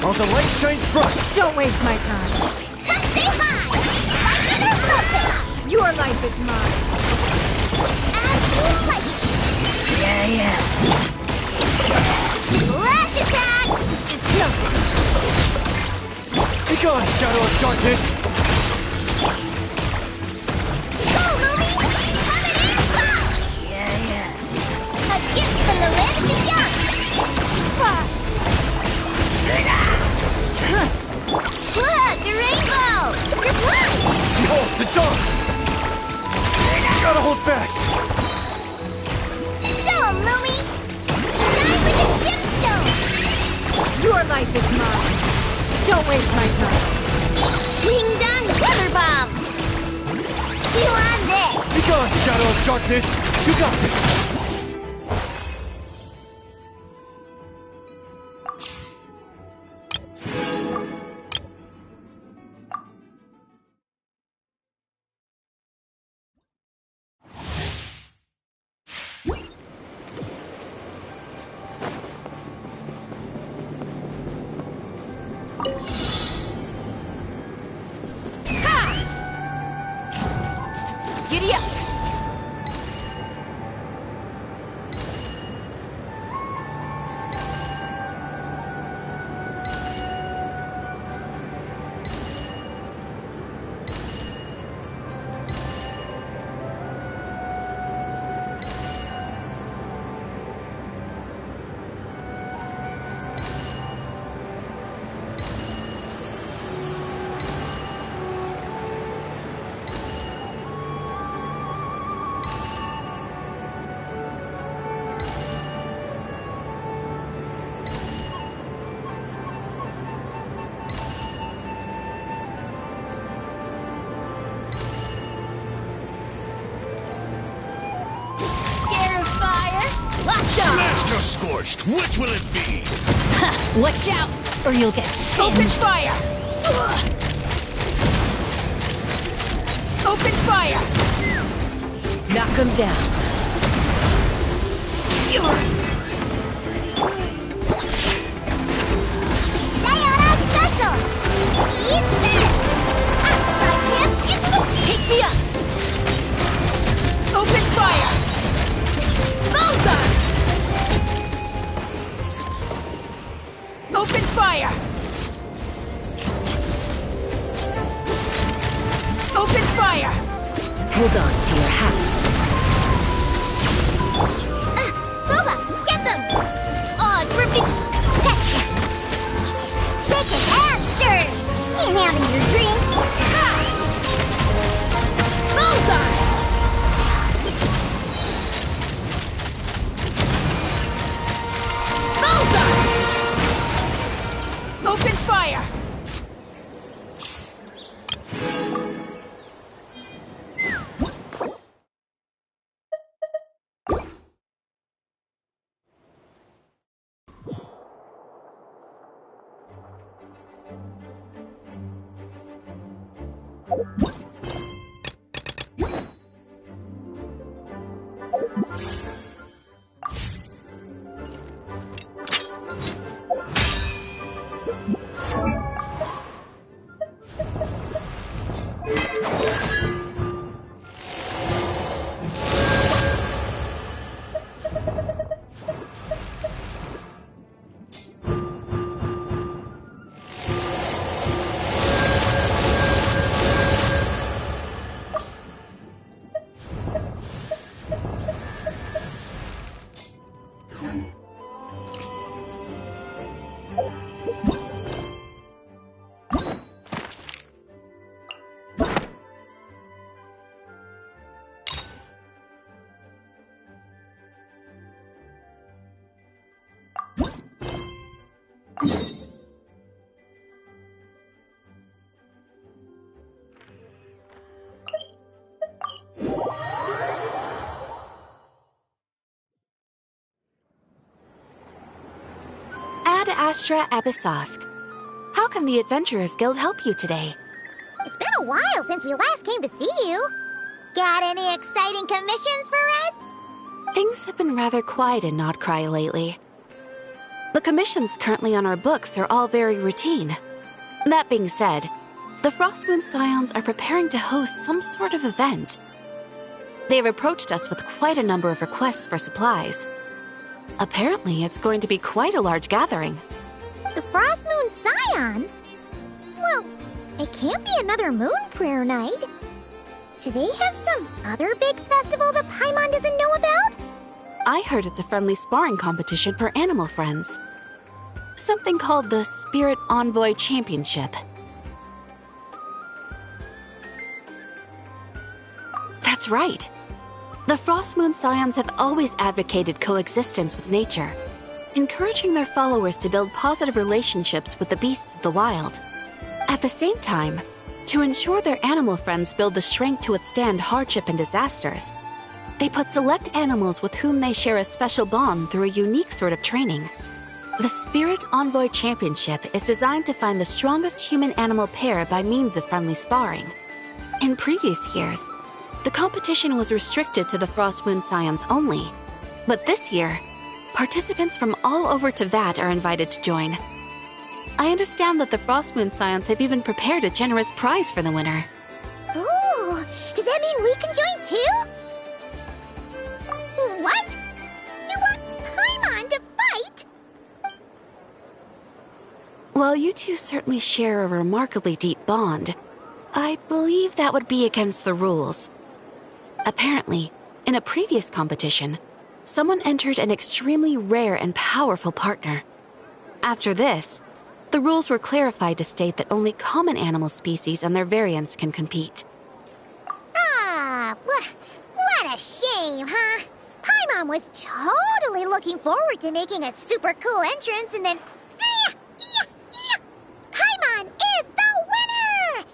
While the light shines bright. Don't waste my time. Stay high! Like it or lump it! Your life is mine. As you like it! Yeah. Flash attack! It's nothing. Be gone, Shadow of Darkness! Go, Lumi! Coming in hot! Yeah. A gift from the land beyond! Look, the rainbow! You're blind! Behold, the dawn! Gotta hold fast! Show 'em, Lumi! Shine like a gemstone! Your life is mine. Don't waste my time. Ding dong weather bomb! Chew on this! Be gone, Shadow of Darkness! You got this! Giddy up. or scorched? Which will it be? Ha! Watch out, or you'll get singed. Open fire! Open fire! Knock him down. Sayonara special! Eat this! After him, it's me! Take me up! Open fire! Bullseye! Open fire! Open fire! Hold on to your hats. Booba, get them! Oh, it's ripping... Gotcha! Shake it and stir! Can't handle your drink! Ha! Bullseye! Bullseye! Open fire! Ad Astra Episosk. How can the Adventurers Guild help you today? It's been a while since we last came to see you. Got any exciting commissions for us? Things have been rather quiet in Nodcry lately. The commissions currently on our books are all very routine. That being said, the Frostmoon Scions are preparing to host some sort of event. They've approached us with quite a number of requests for supplies. Apparently, it's going to be quite a large gathering. The Frostmoon Scions? Well, it can't be another Moon Prayer Night. Do they have some other big festival that Paimon doesn't know about? I heard it's a friendly sparring competition for animal friends. Something called the Spirit Envoy Championship. That's right. The Frostmoon Scions have always advocated coexistence with nature, encouraging their followers to build positive relationships with the beasts of the wild. At the same time, to ensure their animal friends build the strength to withstand hardship and disasters, they put select animals with whom they share a special bond through a unique sort of training. The Spirit Envoy Championship is designed to find the strongest human-animal pair by means of friendly sparring. In previous years, the competition was restricted to the Frostmoon Scions only, but this year, participants from all over Teyvat are invited to join. I understand that the Frostmoon Scions have even prepared a generous prize for the winner. Ooh, does that mean we can join too? What? You want Paimon to fight? While you two certainly share a remarkably deep bond, I believe that would be against the rules. Apparently, in a previous competition, someone entered an extremely rare and powerful partner. After this, the rules were clarified to state that only common animal species and their variants can compete. Ah, what a shame, huh? Paimon was totally looking forward to making a super cool entrance and then... Paimon is the winner!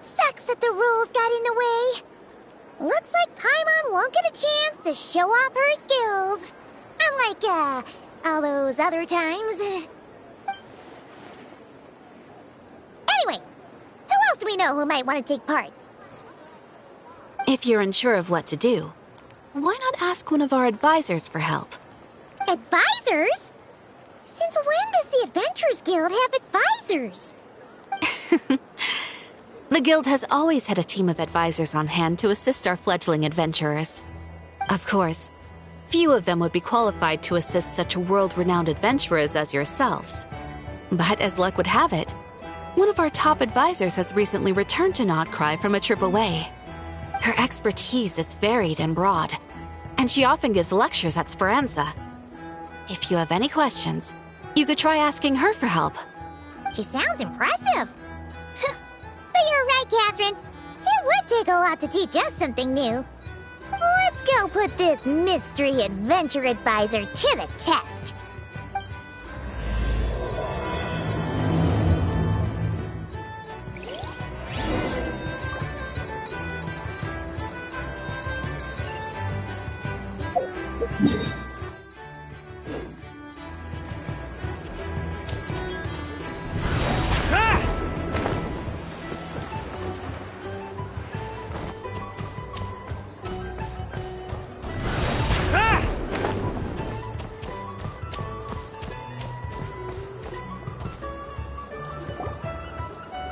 Sucks that the rules got in the way. Looks like Paimon won't get a chance to show off her skills. like, all those other times. Anyway, who else do we know who might want to take part? If you're unsure of what to do, why not ask one of our advisors for help? Advisors? Since when does the Adventurers Guild have advisors? The guild has always had a team of advisors on hand to assist our fledgling adventurers. Of course, few of them would be qualified to assist such world-renowned adventurers as yourselves. But as luck would have it, one of our top advisors has recently returned to Notcry from a trip away. Her expertise is varied and broad, and she often gives lectures at Speranza. If you have any questions, you could try asking her for help. She sounds impressive. But you're right, Catherine. It would take a lot to teach us something new. Let's go put this mystery adventure advisor to the test.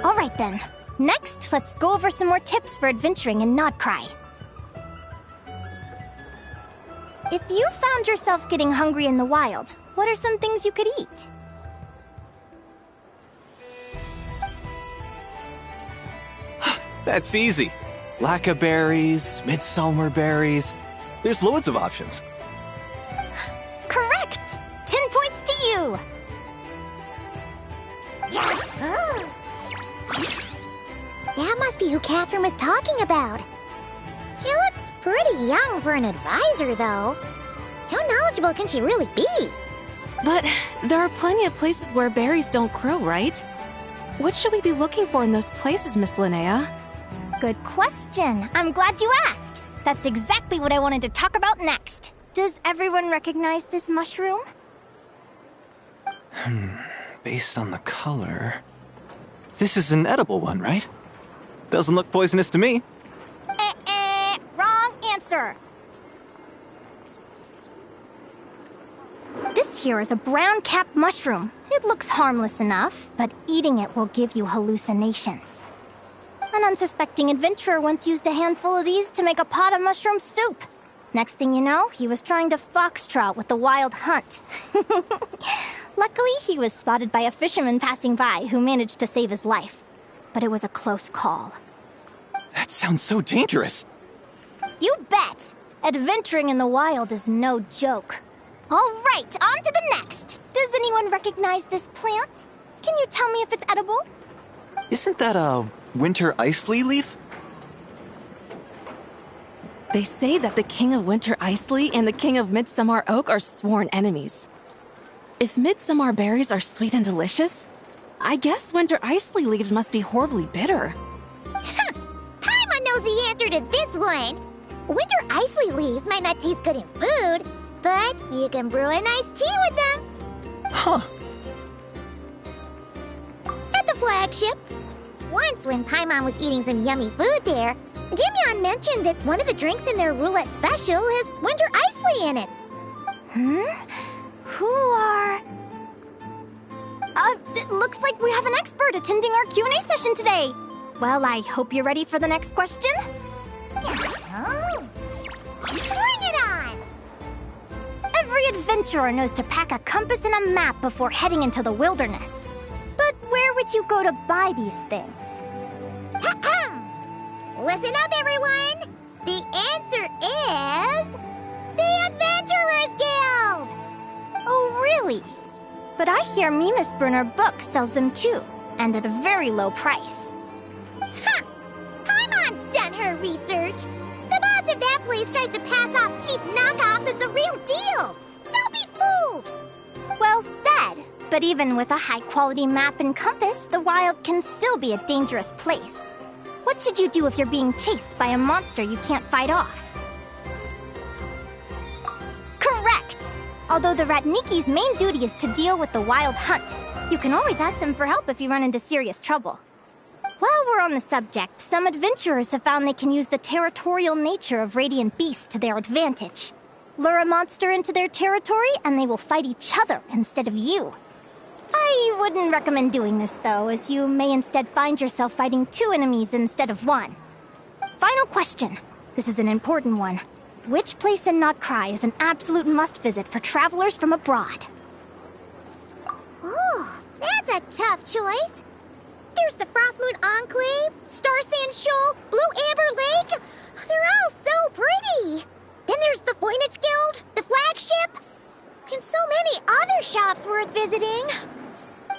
Alright then. Next, let's go over some more tips for adventuring in Notcry. If you found yourself getting hungry in the wild, what are some things you could eat? That's easy. Lacca berries, midsummer berries. There's loads of options. Correct! 10 points to you! Oh. That must be who Catherine was talking about. She looks pretty young for an advisor, though. How knowledgeable can she really be? But there are plenty of places where berries don't grow, right? What should we be looking for in those places, Miss Linnea? Good question. I'm glad you asked. That's exactly what I wanted to talk about next. Does everyone recognize this mushroom? Based on the color... This is an edible one, right? Doesn't look poisonous to me. Wrong answer. This here is a brown-capped mushroom. It looks harmless enough, but eating it will give you hallucinations. An unsuspecting adventurer once used a handful of these to make a pot of mushroom soup. Next thing you know, he was trying to foxtrot with the wild hunt. Luckily, he was spotted by a fisherman passing by who managed to save his life. But it was a close call. That sounds so dangerous. You bet! Adventuring in the wild is no joke. All right, on to the next. Does anyone recognize this plant? Can you tell me if it's edible? Isn't that a winter ice leaf? They say that the King of Winter Isley and the King of Midsummer Oak are sworn enemies. If Midsummer berries are sweet and delicious, I guess Winter Isley leaves must be horribly bitter. Paimon knows the answer to this one. Winter Isley leaves might not taste good in food, but you can brew a nice tea with them. Huh. At the flagship. Once when Paimon was eating some yummy food there, Dimyon mentioned that one of the drinks in their roulette special has Winter Isley in it. Who are... it looks like we have an expert attending our Q&A session today. Well, I hope you're ready for the next question. Oh, bring it on! Every adventurer knows to pack a compass and a map before heading into the wilderness. But where would you go to buy these things? Listen up, everyone! The answer is... the Adventurers Guild! Oh, really? But I hear Mimas Brunner Books sells them too, and at a very low price. Ha! Paimon's done her research. The boss of that place tries to pass off cheap knockoffs as the real deal. Don't be fooled! Well said. But even with a high-quality map and compass, the wild can still be a dangerous place. What should you do if you're being chased by a monster you can't fight off? Correct! Although the Ratniki's main duty is to deal with the wild hunt, you can always ask them for help if you run into serious trouble. While we're on the subject, some adventurers have found they can use the territorial nature of radiant beasts to their advantage. Lure a monster into their territory, and they will fight each other instead of you. I wouldn't recommend doing this, though, as you may instead find yourself fighting 2 enemies instead of 1. Final question. This is an important one. Which place in Notcry is an absolute must-visit for travelers from abroad? Oh, that's a tough choice. There's the Frostmoon Enclave, Star Sand Shoal, Blue Amber Lake. They're all so pretty. Then there's the Voynich Guild, the flagship, and so many other shops worth visiting.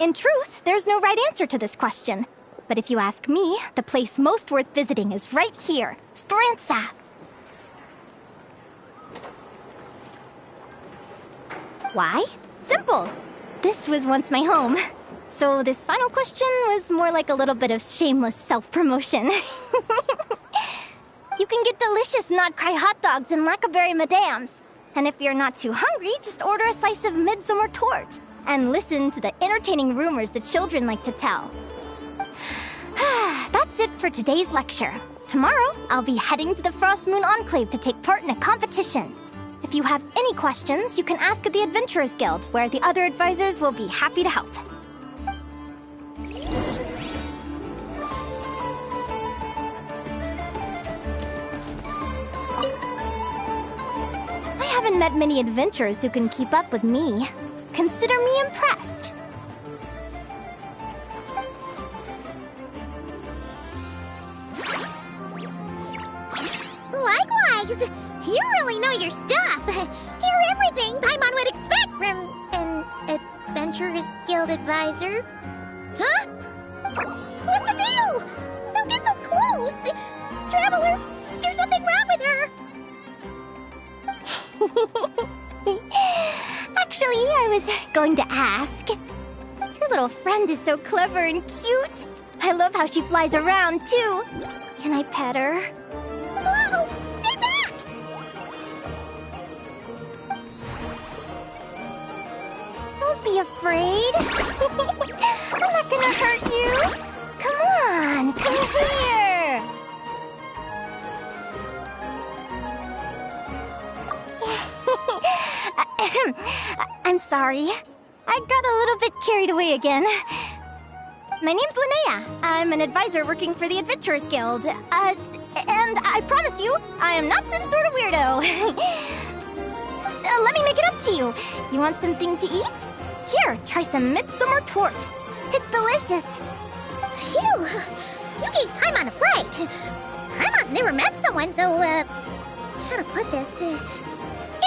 In truth, there's no right answer to this question. But if you ask me, the place most worth visiting is right here, Speranza. Why? Simple. This was once my home. So this final question was more like a little bit of shameless self-promotion. You can get delicious Notcry hot dogs and Lackaberry Madams. And if you're not too hungry, just order a slice of midsummer tort and listen to the entertaining rumors the children like to tell. That's it for today's lecture. Tomorrow, I'll be heading to the Frostmoon Enclave to take part in a competition. If you have any questions, you can ask at the Adventurers Guild, where the other advisors will be happy to help. I haven't met many adventurers who can keep up with me. Consider me impressed. Likewise! You really know your stuff. You're everything Paimon would expect from an Adventurers Guild advisor. Huh? What's the deal? Don't get so close! Traveler, there's something wrong with her! Actually, I was going to ask. Your little friend is so clever and cute. I love how she flies around, too. Can I pet her? Whoa! Stay back! Don't be afraid. I'm not gonna hurt you. Come on, come here. I'm sorry. I got a little bit carried away again. My name's Linnea. I'm an advisor working for the Adventurers Guild. And I promise you, I am not some sort of weirdo. Let me make it up to you. You want something to eat? Here, try some midsummer tort. It's delicious. Phew! You gave Paimon a fright. Paimon's never met someone so, how to put this,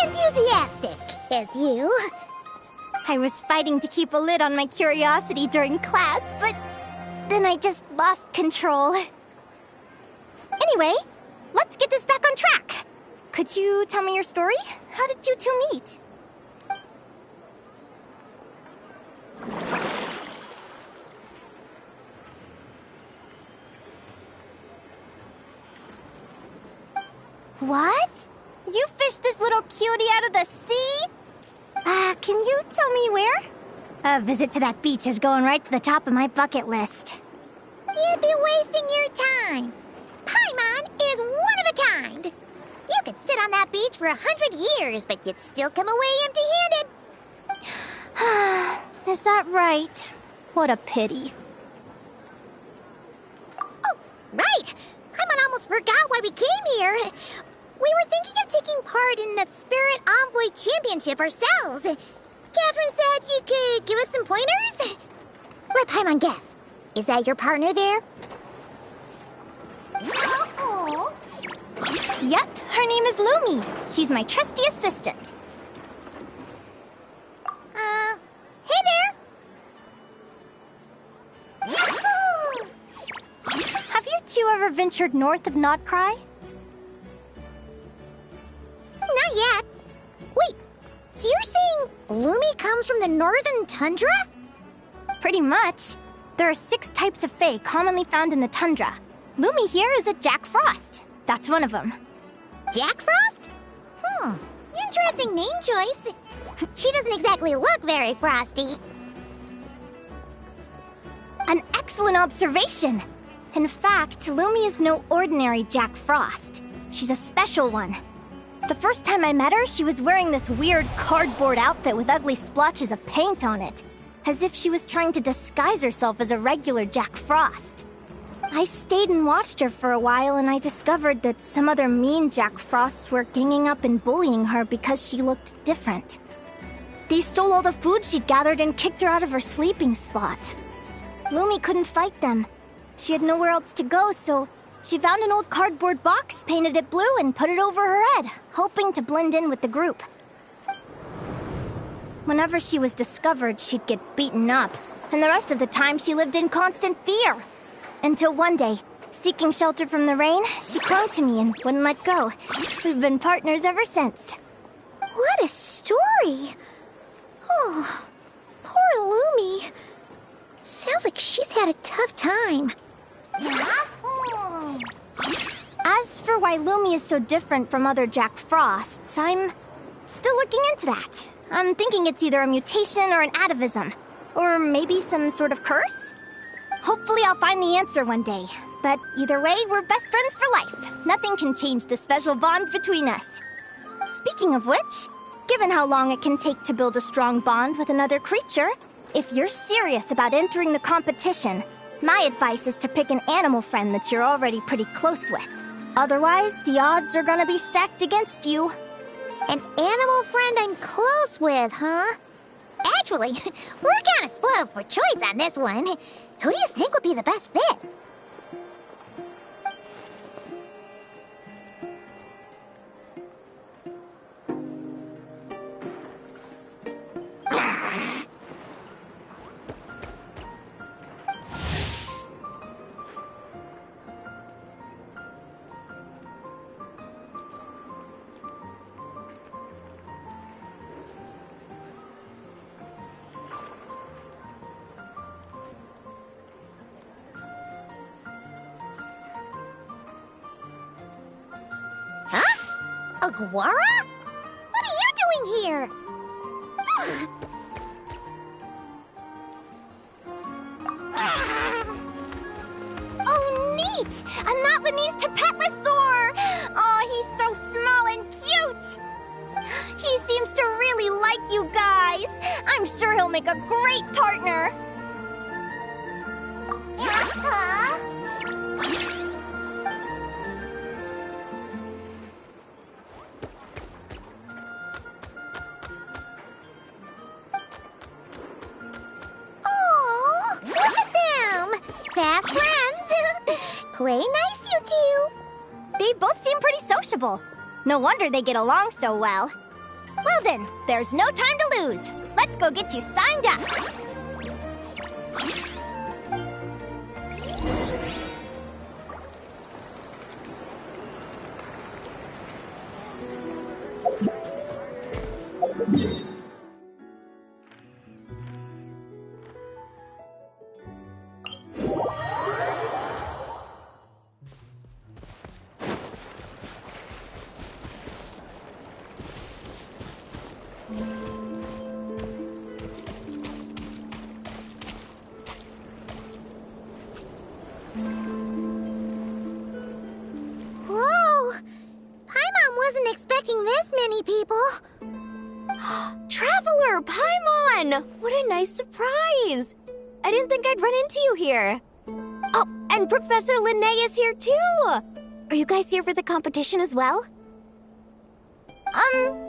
enthusiastic as you. I was fighting to keep a lid on my curiosity during class, but then I just lost control. Anyway, let's get this back on track. Could you tell me your story? How did you two meet? What? You fished this little cutie out of the sea? Can you tell me where? A visit to that beach is going right to the top of my bucket list. You'd be wasting your time. Paimon is one of a kind. You could sit on that beach for 100 years, but you'd still come away empty-handed. Is that right? What a pity. Oh, right. Paimon almost forgot why we came here. We were thinking of taking part in the Spirit Envoy Championship ourselves. Catherine said you could give us some pointers. Let Paimon guess. Is that your partner there? Oh. Yep, her name is Lumi. She's my trusty assistant. Hey there! Yahoo! Have you two ever ventured north of Notcry? Not yet. Wait, so you're saying Lumi comes from the northern tundra? Pretty much. There are 6 types of fae commonly found in the tundra. Lumi here is a Jack Frost. That's one of them. Jack Frost? Interesting name choice. She doesn't exactly look very frosty. An excellent observation! In fact, Lumi is no ordinary Jack Frost. She's a special one. The first time I met her, she was wearing this weird cardboard outfit with ugly splotches of paint on it, as if she was trying to disguise herself as a regular Jack Frost. I stayed and watched her for a while, and I discovered that some other mean Jack Frosts were ganging up and bullying her because she looked different. They stole all the food she'd gathered and kicked her out of her sleeping spot. Lumi couldn't fight them. She had nowhere else to go, so she found an old cardboard box, painted it blue, and put it over her head, hoping to blend in with the group. Whenever she was discovered, she'd get beaten up, and the rest of the time she lived in constant fear. Until one day, seeking shelter from the rain, she clung to me and wouldn't let go. We've been partners ever since. What a story! Oh, poor Lumi. Sounds like she's had a tough time. As for why Lumi is so different from other Jack Frosts, I'm still looking into that. I'm thinking it's either a mutation or an atavism. Or maybe some sort of curse? Hopefully I'll find the answer one day. But either way, we're best friends for life. Nothing can change the special bond between us. Speaking of which, given how long it can take to build a strong bond with another creature, if you're serious about entering the competition, my advice is to pick an animal friend that you're already pretty close with. Otherwise, the odds are gonna be stacked against you. An animal friend I'm close with, huh? Actually, we're kinda spoiled for choice on this one. Who do you think would be the best fit? Aguara? What are you doing here? Oh, neat! A Notlanese Tapetlosaur! Oh, he's so small and cute! He seems to really like you guys. I'm sure he'll make a great partner. Huh? Oh, look at them! Fast friends! Play nice, you two! They both seem pretty sociable. No wonder they get along so well. Well then, there's no time to lose. Let's go get you signed up. Whoa! Paimon wasn't expecting this many people. Traveler, Paimon! What a nice surprise! I didn't think I'd run into you here. Oh, and Professor Linnaeus here too! Are you guys here for the competition as well?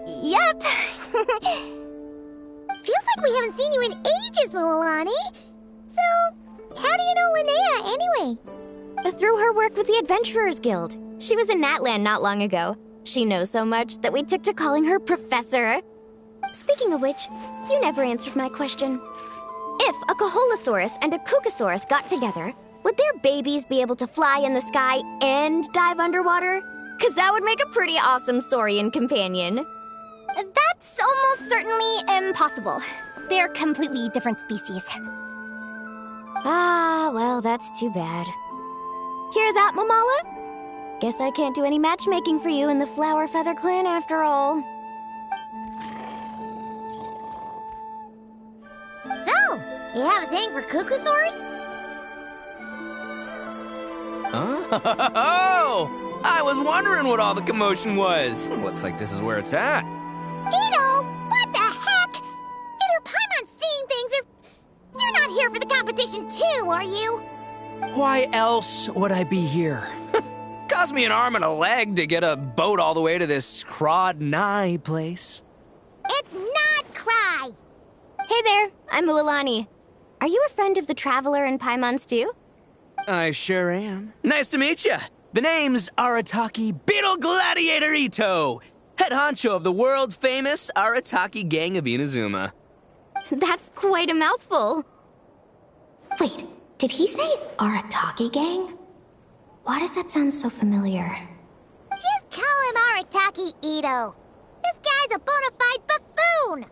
Yep. Feels like we haven't seen you in ages, Moalani. So, how do you know Linnea anyway? Through her work with the Adventurers Guild. She was in Natland not long ago. She knows so much that we took to calling her Professor. Speaking of which, you never answered my question. If a Caholosaurus and a Kookasaurus got together, would their babies be able to fly in the sky and dive underwater? 'Cause that would make a pretty awesome saurian companion. That's almost certainly impossible. They're completely different species. Ah, well, that's too bad. Hear that, Mamala? Guess I can't do any matchmaking for you in the Flower Feather Clan after all. You have a thing for cuckoosaurs? Oh! I was wondering what all the commotion was. Looks like this is where it's at. Ito, what the heck? Either Paimon's seeing things or you're not here for the competition too, are you? Why else would I be here? Cost me an arm and a leg to get a boat all the way to this Crawd-Nigh place. It's not Cry. Hey there, I'm Mualani. Are you a friend of the Traveler and Paimon's too? I sure am. Nice to meet you. The name's Arataki Beetle Gladiator Ito, head honcho of the world-famous Arataki gang of Inazuma. That's quite a mouthful. Wait, did he say Arataki gang? Why does that sound so familiar? Just call him Arataki Ito. This guy's a bona fide buffoon.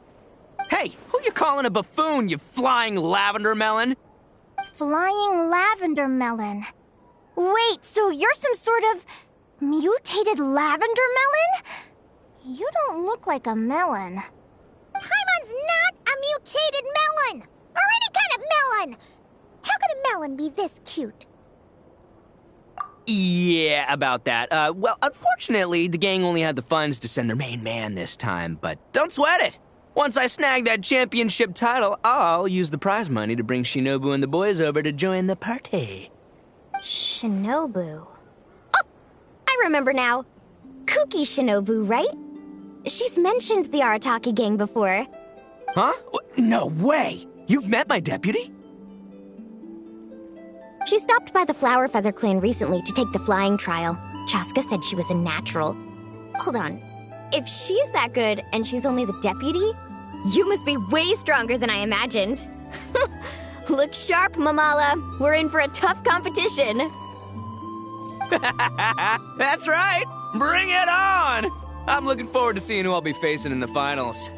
Hey, who you calling a buffoon, you flying lavender melon? Flying lavender melon. Wait, so you're some sort of mutated lavender melon? You don't look like a melon. Paimon's not a mutated melon, or any kind of melon. How could a melon be this cute? Yeah, about that. Well, unfortunately, the gang only had the funds to send their main man this time, but don't sweat it. Once I snag that championship title, I'll use the prize money to bring Shinobu and the boys over to join the party. Shinobu. Oh, I remember now. Kuki Shinobu, right? She's mentioned the Arataki gang before. Huh? No way! You've met my deputy? She stopped by the Flower Feather clan recently to take the flying trial. Chaska said she was a natural. Hold on. If she's that good and she's only the deputy, you must be way stronger than I imagined. Look sharp, Mamala. We're in for a tough competition. That's right! Bring it on! I'm looking forward to seeing who I'll be facing in the finals.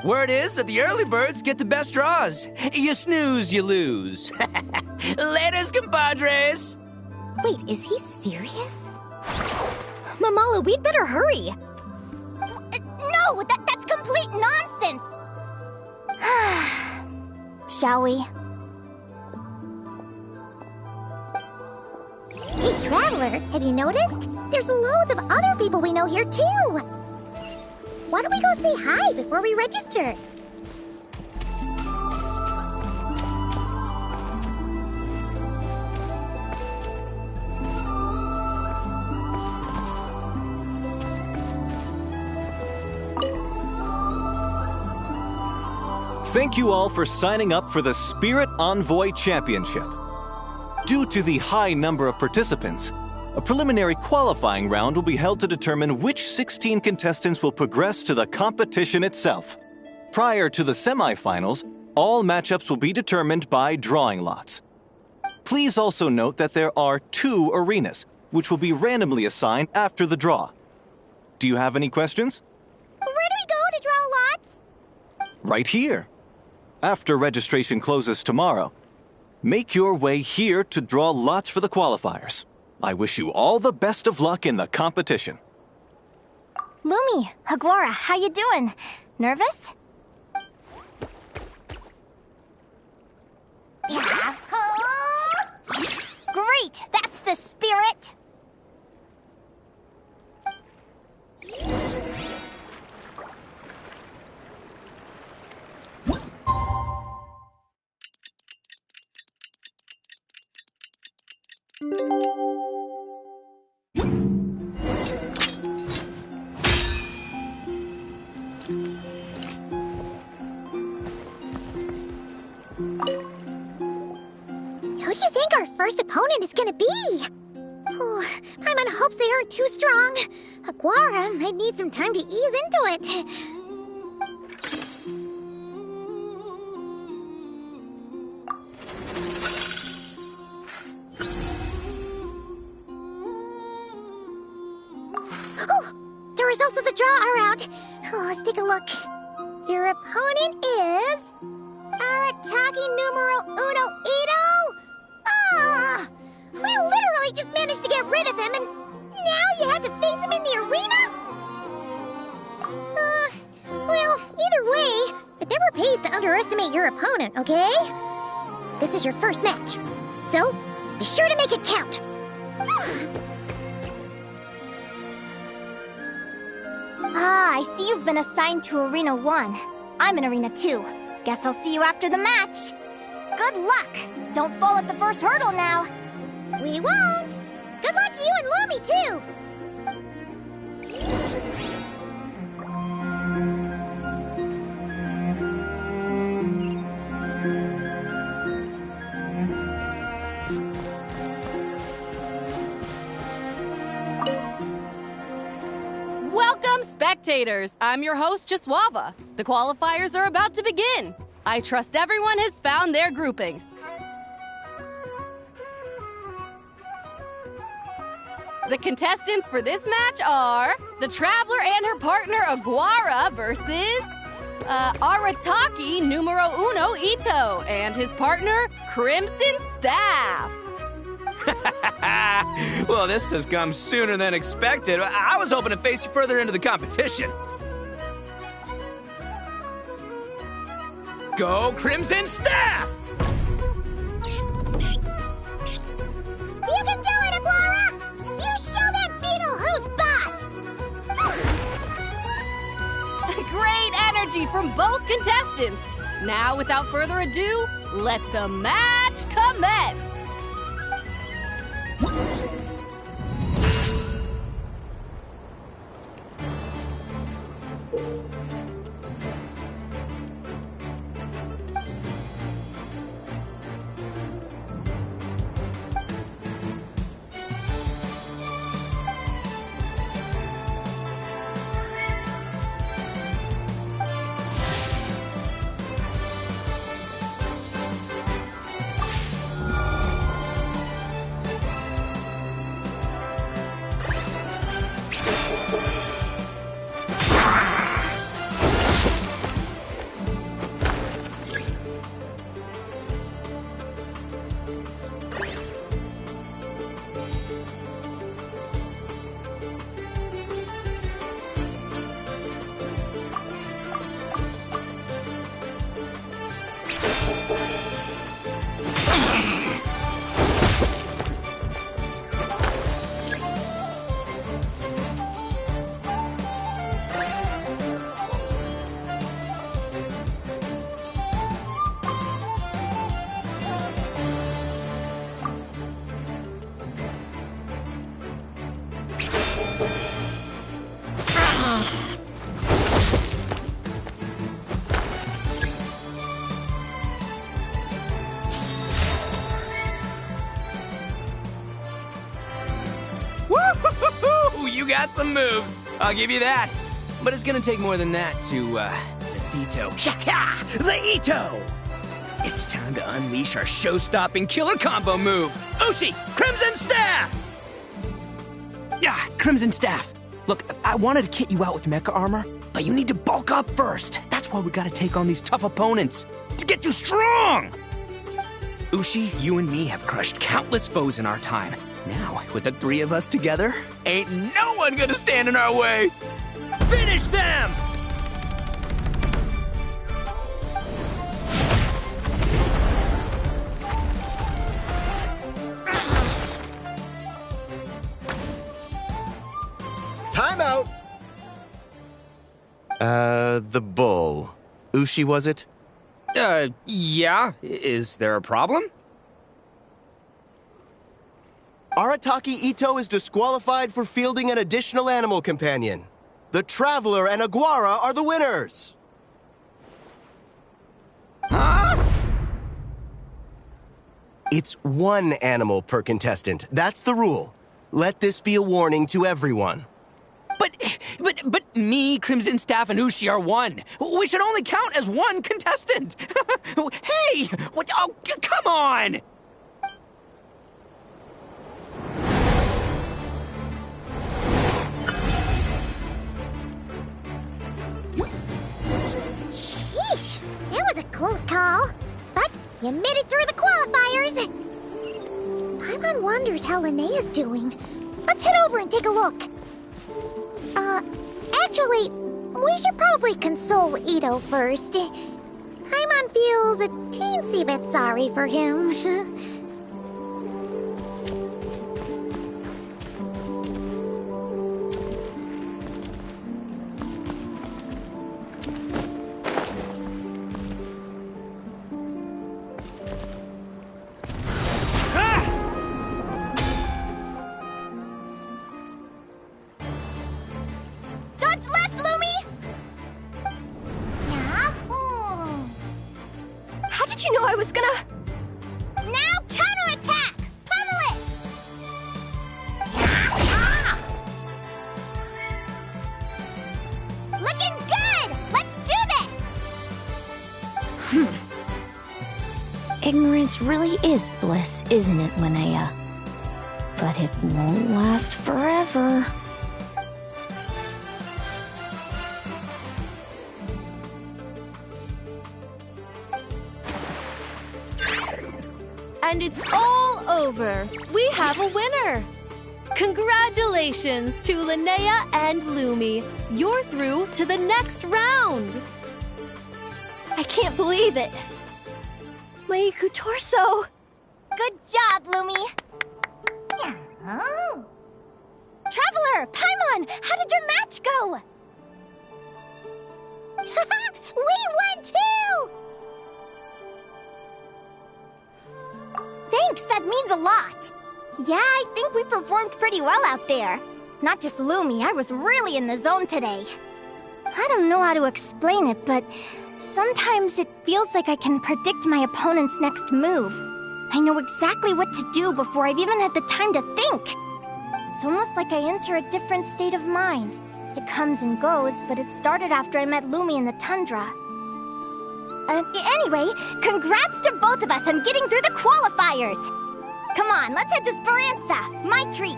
Word is that the early birds get the best draws. You snooze, you lose. Laters, compadres! Wait, is he serious? Mamala, we'd better hurry. No, that's complete nonsense! Shall we? Hey, Traveler, have you noticed? There's loads of other people we know here, too. Why don't we go say hi before we register? Thank you all for signing up for the Spirit Envoy Championship. Due to the high number of participants, a preliminary qualifying round will be held to determine which 16 contestants will progress to the competition itself. Prior to the semifinals, all matchups will be determined by drawing lots. Please also note that there are 2 arenas, which will be randomly assigned after the draw. Do you have any questions? Where do we go to draw lots? Right here. After registration closes tomorrow, make your way here to draw lots for the qualifiers. I wish you all the best of luck in the competition. Lumi, Haguara, how you doing? Nervous? Yeah. Great, that's the spirit! Who do you think our first opponent is gonna be? Oh, Paimon hopes they aren't too strong. Aguara might need some time to ease into it. Oh, the results of the draw are out. Oh, let's take a look. Your opponent is Arataki numero uno Ito. Ah, we literally just managed to get rid of him, and now you have to face him in the arena. Well, either way, it never pays to underestimate your opponent, okay? This is your first match, so be sure to make it count. Ah, I see you've been assigned to Arena 1. I'm in Arena 2. Guess I'll see you after the match. Good luck! Don't fall at the first hurdle now. We won't! Good luck to you and Lumi, too! Welcome, spectators! I'm your host, Jaswava. The qualifiers are about to begin. I trust everyone has found their groupings. The contestants for this match are the Traveler and her partner Aguara versus Arataki numero uno Ito and his partner Crimson Staff. Well, this has come sooner than expected. I was hoping to face you further into the competition. Go Crimson Staff! You can do it, Aguara! You show that beetle who's boss! Great energy from both contestants. Now, without further ado, let the match commence. Woo-hoo-hoo-hoo! You got some moves. I'll give you that. But it's gonna take more than that to defeat Ito. The Ito! It's time to unleash our show-stopping killer combo move. Ushi, Crimson Staff! Yeah, Crimson Staff. Look, I wanted to kit you out with mecha armor, but you need to bulk up first. That's why we gotta take on these tough opponents to get you strong! Ushi, you and me have crushed countless foes in our time. Now, with the three of us together, ain't no one gonna stand in our way! Finish them! Time out! The bull. Ushi, was it? Yeah. Is there a problem? Arataki Ito is disqualified for fielding an additional animal companion. The Traveler and Aguara are the winners! Huh? It's one animal per contestant. That's the rule. Let this be a warning to everyone. But me, Crimson Staff, and Ushi are one. We should only count as one contestant. Hey! What? Oh, come on! Sheesh, that was a close call. But you made it through the qualifiers. Paimon wonders how Linnea's doing. Let's head over and take a look. Actually, we should probably console Ito first. Paimon feels a teensy bit sorry for him. Dodge left, Lumi! How did you know I was gonna... Now counterattack! Pummel it! Looking good! Let's do this! Ignorance really is bliss, isn't it, Linnea? But it won't last forever. And it's all over. We have a winner. Congratulations to Linnea and Lumi. You're through to the next round. I can't believe it. My torso. Good job, Lumi! Oh. Traveler! Paimon! How did your match go? We won too! Thanks, that means a lot. Yeah, I think we performed pretty well out there. Not just Lumi, I was really in the zone today. I don't know how to explain it, but sometimes it feels like I can predict my opponent's next move. I know exactly what to do before I've even had the time to think. It's almost like I enter a different state of mind. It comes and goes, but it started after I met Lumi in the tundra. Anyway, congrats to both of us on getting through the qualifiers! Come on, let's head to Speranza, my treat!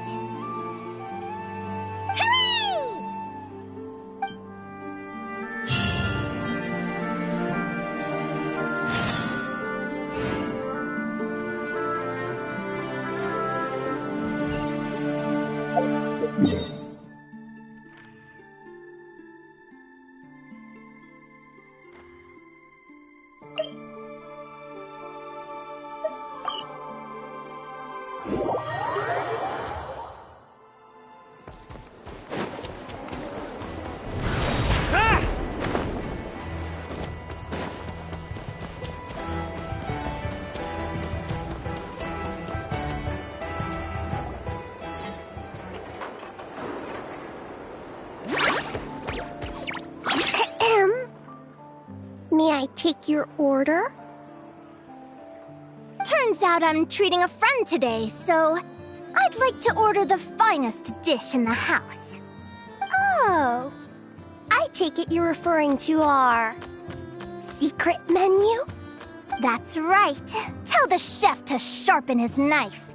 Hooray! May I take your order? Turns out I'm treating a friend today, so I'd like to order the finest dish in the house. Oh. I take it you're referring to our secret menu? That's right. Tell the chef to sharpen his knife.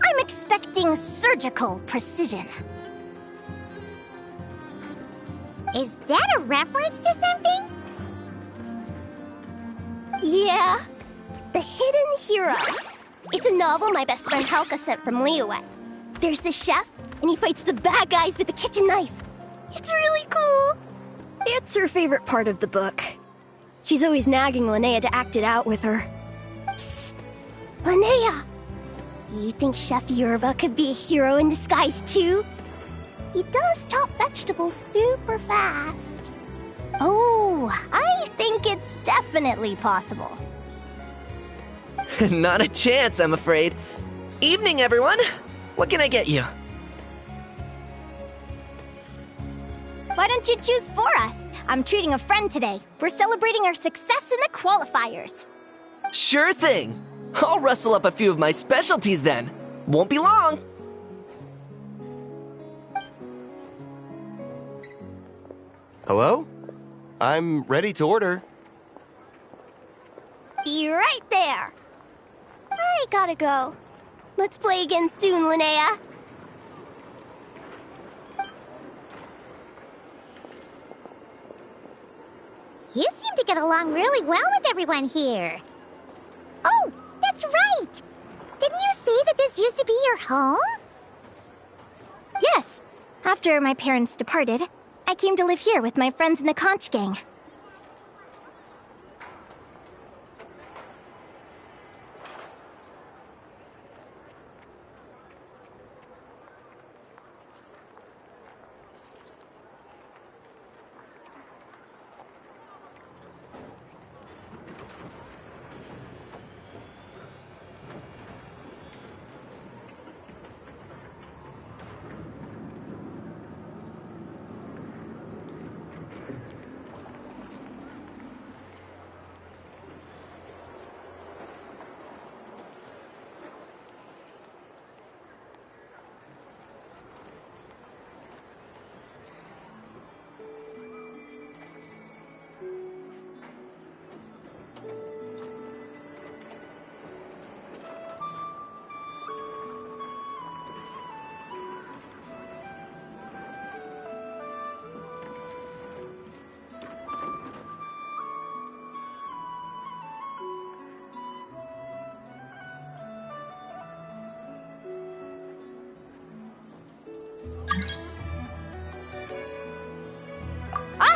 I'm expecting surgical precision. Is that a reference to something? Yeah. The Hidden Hero. It's a novel my best friend Helka sent from Liyue. There's the chef, and he fights the bad guys with a kitchen knife. It's really cool. It's her favorite part of the book. She's always nagging Linnea to act it out with her. Psst. Linnea! Do you think Chef Yerba could be a hero in disguise too? He does chop vegetables super fast. Oh, I think it's definitely possible. Not a chance, I'm afraid. Evening, everyone. What can I get you? Why don't you choose for us? I'm treating a friend today. We're celebrating our success in the qualifiers. Sure thing. I'll rustle up a few of my specialties then. Won't be long. Hello? I'm ready to order. Be right there. I gotta go. Let's play again soon, Linnea. You seem to get along really well with everyone here. Oh, that's right! Didn't you say that this used to be your home? Yes. After my parents departed, I came to live here with my friends in the conch gang.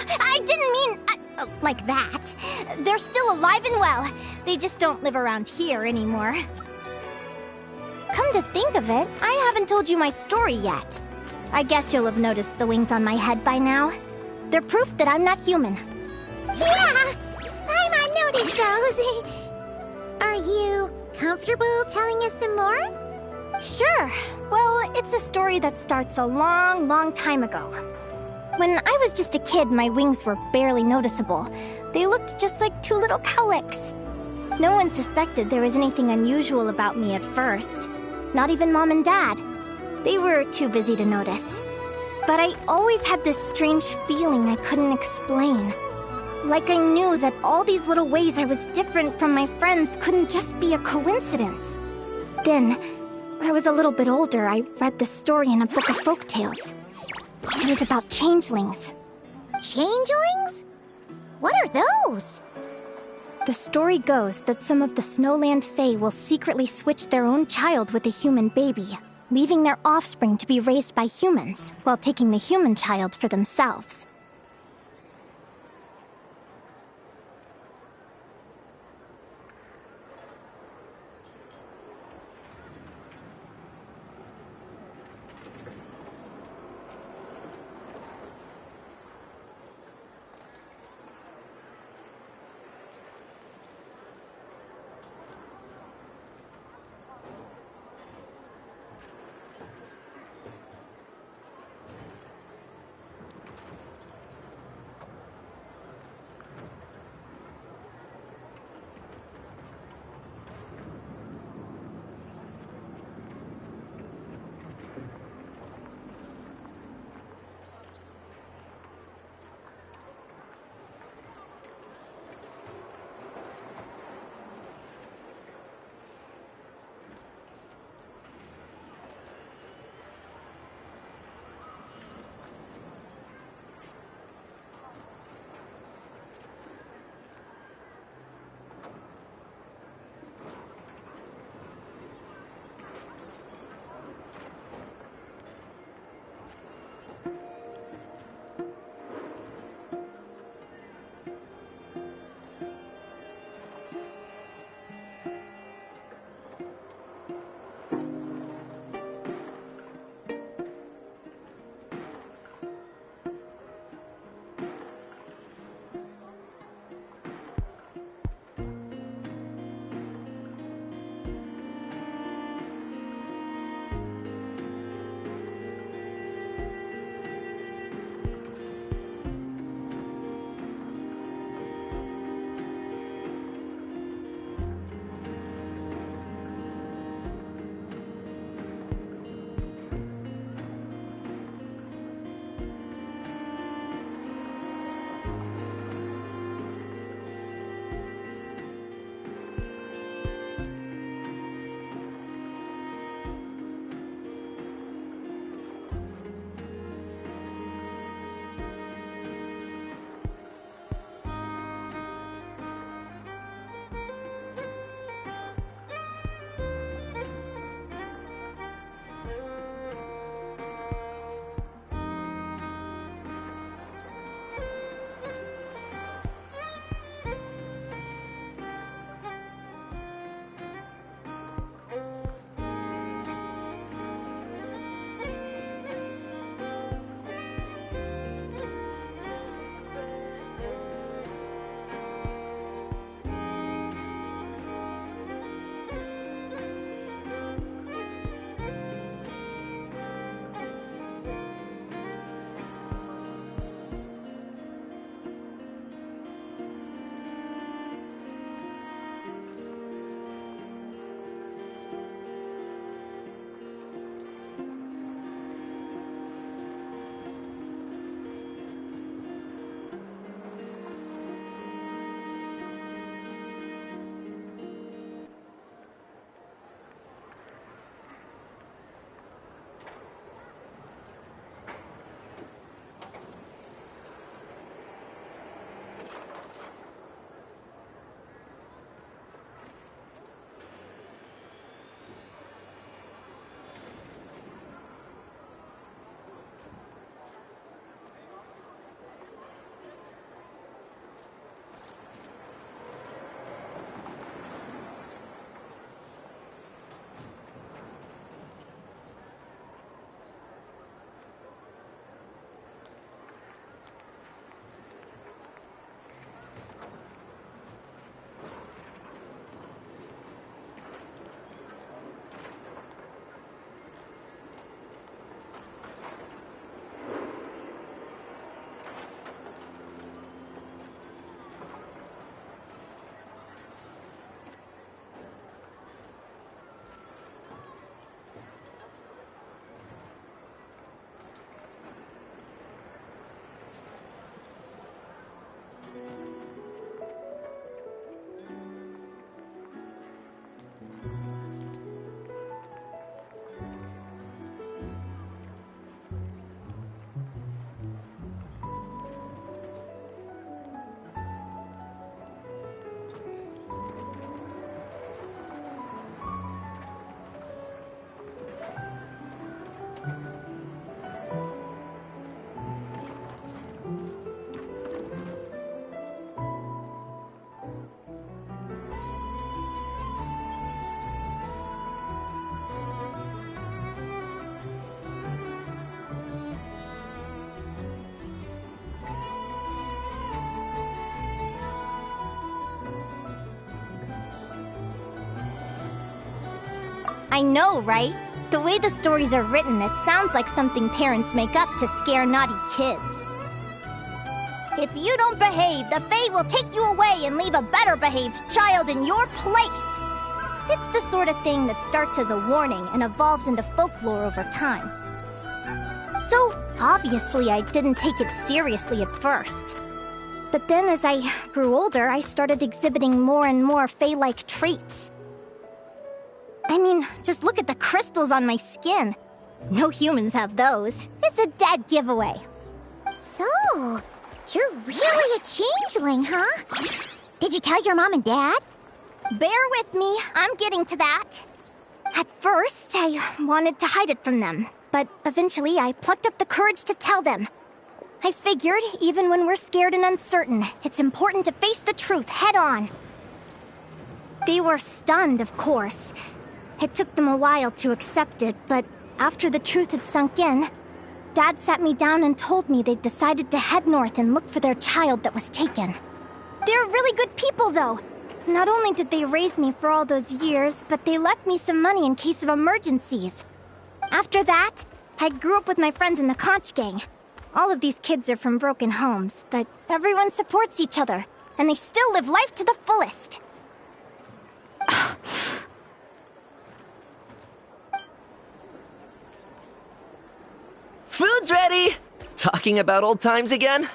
I didn't mean like that. They're still alive and well. They just don't live around here anymore. Come to think of it, I haven't told you my story yet. I guess you'll have noticed the wings on my head by now. They're proof that I'm not human. Yeah! Paimon noticed those. Are you comfortable telling us some more? Sure. Well, it's a story that starts a long, long time ago. When I was just a kid, my wings were barely noticeable. They looked just like two little cowlicks. No one suspected there was anything unusual about me at first. Not even Mom and Dad. They were too busy to notice. But I always had this strange feeling I couldn't explain. Like I knew that all these little ways I was different from my friends couldn't just be a coincidence. Then, when I was a little bit older, I read the story in a book of folktales. It was about changelings. Changelings? What are those? The story goes that some of the Snowland Fae will secretly switch their own child with a human baby, leaving their offspring to be raised by humans, while taking the human child for themselves. I know, right? The way the stories are written, it sounds like something parents make up to scare naughty kids. If you don't behave, the Fae will take you away and leave a better-behaved child in your place. It's the sort of thing that starts as a warning and evolves into folklore over time. So, obviously, I didn't take it seriously at first. But then as I grew older, I started exhibiting more and more Fae-like traits. I mean, just look at the crystals on my skin. No humans have those. It's a dead giveaway. So, you're really a changeling, huh? Did you tell your mom and dad? Bear with me, I'm getting to that. At first, I wanted to hide it from them, but eventually I plucked up the courage to tell them. I figured, even when we're scared and uncertain, it's important to face the truth head on. They were stunned, of course. It took them a while to accept it, but after the truth had sunk in, Dad sat me down and told me they'd decided to head north and look for their child that was taken. They're really good people, though. Not only did they raise me for all those years, but they left me some money in case of emergencies. After that, I grew up with my friends in the Conch Gang. All of these kids are from broken homes, but everyone supports each other, and they still live life to the fullest. Food's ready! Talking about old times again?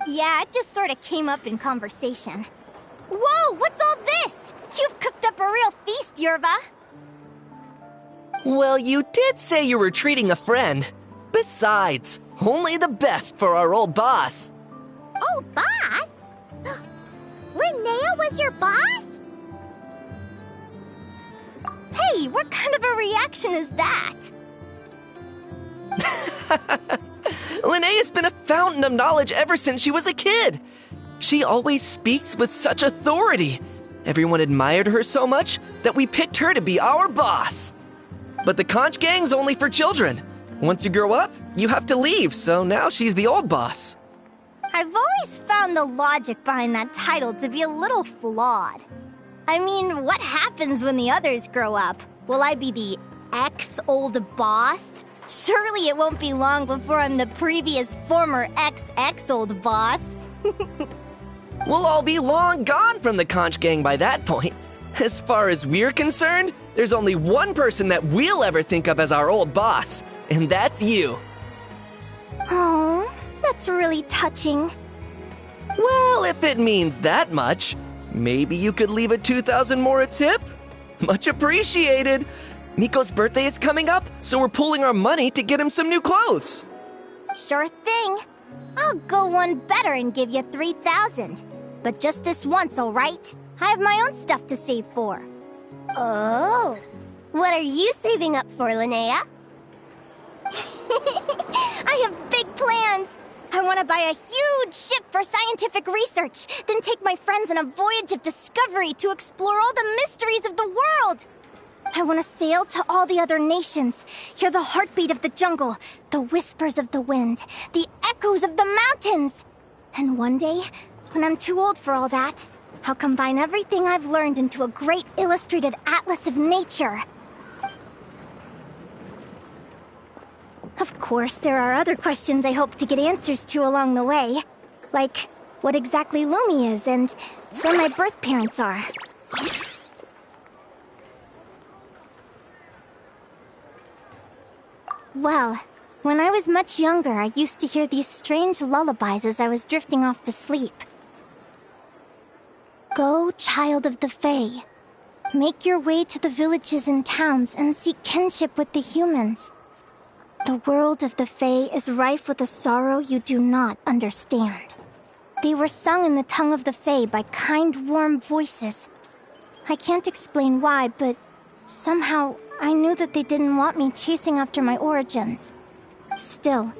Yeah, it just sort of came up in conversation. Whoa, what's all this? You've cooked up a real feast, Yerva. Well, you did say you were treating a friend. Besides, only the best for our old boss. Old boss? Linnea was your boss? Hey, what kind of a reaction is that? Linnea's been a fountain of knowledge ever since she was a kid. She always speaks with such authority. Everyone admired her so much that we picked her to be our boss. But the Conch Gang's only for children. Once you grow up, you have to leave, so now she's the old boss. I've always found the logic behind that title to be a little flawed. I mean, what happens when the others grow up? Will I be the ex-old boss? Surely it won't be long before I'm the previous former ex-old boss. We'll all be long gone from the Conch Gang by that point. As far as we're concerned, there's only one person that we'll ever think of as our old boss, and that's you. Oh, that's really touching. Well, if it means that much, maybe you could leave a 2,000 more a tip? Much appreciated. Miko's birthday is coming up, so we're pooling our money to get him some new clothes. Sure thing. I'll go one better and give you 3,000. But just this once, all right? I have my own stuff to save for. Oh. What are you saving up for, Linnea? I have big plans. I want to buy a huge ship for scientific research, then take my friends on a voyage of discovery to explore all the mysteries of the world. I want to sail to all the other nations, hear the heartbeat of the jungle, the whispers of the wind, the echoes of the mountains. And one day, when I'm too old for all that, I'll combine everything I've learned into a great illustrated atlas of nature. Of course, there are other questions I hope to get answers to along the way. Like, what exactly Lumi is and where my birth parents are. Well, when I was much younger, I used to hear these strange lullabies as I was drifting off to sleep. Go, child of the Fae. Make your way to the villages and towns and seek kinship with the humans. The world of the Fae is rife with a sorrow you do not understand. They were sung in the tongue of the Fae by kind, warm voices. I can't explain why, but somehow I knew that they didn't want me chasing after my origins. Still,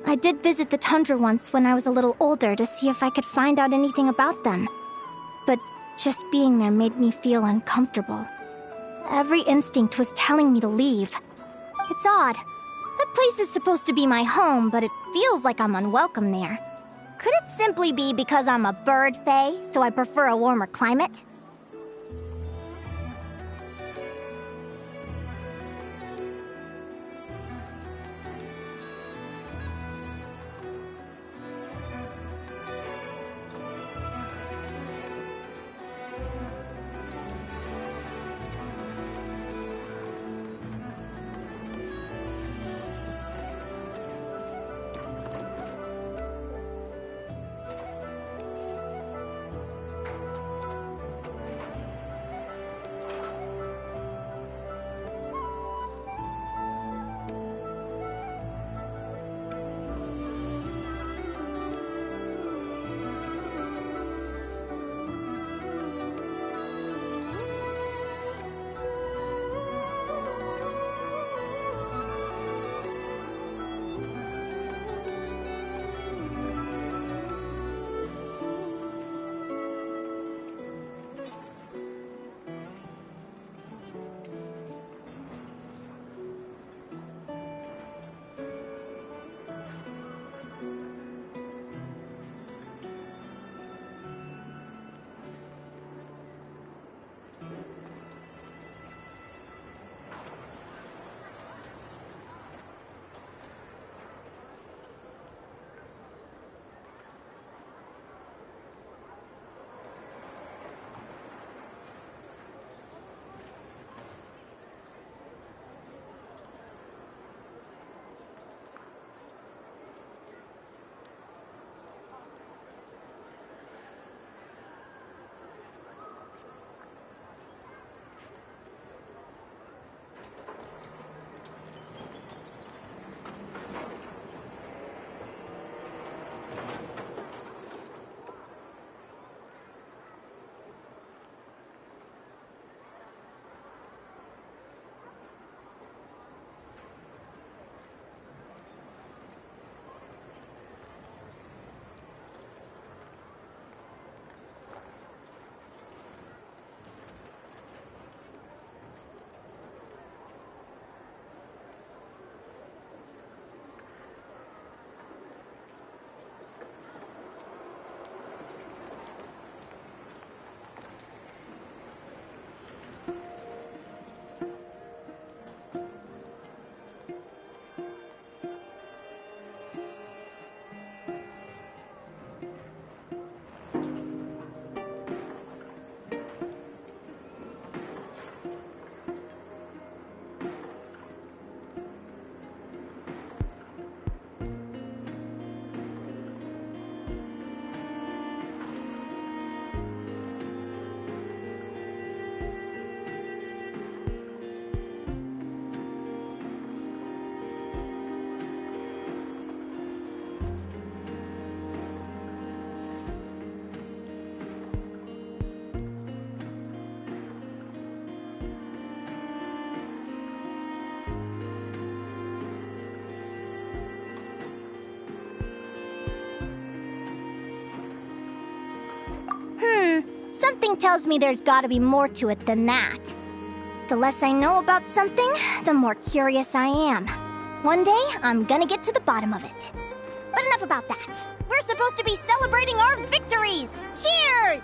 I did visit the tundra once when I was a little older to see if I could find out anything about them. But just being there made me feel uncomfortable. Every instinct was telling me to leave. It's odd. That place is supposed to be my home, but it feels like I'm unwelcome there. Could it simply be because I'm a bird fae, so I prefer a warmer climate? Something tells me there's gotta be more to it than that. The less I know about something, the more curious I am. One day, I'm gonna get to the bottom of it. But enough about that. We're supposed to be celebrating our victories! Cheers!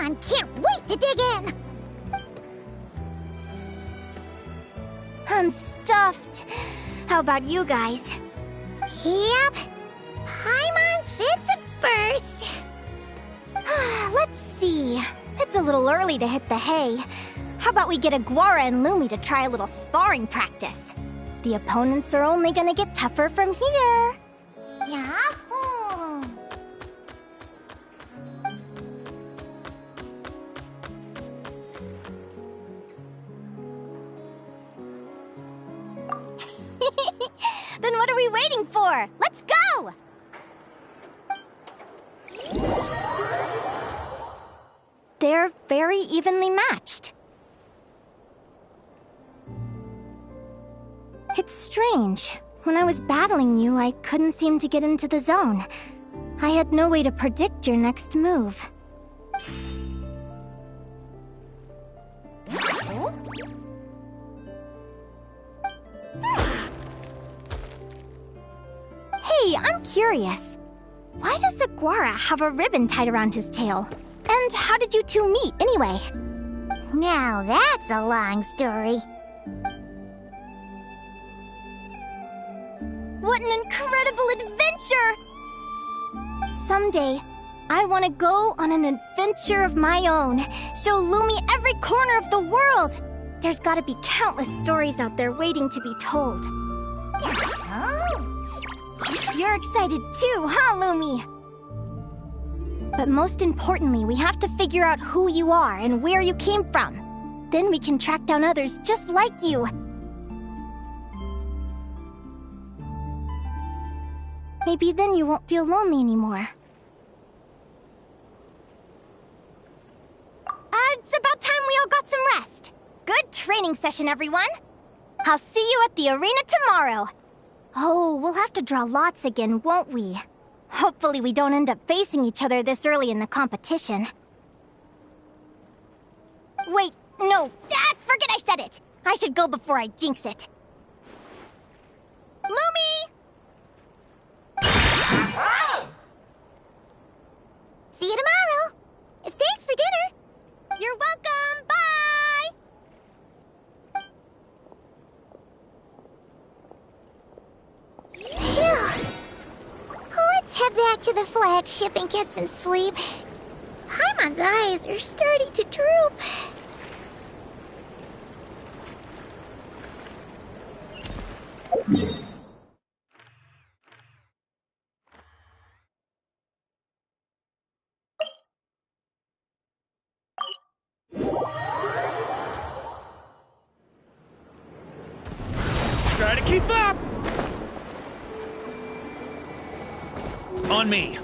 Paimon can't wait to dig in! I'm stuffed. How about you guys? Yep. Paimon's fit to burst. Let's see. It's a little early to hit the hay. How about we get Aguara and Lumi to try a little sparring practice? The opponents are only gonna get tougher from here. Yahoo! Then what are we waiting for? Let's go! They're very evenly matched. It's strange. When I was battling you, I couldn't seem to get into the zone. I had no way to predict your next move. Hey, I'm curious. Why does Aguara have a ribbon tied around his tail? And how did you two meet, anyway? Now that's a long story. What an incredible adventure! Someday, I want to go on an adventure of my own. Show Lumi every corner of the world. There's gotta be countless stories out there waiting to be told. You're excited too, huh, Lumi? But most importantly, we have to figure out who you are and where you came from. Then we can track down others just like you. Maybe then you won't feel lonely anymore. It's about time we all got some rest. Good training session, everyone. I'll see you at the arena tomorrow. Oh, we'll have to draw lots again, won't we? Hopefully we don't end up facing each other this early in the competition. Wait, no, forget I said it. I should go before I jinx it. Lumi! See you tomorrow. Thanks for dinner. You're welcome. Bye! Phew. Let's head back to the flagship and get some sleep. Paimon's eyes are starting to droop. Try to keep up! On me.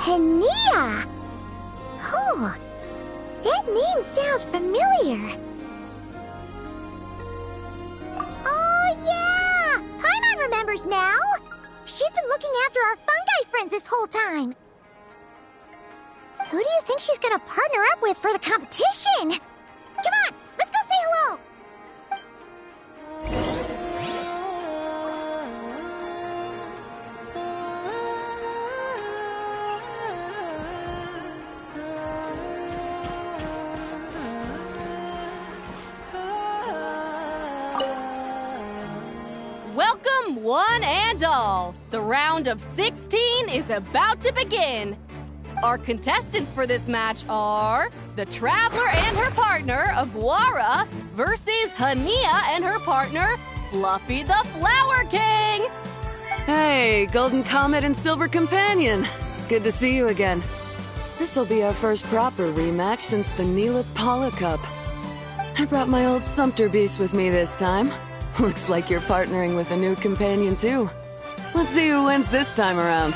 Hania! Oh, that name sounds familiar. Oh, yeah! Paimon remembers now! She's been looking after our fungi friends this whole time. Who do you think she's gonna partner up with for the competition? Come on, let's go say hello! Welcome, one and all! The round of 16 is about to begin! Our contestants for this match are the Traveler and her partner, Aguara, versus Hania and her partner, Fluffy the Flower King! Hey, Golden Comet and Silver Companion. Good to see you again. This'll be our first proper rematch since the Neela Paula Cup. I brought my old Sumpter Beast with me this time. Looks like you're partnering with a new companion too. Let's see who wins this time around.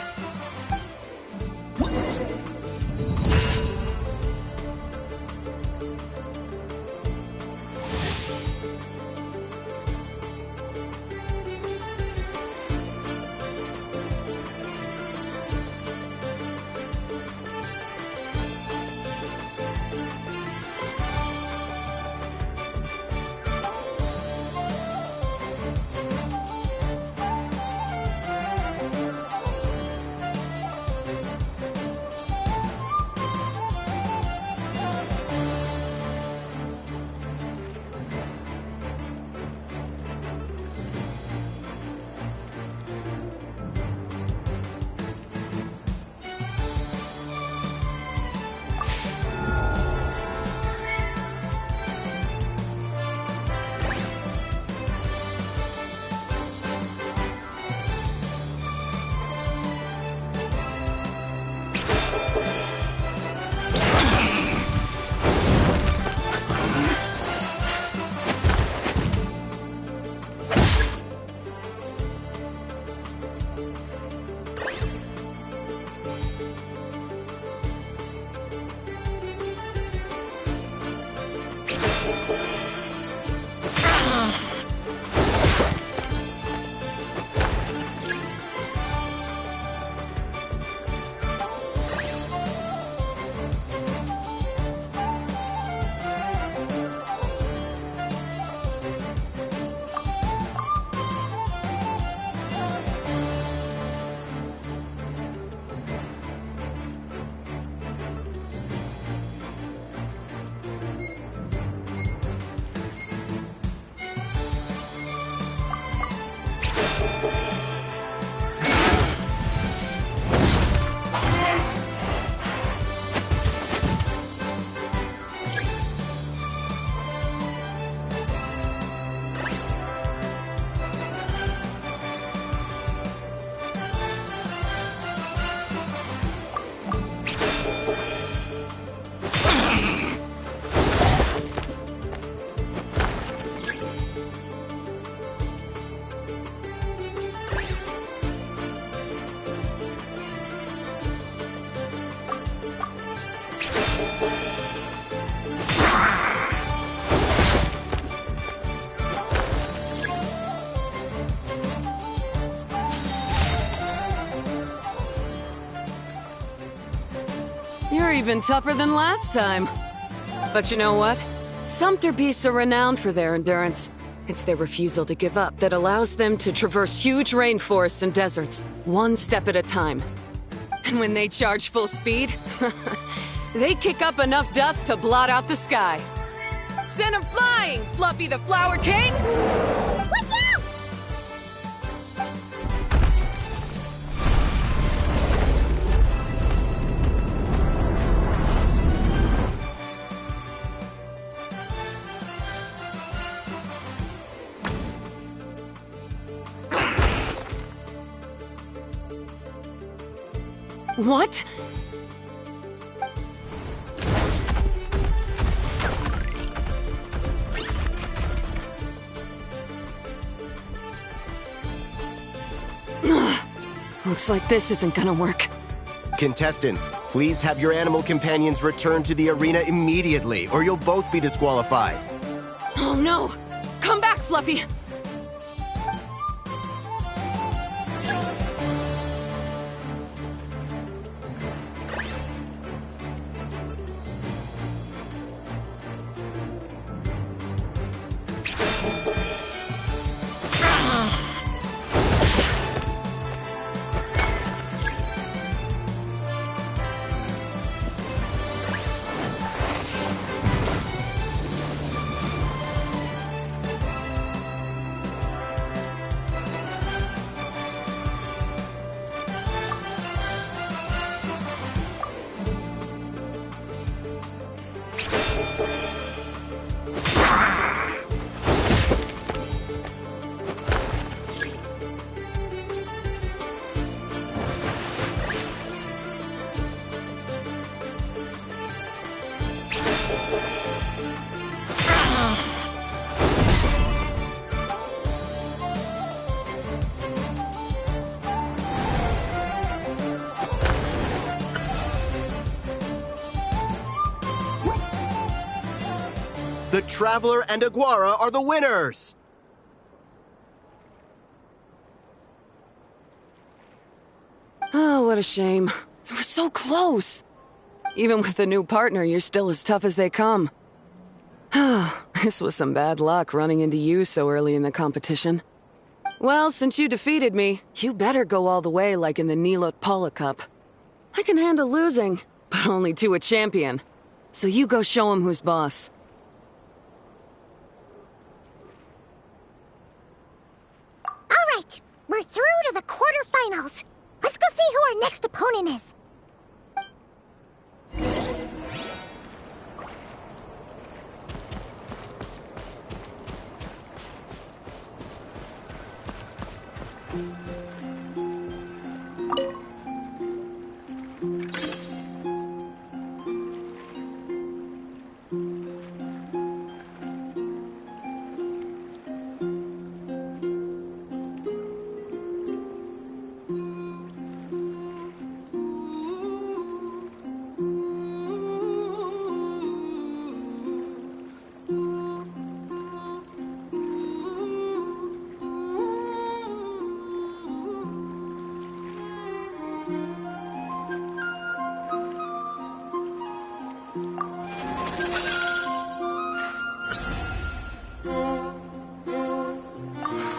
You're even tougher than last time. But you know what? Sumpter beasts are renowned for their endurance. It's their refusal to give up that allows them to traverse huge rainforests and deserts, one step at a time. And when they charge full speed, they kick up enough dust to blot out the sky. Send 'em flying, Fluffy the Flower King! Watch out! What? Looks like this isn't gonna work. Contestants, please have your animal companions return to the arena immediately, or you'll both be disqualified. Oh no! Come back, Fluffy! The Traveler and Aguara are the winners! Oh, what a shame. It was so close. Even with the new partner, you're still as tough as they come. This was some bad luck running into you so early in the competition. Well, since you defeated me, you better go all the way like in the Nilot Paula Cup. I can handle losing, but only to a champion. So you go show him who's boss. All right, we're through to the quarterfinals. Let's go see who our next opponent is.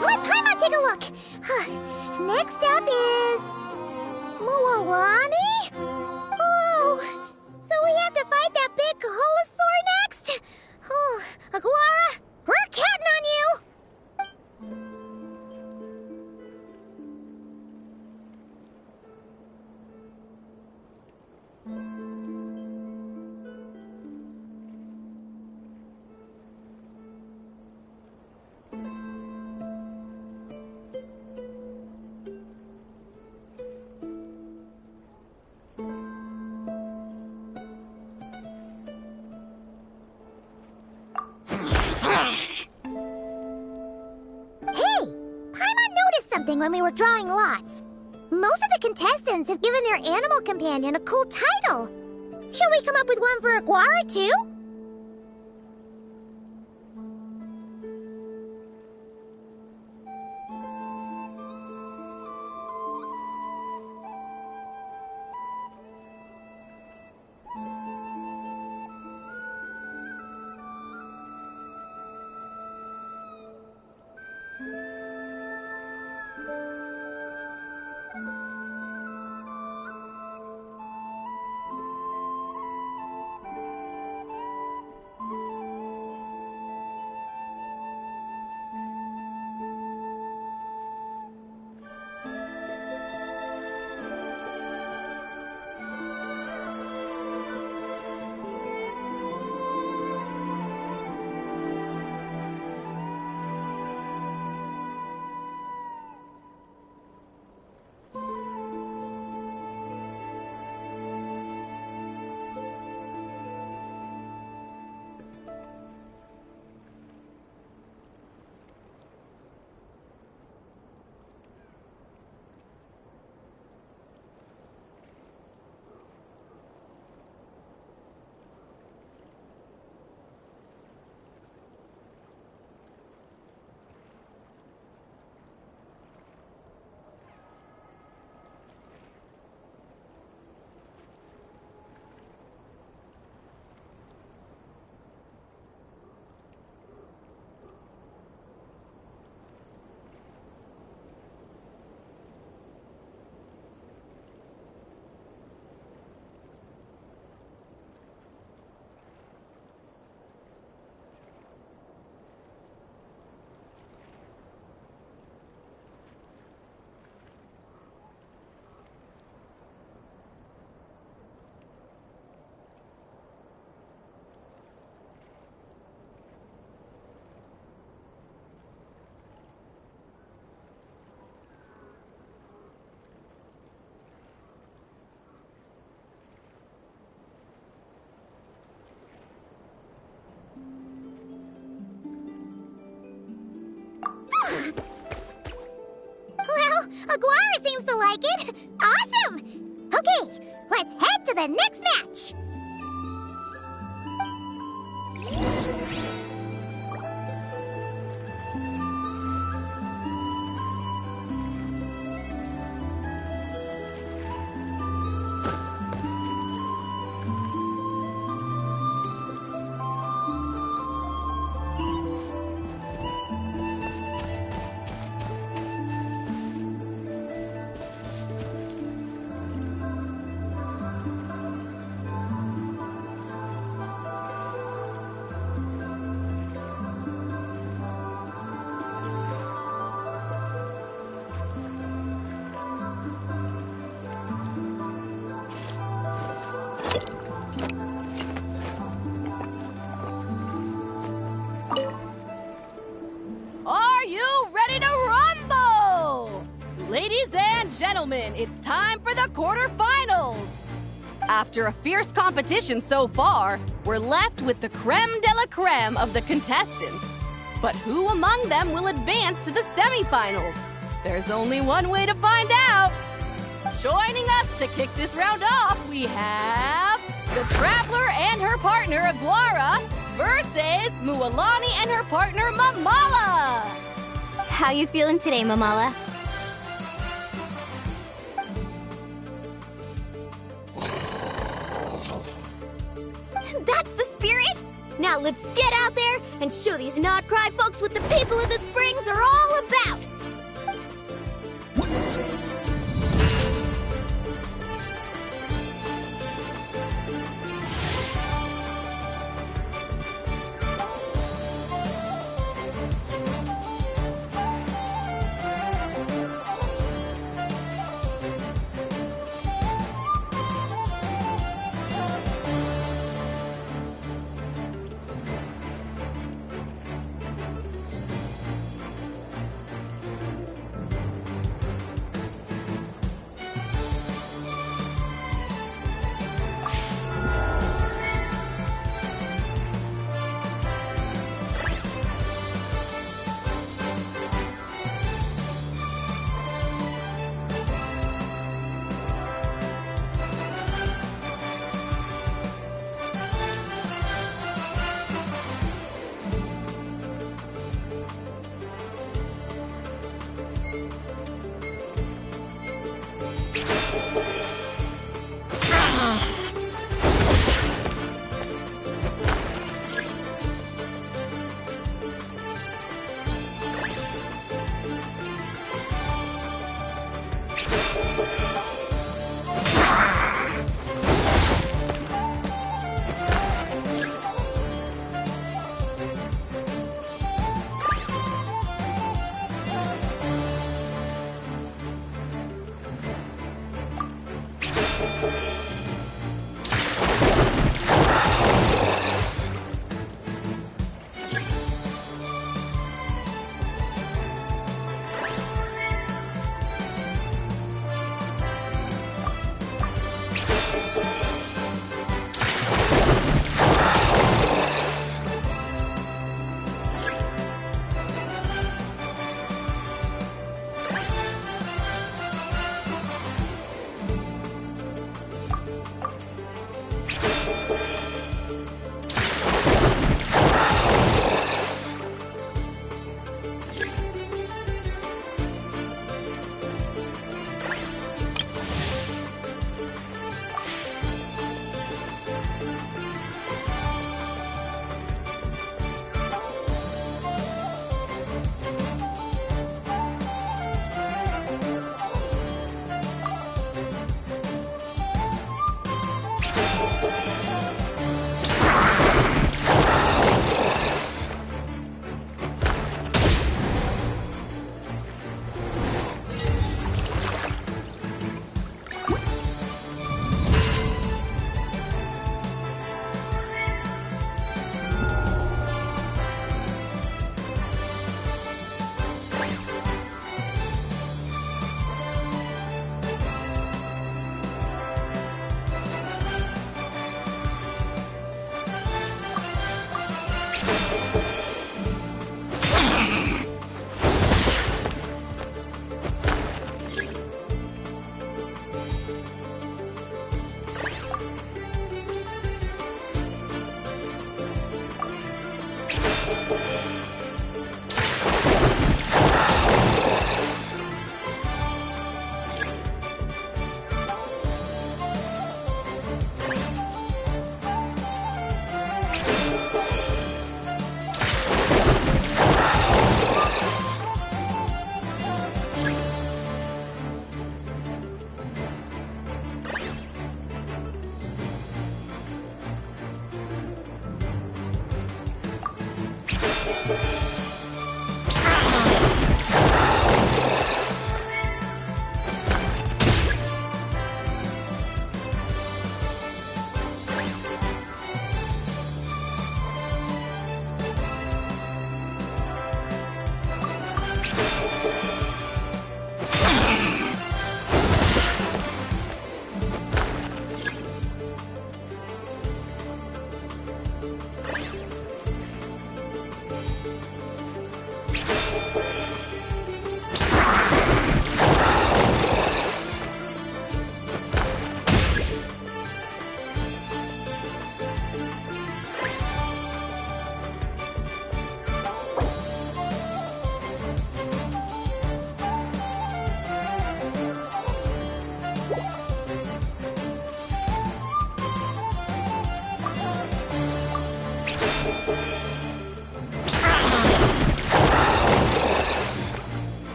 Let Paimon take a look. Next up is Moalani? Oh, so we have to fight that big Holosaur next? Oh, Aguara, we're counting on you! When we were drawing lots. Most of the contestants have given their animal companion a cool title. Shall we come up with one for Aguara, too? Aguara seems to like it. Awesome! Okay, let's head to the next match. Are you ready to rumble? Ladies and gentlemen, it's time for the quarterfinals. After a fierce competition so far, we're left with the creme de la creme of the contestants. But who among them will advance to the semifinals? There's only one way to find out. Joining us to kick this round off, we have the Traveler and her partner Aguara versus Mualani and her partner Mamala. How you feeling today, Mamala? That's the spirit! Now let's get out there and show these not-cry folks what the people of the Springs are all about!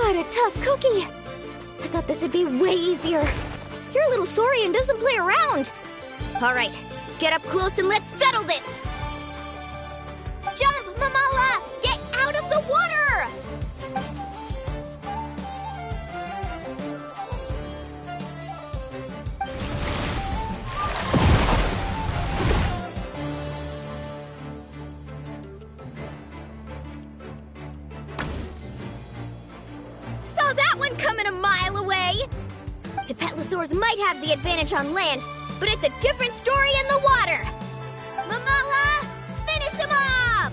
What a tough cookie! I thought this would be way easier. Your little Saurian doesn't play around. All right, get up close and let's settle this. Jump, Mamala! Get out of the water! Saw that one coming a mile away! Tapetlosaurs might have the advantage on land, but it's a different story in the water! Mamala, finish him off!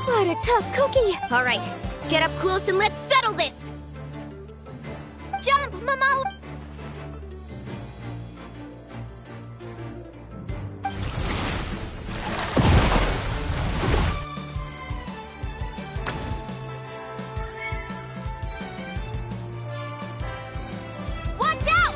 What a tough cookie! All right, get up close and let's settle this! Jump, Mamala! Watch out!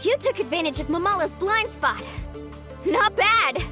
You took advantage of Mamala's blind spot. Not bad!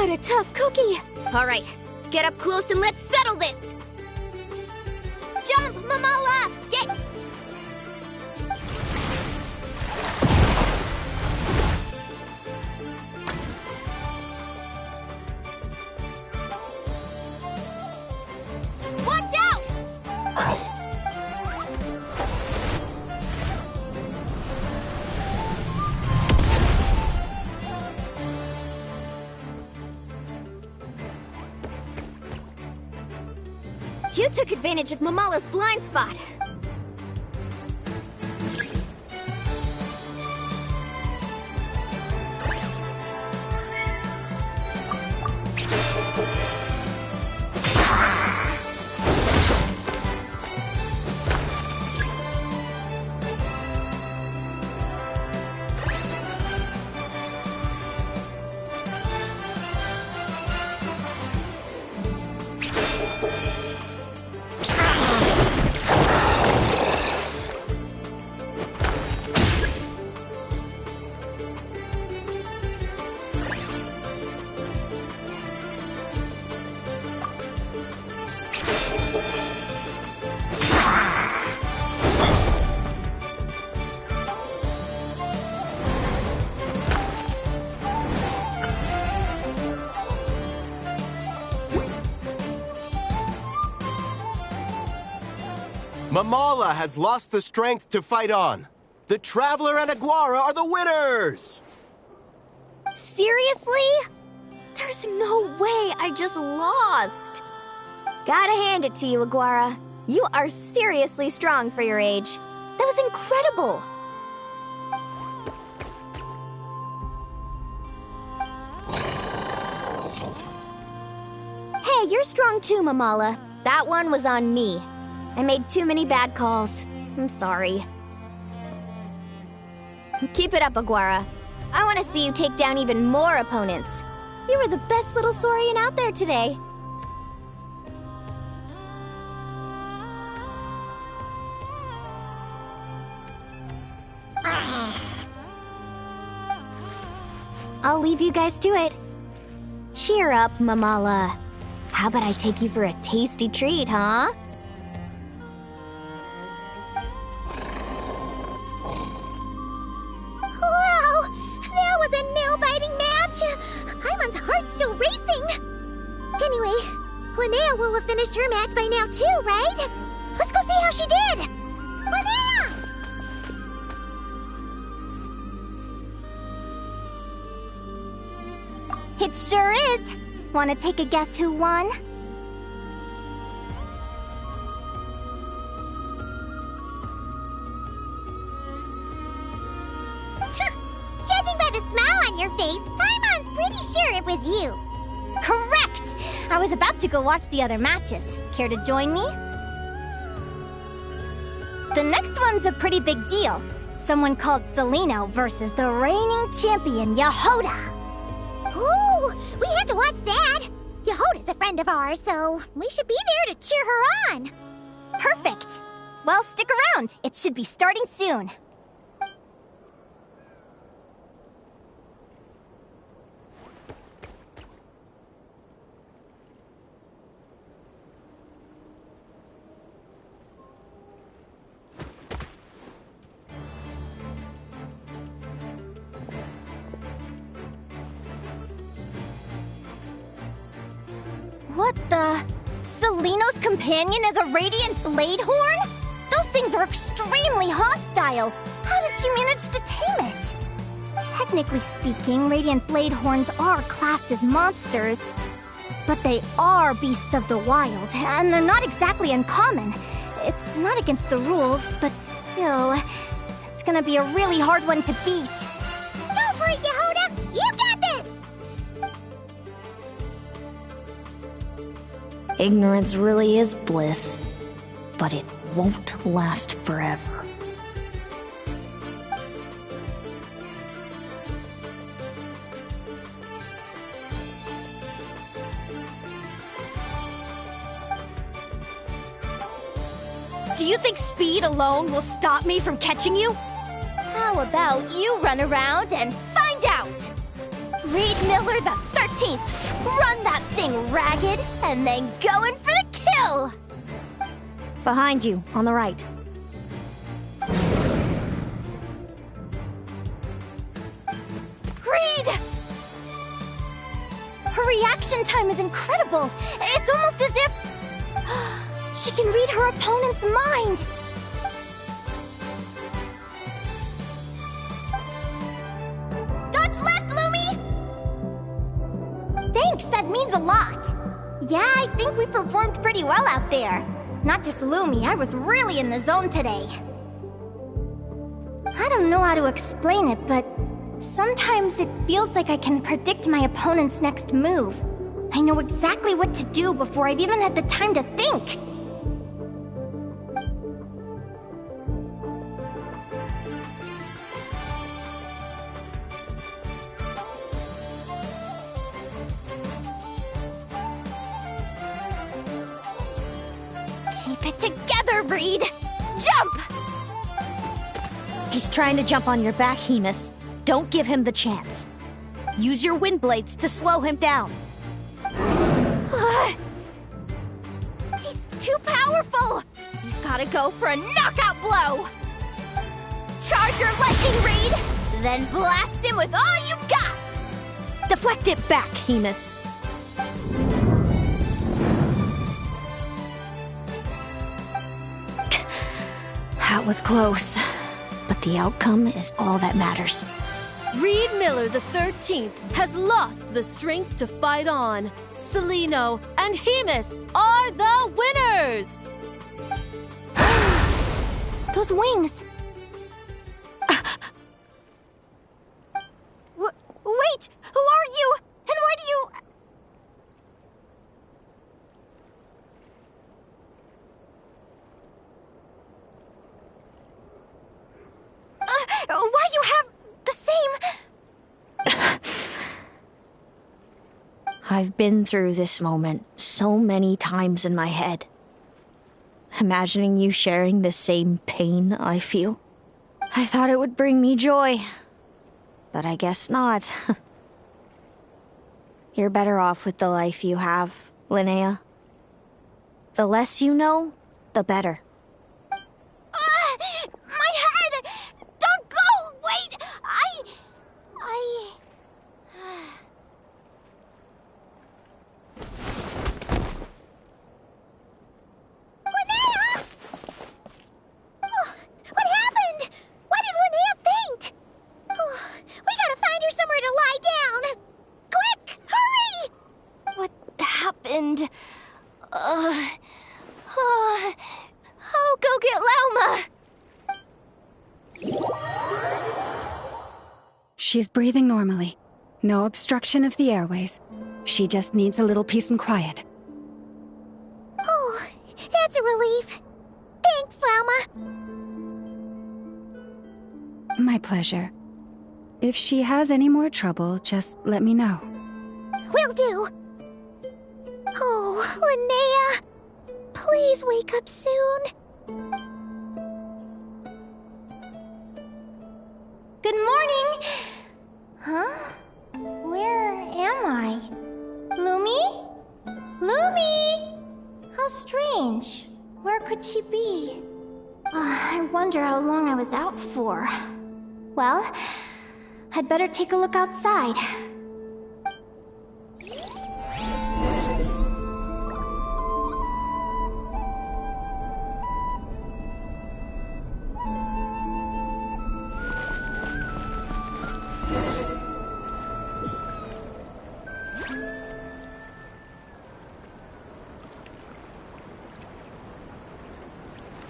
What a tough cookie! Alright, get up close and let's settle this! Jump, Mamala! Get... Watch out! You took advantage of Mamala's blind spot. Mamala has lost the strength to fight on. The Traveler and Aguara are the winners! Seriously? There's no way I just lost. Gotta hand it to you, Aguara. You are seriously strong for your age. That was incredible. Hey, you're strong too, Mamala. That one was on me. I made too many bad calls. I'm sorry. Keep it up, Aguara. I want to see you take down even more opponents. You were the best little Saurian out there today. I'll leave you guys to it. Cheer up, Mamala. How about I take you for a tasty treat, huh? Wow! That was a nail-biting match! Imon's heart's still racing! Anyway, Linnea will have finished her match by now too, right? Let's go see how she did! Linnea! It sure is. Want to take a guess who won? Judging by the smile on your face, Imon's pretty sure it was you. Correct! I was about to go watch the other matches. Care to join me? The next one's a pretty big deal. Someone called Celino versus the reigning champion, Yehoda. Ooh, we have to watch that. Yehoda's a friend of ours, so we should be there to cheer her on. Perfect. Well, stick around. It should be starting soon. What the? Celino's companion is a radiant blade horn? Those things are extremely hostile. How did you manage to tame it? Technically speaking, radiant blade horns are classed as monsters. But they are beasts of the wild, and they're not exactly uncommon. It's not against the rules, but still, it's gonna be a really hard one to beat. Go for it, Yehoda! You got this! Ignorance really is bliss, but it won't last forever. Do you think speed alone will stop me from catching you? How about you run around and find out? Reed Miller, the 13th! Run that thing ragged, and then go in for the kill! Behind you, on the right. Reed! Her reaction time is incredible. It's almost as if she can read her opponent's mind. Dodge left, Lumi! Thanks, that means a lot. Yeah, I think we performed pretty well out there. Not just Lumi, I was really in the zone today. I don't know how to explain it, but sometimes it feels like I can predict my opponent's next move. I know exactly what to do before I've even had the time to think. Keep it together, Reed! Jump! He's trying to jump on your back, Hemus. Don't give him the chance. Use your wind blades to slow him down. He's too powerful! You've gotta go for a knockout blow! Charge your lightning, Reed! Then blast him with all you've got! Deflect it back, Hemus. That was close, but the outcome is all that matters. Reed Miller the 13th has lost the strength to fight on. Celino and Hemus are the winners! Those wings! Wait! Who are you? And why do you... why you have the same... I've been through this moment so many times in my head. Imagining you sharing the same pain I feel. I thought it would bring me joy, but I guess not. You're better off with the life you have, Linnea. The less you know, the better. My head! Don't go! Wait! Linnea! Oh, what happened? Why did Linnea faint? Oh, we gotta find her somewhere to lie down! Quick! Hurry! What happened? I'll go get Lauma! She's breathing normally. No obstruction of the airways. She just needs a little peace and quiet. Oh, that's a relief. Thanks, Lauma. My pleasure. If she has any more trouble, just let me know. Will do. Oh, Linnea. Please wake up soon. Good morning! Huh? Where am I? Lumi? Lumi! How strange. Where could she be? I wonder how long I was out for. Well, I'd better take a look outside.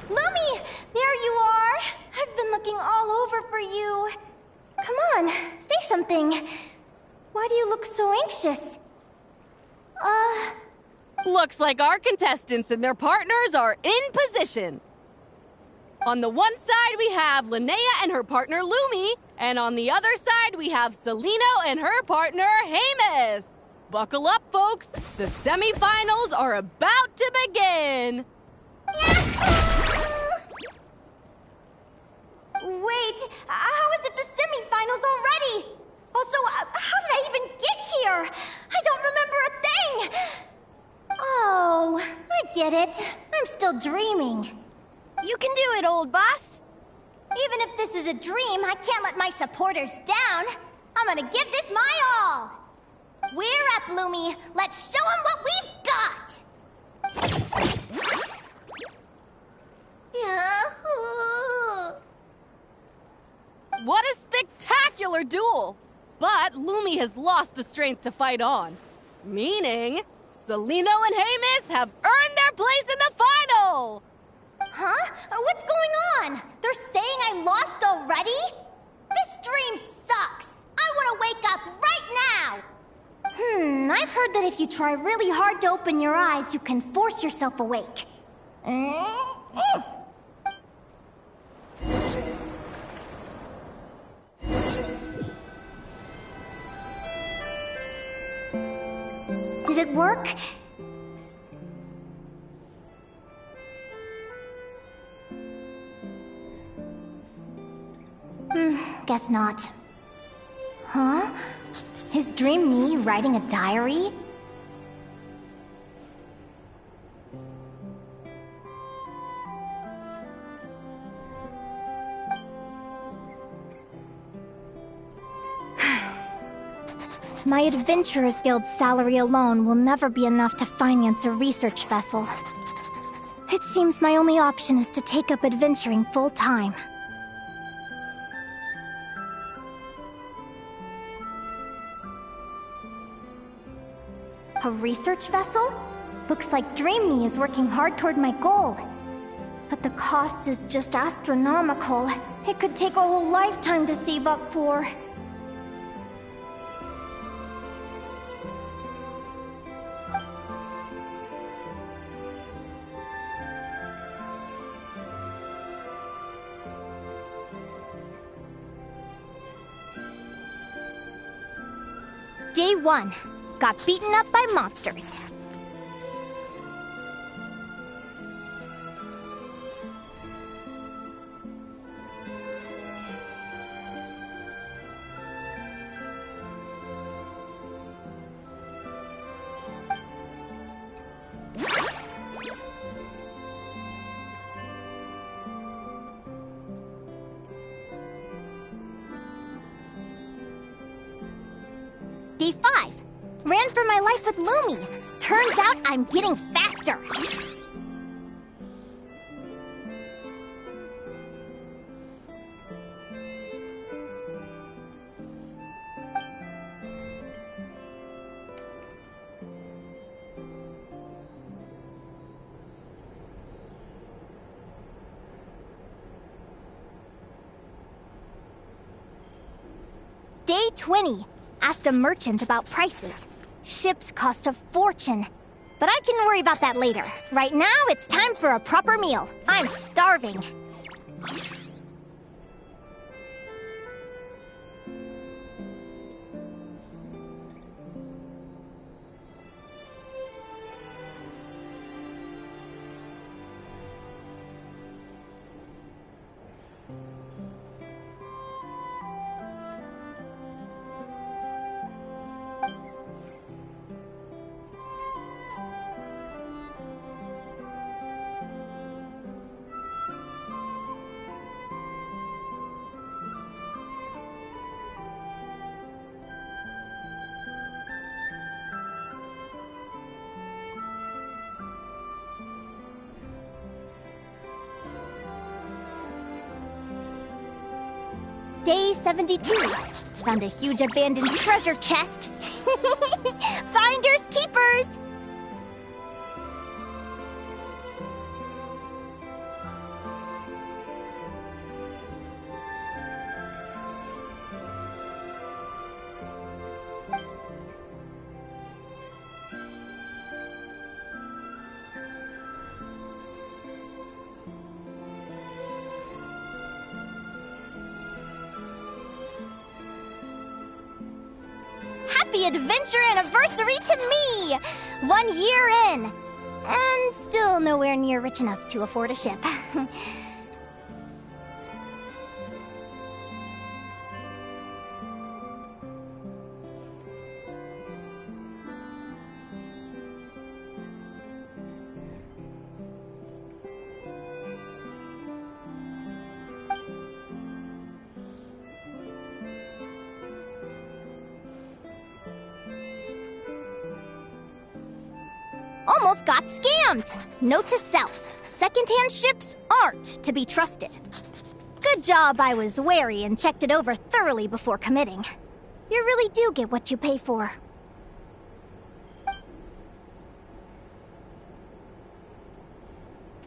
Lumi! There you are! I've been looking all over for you. Come on, say something. Why do you look so anxious? Looks like our contestants and their partners are in position. On the one side, we have Linnea and her partner Lumi, and on the other side, we have Celino and her partner Hemus. Buckle up, folks. The semifinals are about to begin. Wait, how is it the semifinals already? Also, how did I even get here? I it. I'm still dreaming. You can do it, old boss. Even if this is a dream, I can't let my supporters down. I'm gonna give this my all. We're up, Lumi. Let's show them what we've got. Yahoo! What a spectacular duel! But Lumi has lost the strength to fight on. Meaning, Celino and Hamus have earned their place in the final! Huh? What's going on? They're saying I lost already? This dream sucks. I want to wake up right now. I've heard that if you try really hard to open your eyes, you can force yourself awake. Did it work? Guess not. Huh? Is Dream me writing a diary? My Adventurers Guild salary alone will never be enough to finance a research vessel. It seems my only option is to take up adventuring full-time. A research vessel? Looks like Dream Me is working hard toward my goal. But the cost is just astronomical. It could take a whole lifetime to save up for. Day 1. Got beaten up by monsters. Day 5. Ran for my life with Lumi. Turns out I'm getting faster. Day 20. Asked a merchant about prices. Ships cost a fortune. But I can worry about that later. Right now, it's time for a proper meal. I'm starving. Day 72. Found a huge abandoned treasure chest. Finders keepers! Happy adventure anniversary to me! 1 year in! And still nowhere near rich enough to afford a ship. almost got scammed! Note to self, secondhand ships aren't to be trusted. Good job I was wary and checked it over thoroughly before committing. You really do get what you pay for.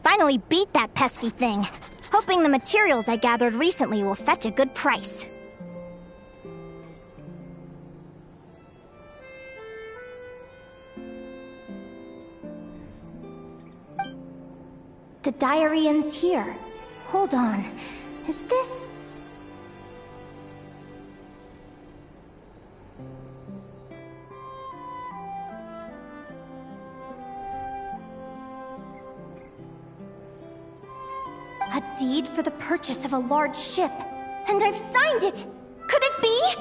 Finally beat that pesky thing. Hoping the materials I gathered recently will fetch a good price. The diary ends here. Hold on. Is this... a deed for the purchase of a large ship. And I've signed it! Could it be?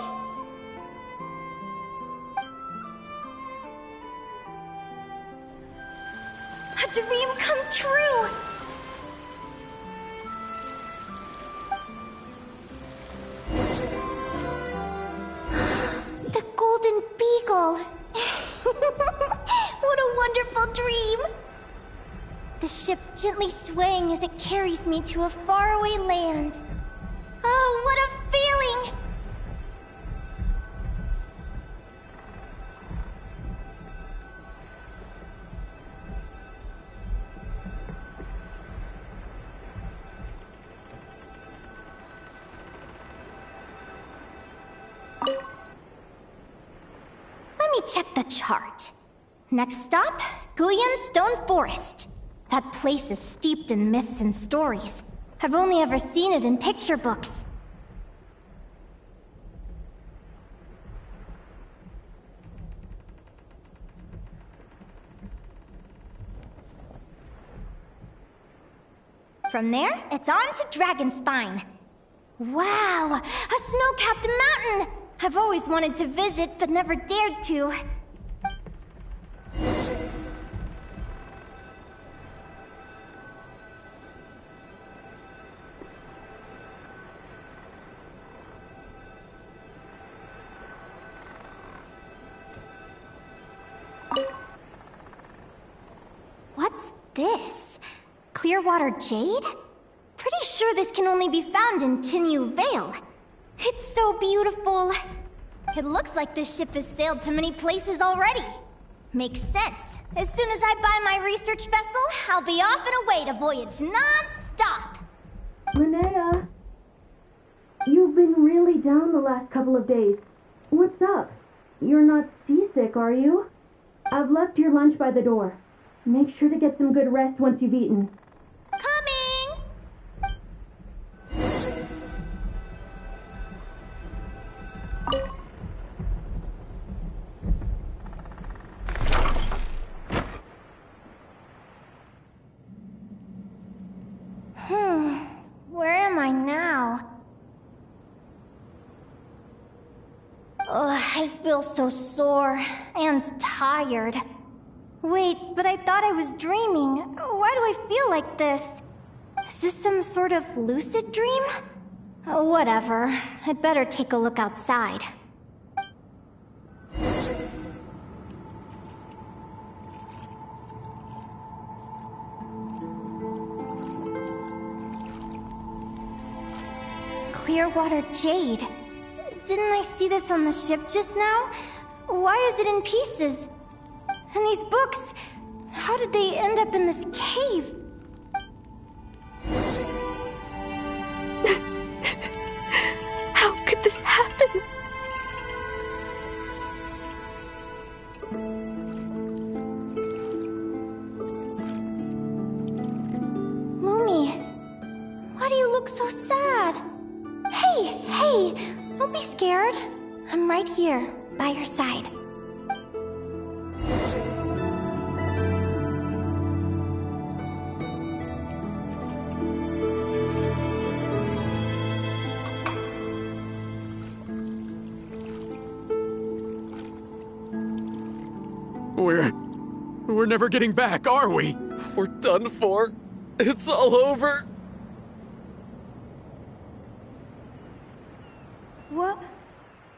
A dream come true! The Golden Beagle! What a wonderful dream! The ship gently swaying as it carries me to a faraway land. Oh, what a feeling! Let me check the chart. Next stop, Guyan Stone Forest. That place is steeped in myths and stories. I've only ever seen it in picture books. From there, it's on to Dragonspine. Wow, a snow-capped mountain! I've always wanted to visit, but never dared to. What's this? Clearwater jade? Pretty sure this can only be found in Tinyu Vale. It's so beautiful. It looks like this ship has sailed to many places already. Makes sense. As soon as I buy my research vessel, I'll be off and away to voyage non-stop. Linnea, you've been really down the last couple of days. What's up? You're not seasick, are you? I've left your lunch by the door. Make sure to get some good rest once you've eaten. Coming! Where am I now? I feel so sore and tired. Wait, but I thought I was dreaming. Why do I feel like this? Is this some sort of lucid dream? Whatever. I'd better take a look outside. Clearwater jade. Didn't I see this on the ship just now? Why is it in pieces? And these books, how did they end up in this cave? How could this happen? Lumi, why do you look so sad? Hey, don't be scared. I'm right here, by your side. We're never getting back, are we? We're done for. It's all over.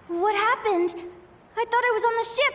What happened? I thought I was on the ship.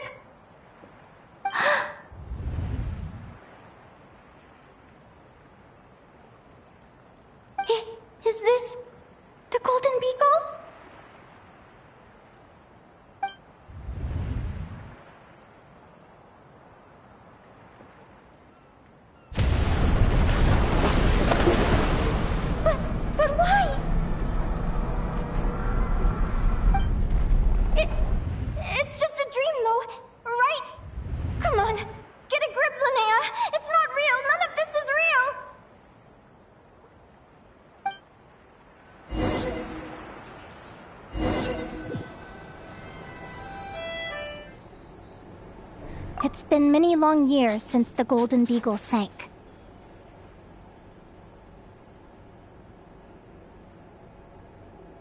It's been many long years since the Golden Beagle sank.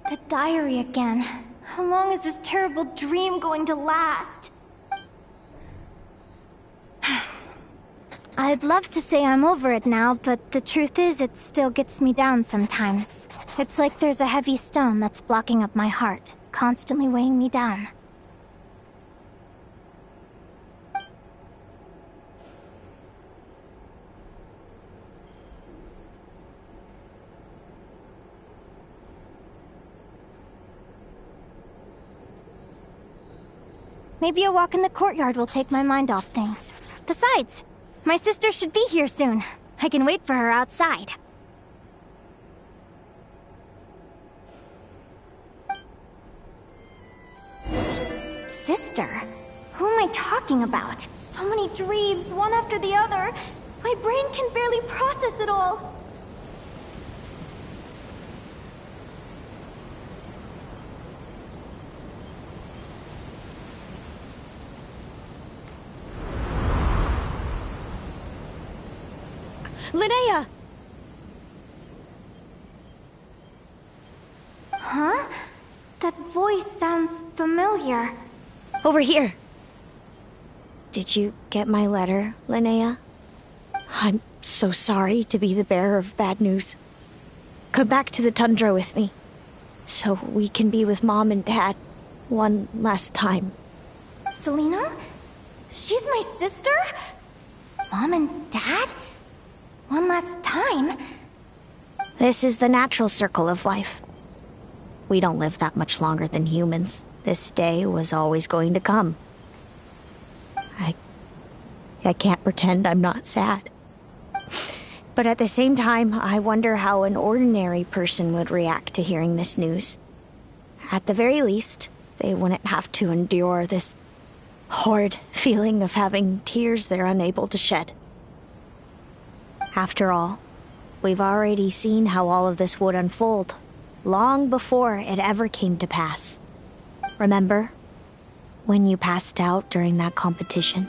The diary again. How long is this terrible dream going to last? I'd love to say I'm over it now, but the truth is it still gets me down sometimes. It's like there's a heavy stone that's blocking up my heart, constantly weighing me down. Maybe a walk in the courtyard will take my mind off things. Besides, my sister should be here soon. I can wait for her outside. Sister? Who am I talking about? So many dreams, one after the other. My brain can barely process it all. Linnea! Huh? That voice sounds familiar. Over here. Did you get my letter, Linnea? I'm so sorry to be the bearer of bad news. Come back to the tundra with me, so we can be with Mom and Dad one last time. Selena? She's my sister? Mom and Dad? One last time? This is the natural circle of life. We don't live that much longer than humans. This day was always going to come. I can't pretend I'm not sad. But at the same time, I wonder how an ordinary person would react to hearing this news. At the very least, they wouldn't have to endure this horrid feeling of having tears they're unable to shed. After all, we've already seen how all of this would unfold, long before it ever came to pass. Remember, when you passed out during that competition?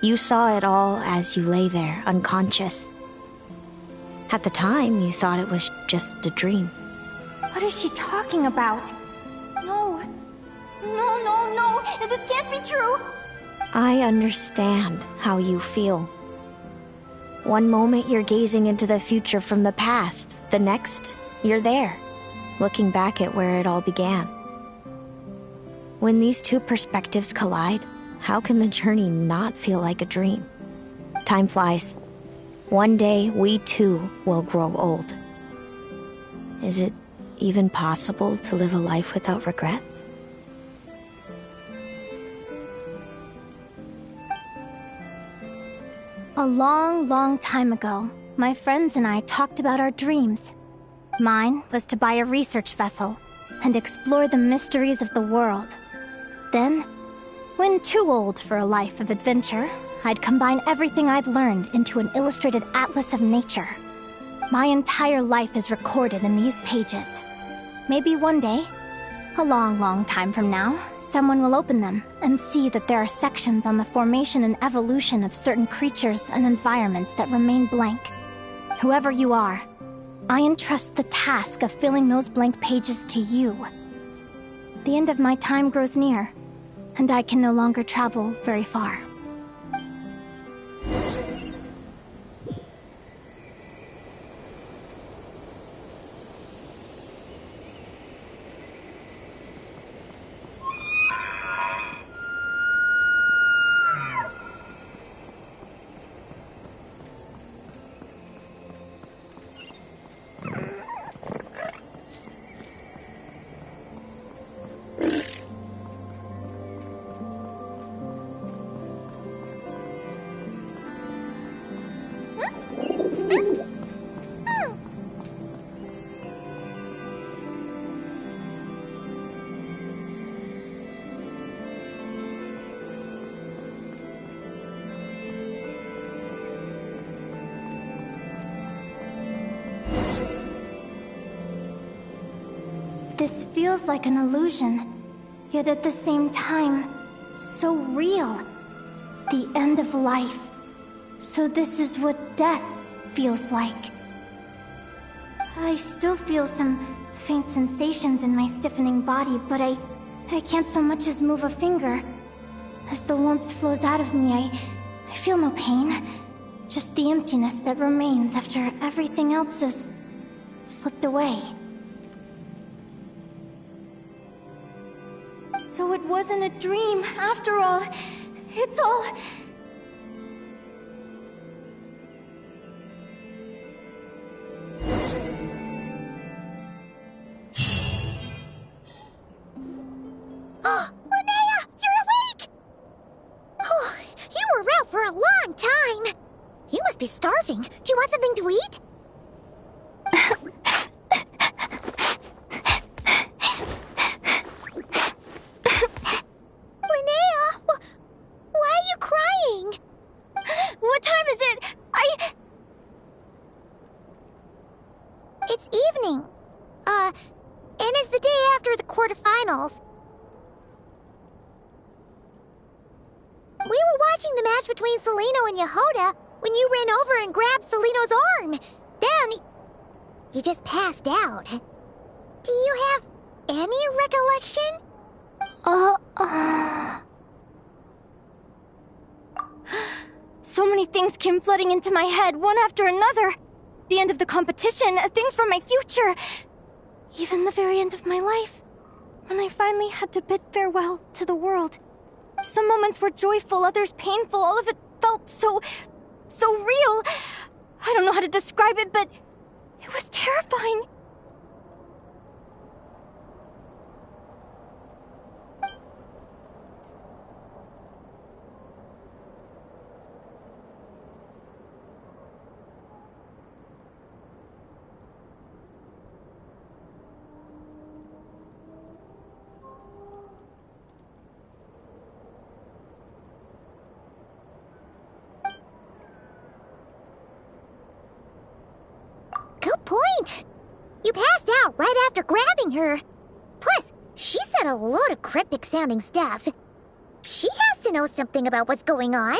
You saw it all as you lay there, unconscious. At the time, you thought it was just a dream. What is she talking about? No. No. This can't be true. I understand how you feel. One moment you're gazing into the future from the past, the next, you're there, looking back at where it all began. When these two perspectives collide, how can the journey not feel like a dream? Time flies. One day, we too will grow old. Is it even possible to live a life without regrets? A long time ago, my friends and I talked about our dreams. Mine was to buy a research vessel and explore the mysteries of the world. Then, when too old for a life of adventure, I'd combine everything I'd learned into an illustrated atlas of nature. My entire life is recorded in these pages. Maybe one day, a long time from now, someone will open them and see that there are sections on the formation and evolution of certain creatures and environments that remain blank. Whoever you are, I entrust the task of filling those blank pages to you. The end of my time grows near, and I can no longer travel very far. This feels like an illusion, yet at the same time, so real. The end of life. So this is what death feels like. I still feel some faint sensations in my stiffening body, but I can't so much as move a finger. As the warmth flows out of me, I feel no pain. Just the emptiness that remains after everything else has slipped away. So it wasn't a dream, after all. It's all... Oh, Linnea, you're awake! Oh, you were out for a long time. You must be starving. Do you want something to eat? Linnea, why are you crying? What time is it? It's evening. And it's the day after the quarterfinals. We were watching the match between Celino and Yehoda when you ran over and grabbed Celino's arm. Then, you just passed out. Do you have any recollection? So many things came flooding into my head, one after another. The end of the competition, things from my future. Even the very end of my life. When I finally had to bid farewell to the world. Some moments were joyful, others painful. All of it felt so real. I don't know how to describe it, but it was terrifying. Good point. You passed out right after grabbing her. Plus, she said a load of cryptic-sounding stuff. She has to know something about what's going on.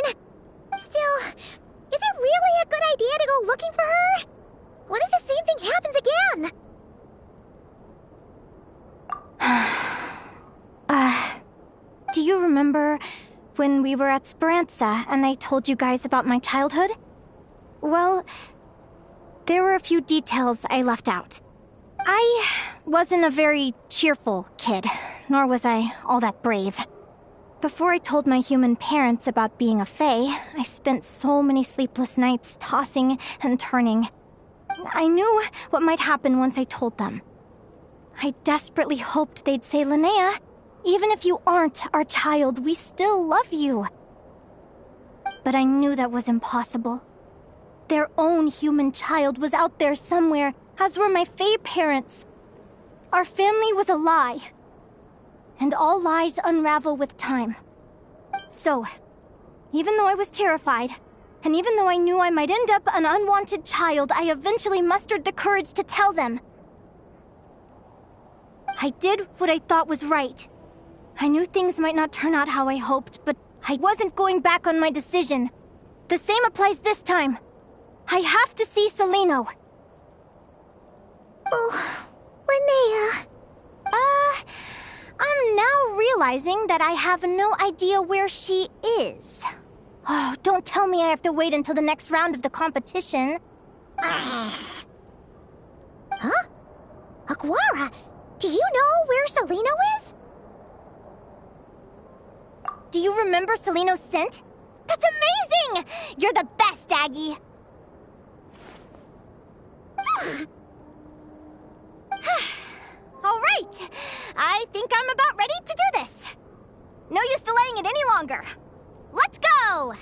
Still, is it really a good idea to go looking for her? What if the same thing happens again? Do you remember when we were at Speranza and I told you guys about my childhood? Well, there were a few details I left out. I wasn't a very cheerful kid, nor was I all that brave. Before I told my human parents about being a fae, I spent so many sleepless nights tossing and turning. I knew what might happen once I told them. I desperately hoped they'd say, Linnea, even if you aren't our child, we still love you. But I knew that was impossible. Their own human child was out there somewhere, as were my fae parents. Our family was a lie. And all lies unravel with time. So, even though I was terrified, and even though I knew I might end up an unwanted child, I eventually mustered the courage to tell them. I did what I thought was right. I knew things might not turn out how I hoped, but I wasn't going back on my decision. The same applies this time. I have to see Celino. Oh, Linnea. I'm now realizing that I have no idea where she is. Oh, don't tell me I have to wait until the next round of the competition. Huh? Aguara, do you know where Celino is? Do you remember Celino's scent? That's amazing! You're the best, Aggie! All right, I think I'm about ready to do this. No use delaying it any longer. Let's go!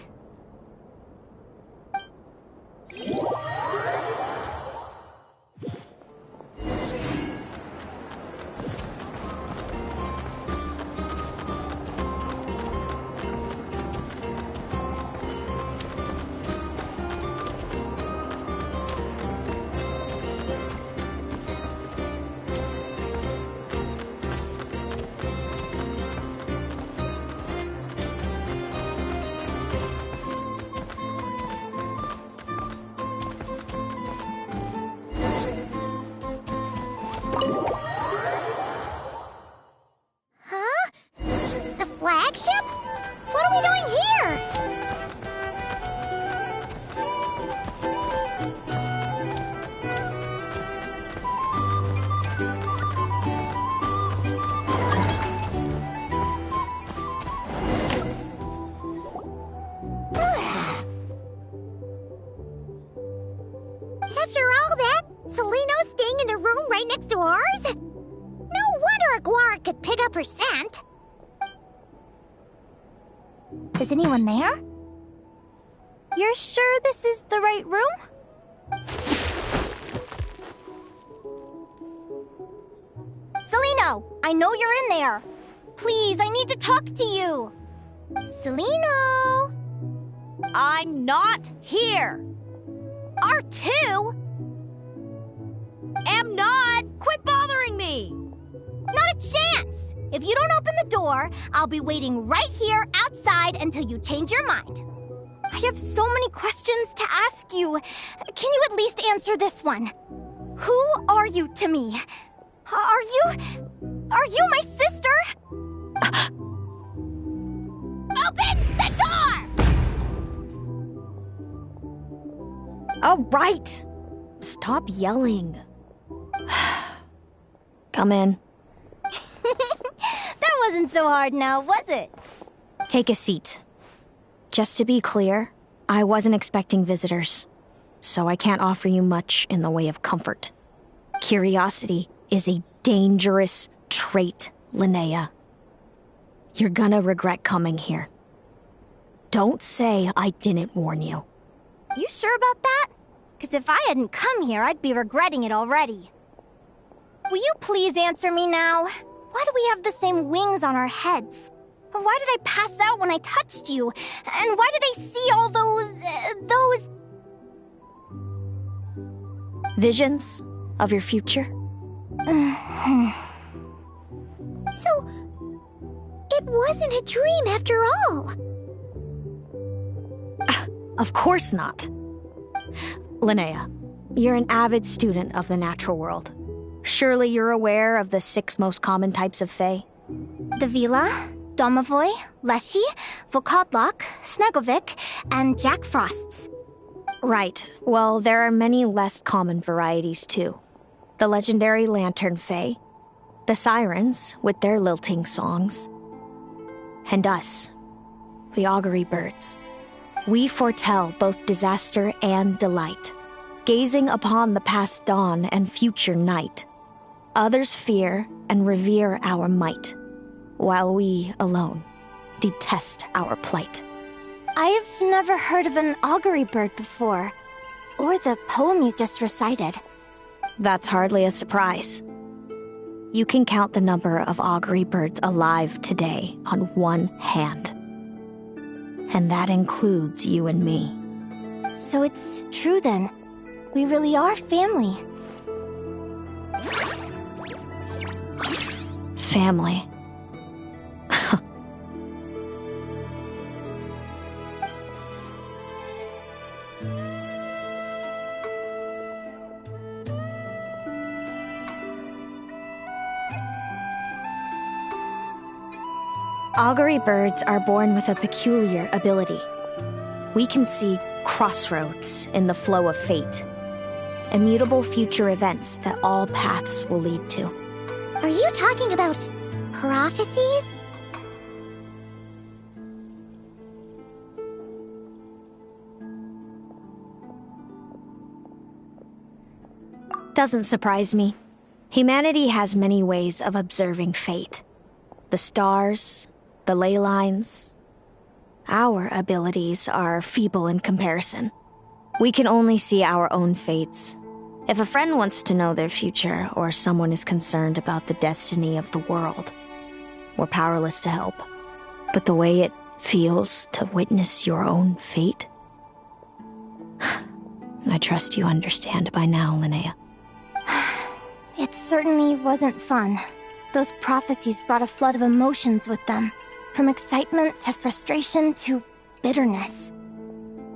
we doing here? After all that, Seleno's staying in the room right next to ours? No wonder Aguara could pick up her scent. Is anyone there? You're sure this is the right room? Seleno, I know you're in there. Please, I need to talk to you. Seleno! I'm not here. R2? Am not. Quit bothering me. Not a chance. If you don't open the door, I'll be waiting right here outside until you change your mind. I have so many questions to ask you. Can you at least answer this one? Who are you to me? Are you my sister? Open the door! All right. Stop yelling. Come in. That wasn't so hard now, was it? Take a seat. Just to be clear, I wasn't expecting visitors, so I can't offer you much in the way of comfort. Curiosity is a dangerous trait, Linnea. You're gonna regret coming here. Don't say I didn't warn you. You sure about that? Because if I hadn't come here, I'd be regretting it already. Will you please answer me now? Why do we have the same wings on our heads? Why did I pass out when I touched you? And why did I see all those... Visions of your future? So, it wasn't a dream after all. Of course not. Linnea, you're an avid student of the natural world. Surely you're aware of the 6 most common types of Fae? The Vila, Domovoy, Leshy, Volkodlok, Snegovic, and Jack Frosts. Right. Well, there are many less common varieties, too. The legendary Lantern Fae, the Sirens with their lilting songs, and us, the Augury Birds. We foretell both disaster and delight, gazing upon the past dawn and future night. Others fear and revere our might, while we alone detest our plight. I've never heard of an augury bird before, or the poem you just recited. That's hardly a surprise. You can count the number of augury birds alive today on one hand. And that includes you and me. So it's true then. We really are family. Family. Augury birds are born with a peculiar ability. We can see crossroads in the flow of fate, immutable future events that all paths will lead to. Are you talking about prophecies? Doesn't surprise me. Humanity has many ways of observing fate. The stars, the ley lines. Our abilities are feeble in comparison. We can only see our own fates. If a friend wants to know their future, or someone is concerned about the destiny of the world, we're powerless to help. But the way it feels to witness your own fate, I trust you understand by now, Linnea. It certainly wasn't fun. Those prophecies brought a flood of emotions with them, from excitement to frustration to bitterness.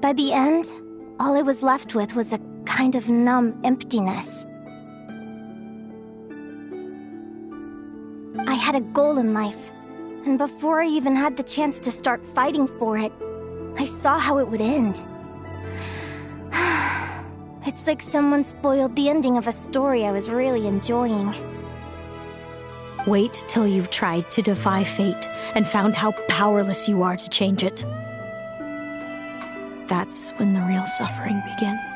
By the end, all I was left with was a kind of numb emptiness. I had a goal in life, And before I even had the chance to start fighting for it, I saw how it would end. It's like someone spoiled the ending of a story I was really enjoying. Wait till you've tried to defy fate and found how powerless you are to change it. That's when the real suffering begins.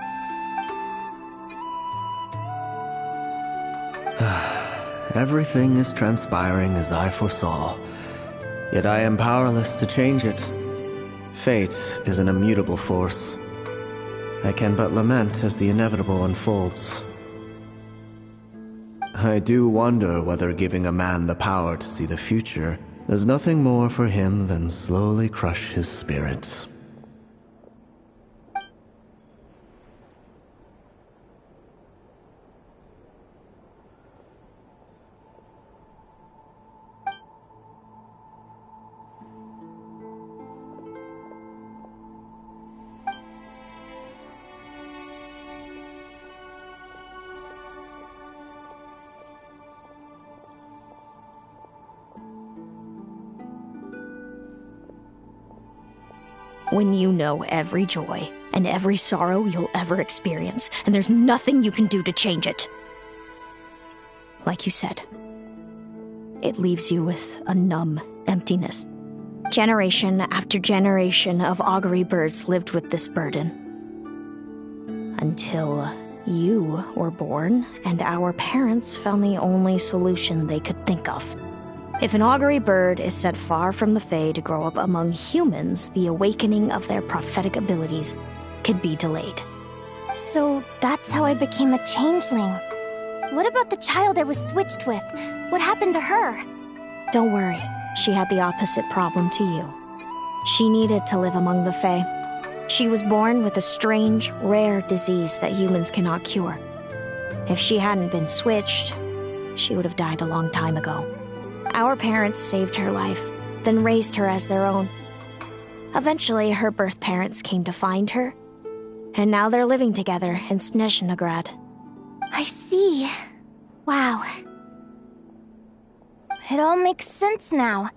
Everything is transpiring as I foresaw, yet I am powerless to change it. Fate is an immutable force. I can but lament as the inevitable unfolds. I do wonder whether giving a man the power to see the future does nothing more for him than slowly crush his spirit. When you know every joy and every sorrow you'll ever experience, and there's nothing you can do to change it. Like you said, it leaves you with a numb emptiness. Generation after generation of augury birds lived with this burden. Until you were born, and our parents found the only solution they could think of. If an augury bird is set far from the Fae to grow up among humans, the awakening of their prophetic abilities could be delayed. So that's how I became a changeling. What about the child I was switched with? What happened to her? Don't worry, she had the opposite problem to you. She needed to live among the Fae. She was born with a strange, rare disease that humans cannot cure. If she hadn't been switched, she would have died a long time ago. Our parents saved her life, then raised her as their own. Eventually, her birth parents came to find her, and now they're living together in Snezhnegrad. I see. Wow. It all makes sense now.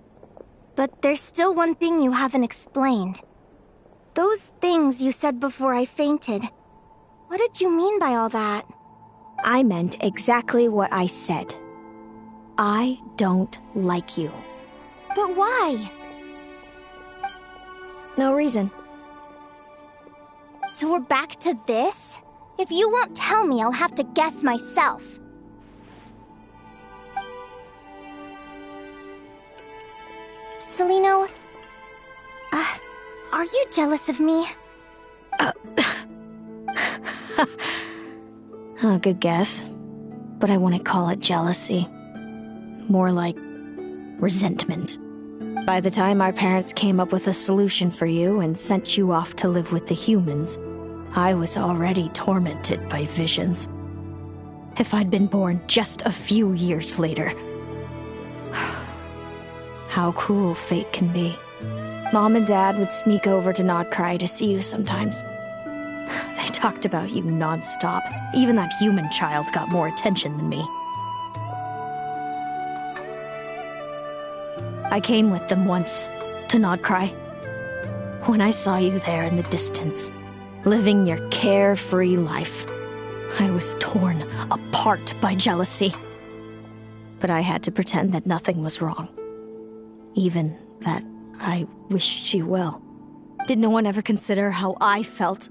But there's still one thing you haven't explained. Those things you said before I fainted. What did you mean by all that? I meant exactly what I said. I don't like you. But why? No reason. So we're back to this? If you won't tell me, I'll have to guess myself. Celino, are you jealous of me? Good guess. But I wouldn't call it jealousy. More like resentment. By the time our parents came up with a solution for you and sent you off to live with the humans, I was already tormented by visions. If I'd been born just a few years later. How cruel fate can be. Mom and Dad would sneak over to Nodcry to see you sometimes. They talked about you non-stop. Even that human child got more attention than me. I came with them once, to Nodcry. When I saw you there in the distance, living your carefree life, I was torn apart by jealousy. But I had to pretend that nothing was wrong. Even that I wished you well. Did no one ever consider how I felt?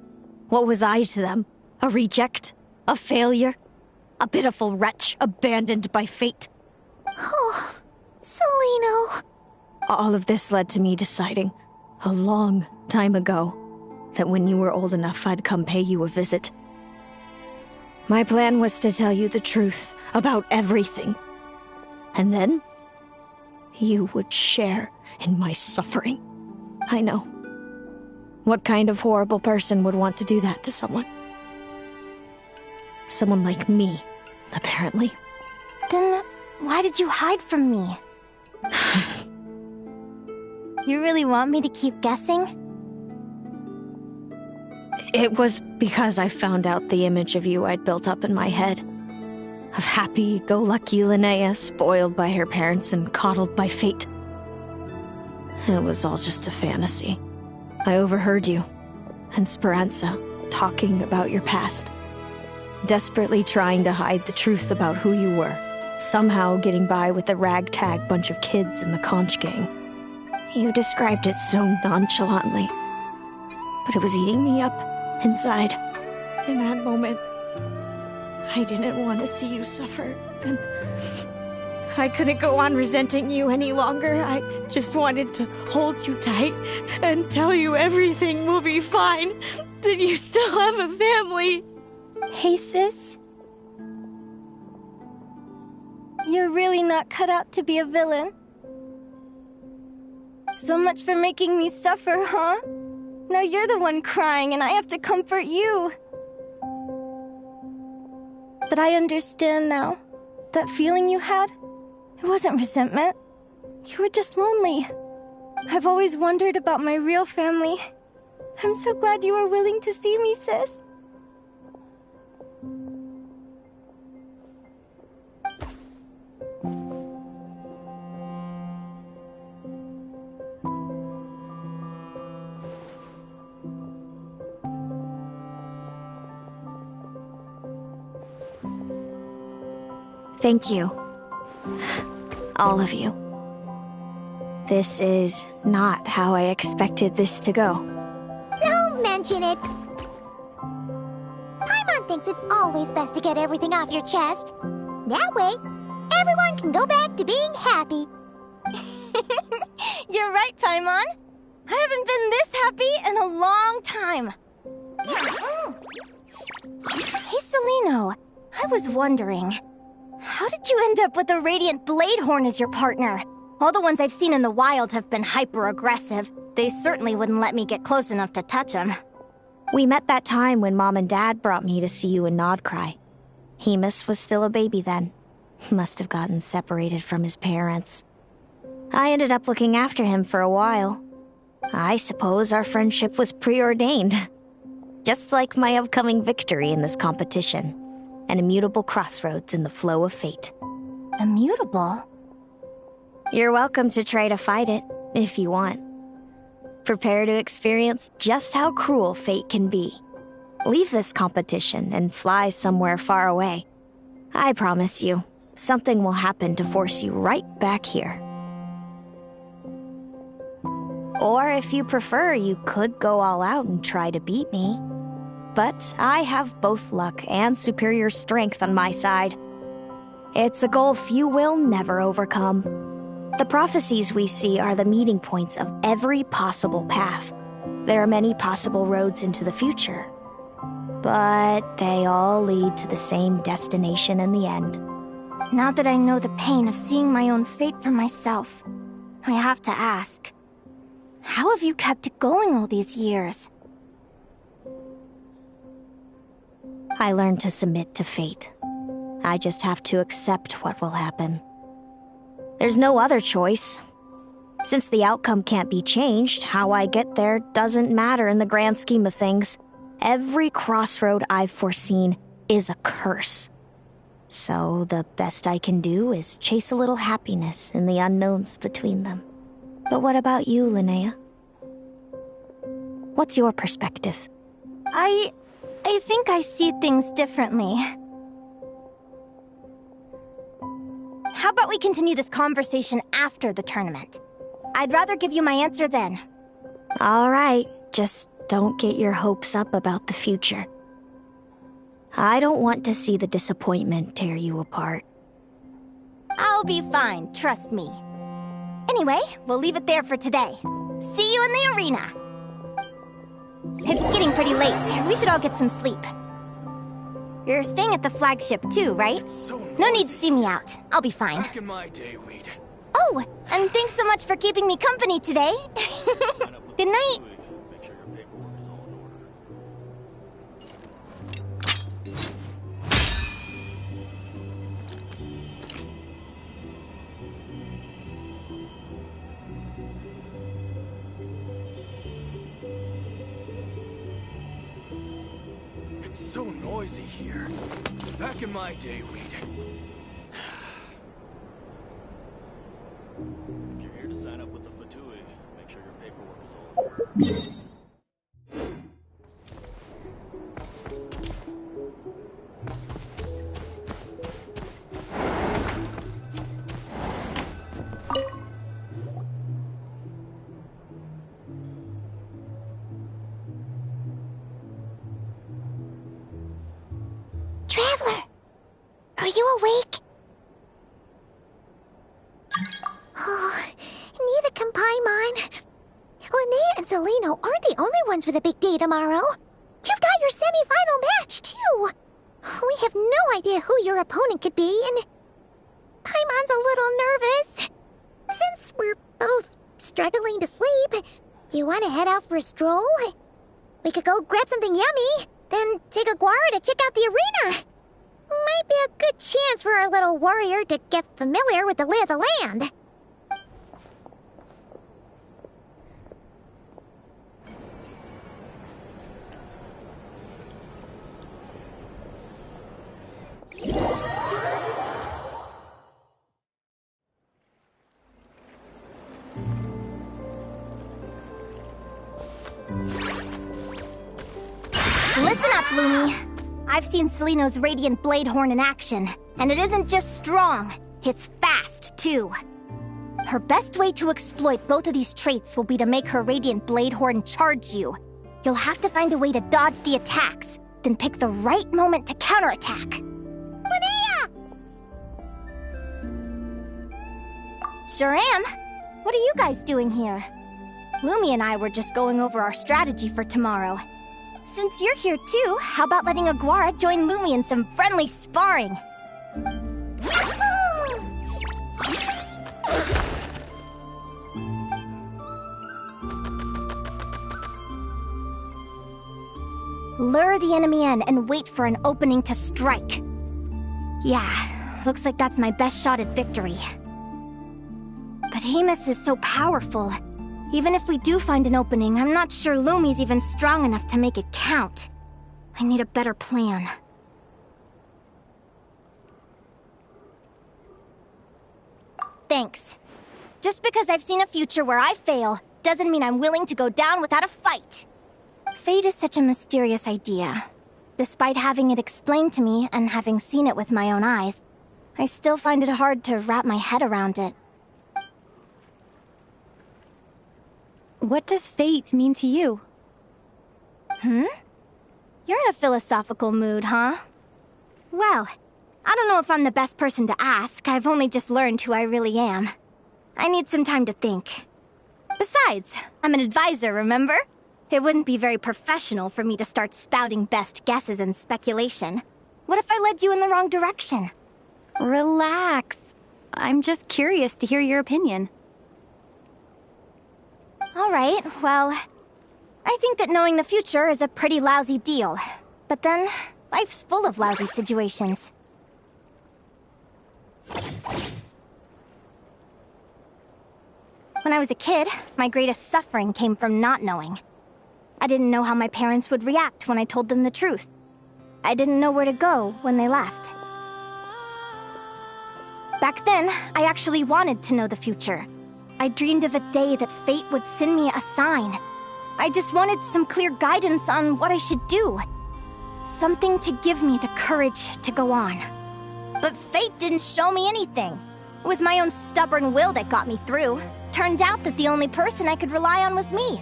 What was I to them? A reject? A failure? A pitiful wretch abandoned by fate? Oh, Celino. All of this led to me deciding, a long time ago, that when you were old enough, I'd come pay you a visit. My plan was to tell you the truth about everything. And then, you would share in my suffering. I know. What kind of horrible person would want to do that to someone? Someone like me, apparently. Then, why did you hide from me? You really want me to keep guessing? It was because I found out the image of you I'd built up in my head. Of happy-go-lucky Linnea, spoiled by her parents and coddled by fate. It was all just a fantasy. I overheard you and Speranza talking about your past. Desperately trying to hide the truth about who you were. Somehow getting by with a ragtag bunch of kids in the conch gang. You described it so nonchalantly. But it was eating me up inside. In that moment, I didn't want to see you suffer, and I couldn't go on resenting you any longer. I just wanted to hold you tight and tell you everything will be fine, that you still have a family. Hey, sis. You're really not cut out to be a villain. So much for making me suffer, huh? Now you're the one crying and I have to comfort you. But I understand now. That feeling you had, it wasn't resentment. You were just lonely. I've always wondered about my real family. I'm so glad you were willing to see me, sis. Thank you. All of you. This is not how I expected this to go. Don't mention it. Paimon thinks it's always best to get everything off your chest. That way, everyone can go back to being happy. You're right, Paimon. I haven't been this happy in a long time. Hey, Celino. I was wondering, how did you end up with a Radiant Bladehorn as your partner? All the ones I've seen in the wild have been hyper-aggressive. They certainly wouldn't let me get close enough to touch them. We met that time when Mom and Dad brought me to see you in Nodcry. Hemus was still a baby then. He must have gotten separated from his parents. I ended up looking after him for a while. I suppose our friendship was preordained. Just like my upcoming victory in this competition. An immutable crossroads in the flow of fate. Immutable? You're welcome to try to fight it, if you want. Prepare to experience just how cruel fate can be. Leave this competition and fly somewhere far away. I promise you, something will happen to force you right back here. Or if you prefer, you could go all out and try to beat me. But I have both luck and superior strength on my side. It's a gulf you will never overcome. The prophecies we see are the meeting points of every possible path. There are many possible roads into the future. But they all lead to the same destination in the end. Now that I know the pain of seeing my own fate for myself, I have to ask, how have you kept it going all these years? I learned to submit to fate. I just have to accept what will happen. There's no other choice. Since the outcome can't be changed, how I get there doesn't matter in the grand scheme of things. Every crossroad I've foreseen is a curse. So the best I can do is chase a little happiness in the unknowns between them. But what about you, Linnea? What's your perspective? I think I see things differently. How about we continue this conversation after the tournament? I'd rather give you my answer then. All right, just don't get your hopes up about the future. I don't want to see the disappointment tear you apart. I'll be fine, trust me. Anyway, we'll leave it there for today. See you in the arena! It's getting pretty late. We should all get some sleep. You're staying at the flagship too, right? No need to see me out. I'll be fine. Back in my day, we'd... Oh, and thanks so much for keeping me company today. Good night. Make sure your paperwork is all in order. It's so noisy here. Back in my day, we'd... If you're here to sign up with the Fatui, Traveler! Are you awake? Oh, neither can Paimon. Linnea and Celino aren't the only ones with a big day tomorrow. You've got your semi-final match, too. We have no idea who your opponent could be, and Paimon's a little nervous. Since we're both struggling to sleep, do you want to head out for a stroll? We could go grab something yummy, then take a guara to check out the arena. Might be a good chance for our little warrior to get familiar with the lay of the land. Listen up, Lumi. I've seen Celino's Radiant Blade Horn in action, and it isn't just strong, it's fast, too. Her best way to exploit both of these traits will be to make her Radiant Blade Horn charge you. You'll have to find a way to dodge the attacks, then pick the right moment to counterattack. Linnea! Sure am. What are you guys doing here? Lumi and I were just going over our strategy for tomorrow. Since you're here too, how about letting Aguara join Lumi in some friendly sparring? Lure the enemy in and wait for an opening to strike. Yeah, looks like that's my best shot at victory. But Amos is so powerful. Even if we do find an opening, I'm not sure Lumi's even strong enough to make it count. I need a better plan. Thanks. Just because I've seen a future where I fail, doesn't mean I'm willing to go down without a fight. Fate is such a mysterious idea. Despite having it explained to me and having seen it with my own eyes, I still find it hard to wrap my head around it. What does fate mean to you? You're in a philosophical mood, huh? Well, I don't know if I'm the best person to ask. I've only just learned who I really am. I need some time to think. Besides, I'm an advisor, remember? It wouldn't be very professional for me to start spouting best guesses and speculation. What if I led you in the wrong direction? Relax. I'm just curious to hear your opinion. Alright, well, I think that knowing the future is a pretty lousy deal. But then, life's full of lousy situations. When I was a kid, my greatest suffering came from not knowing. I didn't know how my parents would react when I told them the truth. I didn't know where to go when they left. Back then, I actually wanted to know the future. I dreamed of a day that fate would send me a sign. I just wanted some clear guidance on what I should do. Something to give me the courage to go on. But fate didn't show me anything. It was my own stubborn will that got me through. Turned out that the only person I could rely on was me.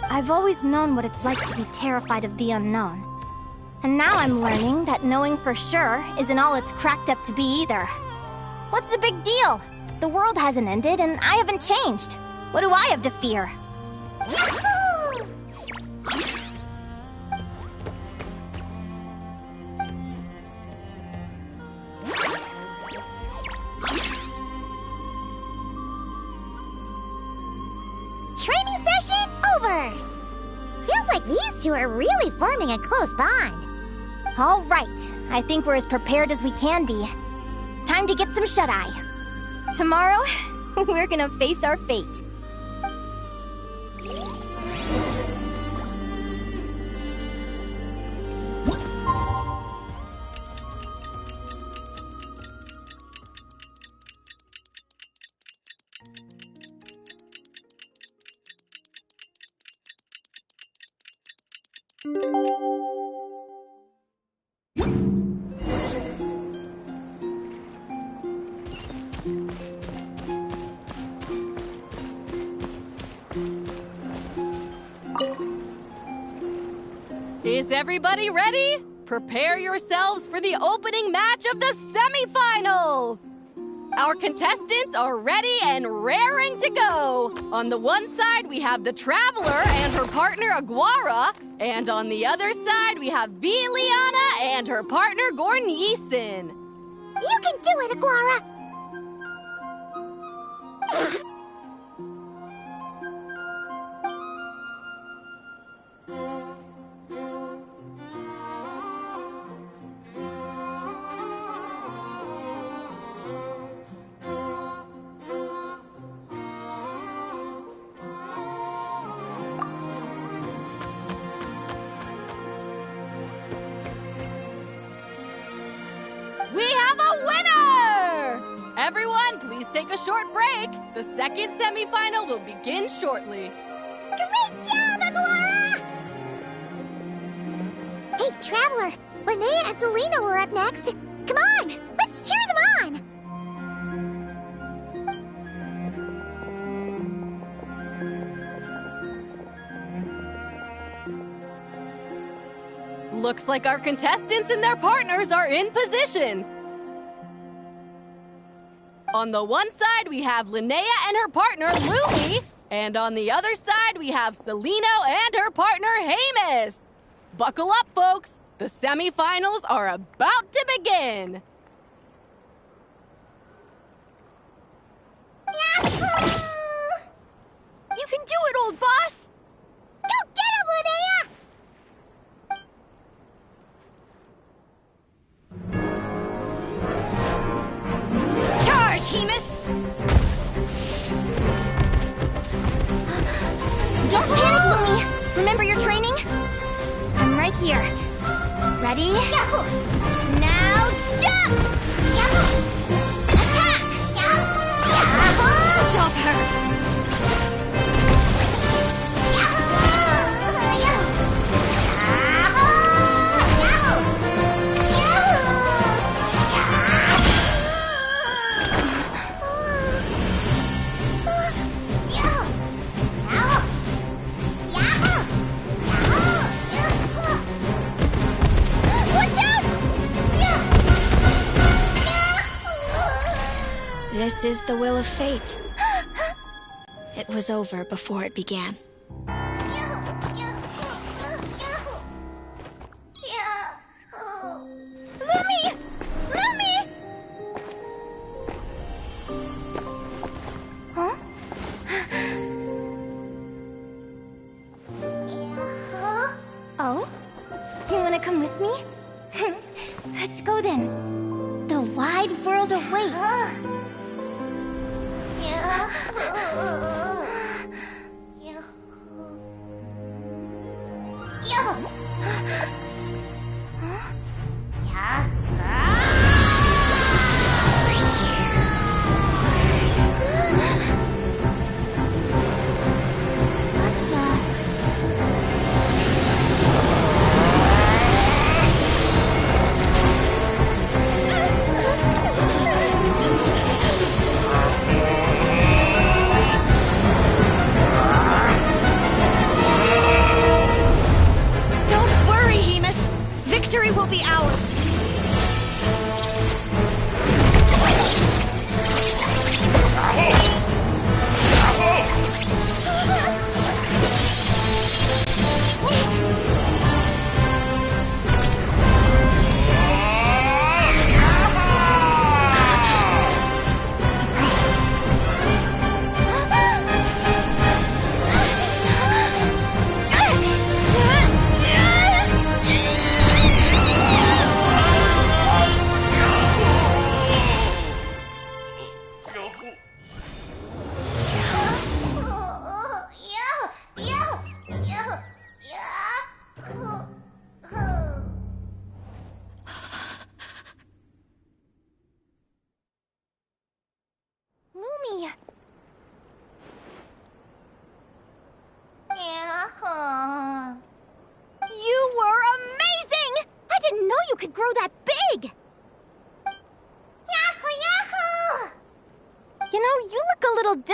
I've always known what it's like to be terrified of the unknown. And now I'm learning that knowing for sure isn't all it's cracked up to be either. What's the big deal? The world hasn't ended and I haven't changed. What do I have to fear? Yahoo! Training session over! Feels like these two are really forming a close bond. All right, I think we're as prepared as we can be. Time to get some shut-eye. Tomorrow, we're gonna face our fate. Is everybody ready? Prepare yourselves for the opening match of the semifinals! Our contestants are ready and raring to go! On the one side, we have the Traveler and her partner Aguara, and on the other side, we have Viliana and her partner Gornyesin. You can do it, Aguara! We have a winner! Everyone, please take a short break. The second semifinal will begin shortly. Great job, Aguara! Hey, Traveler! Linnea and Zelina are up next. Come on, let's cheer them on! Looks like our contestants and their partners are in position. On the one side, we have Linnea and her partner, Lumi. And on the other side, we have Celino and her partner, Hamus. Buckle up, folks. The semifinals are about to begin. Yahoo! You can do it, old boss! Go get him, Linnea! Charge, Hamus! Don't panic, Lumi! Remember your training? I'm right here. Ready? Yahoo! Now jump! Yahoo! Attack! Yahoo! Stop her! This is the will of fate. It was over before it began. Lumi! Lumi! Huh? Oh? You wanna come with me? Let's go then. The wide world awaits.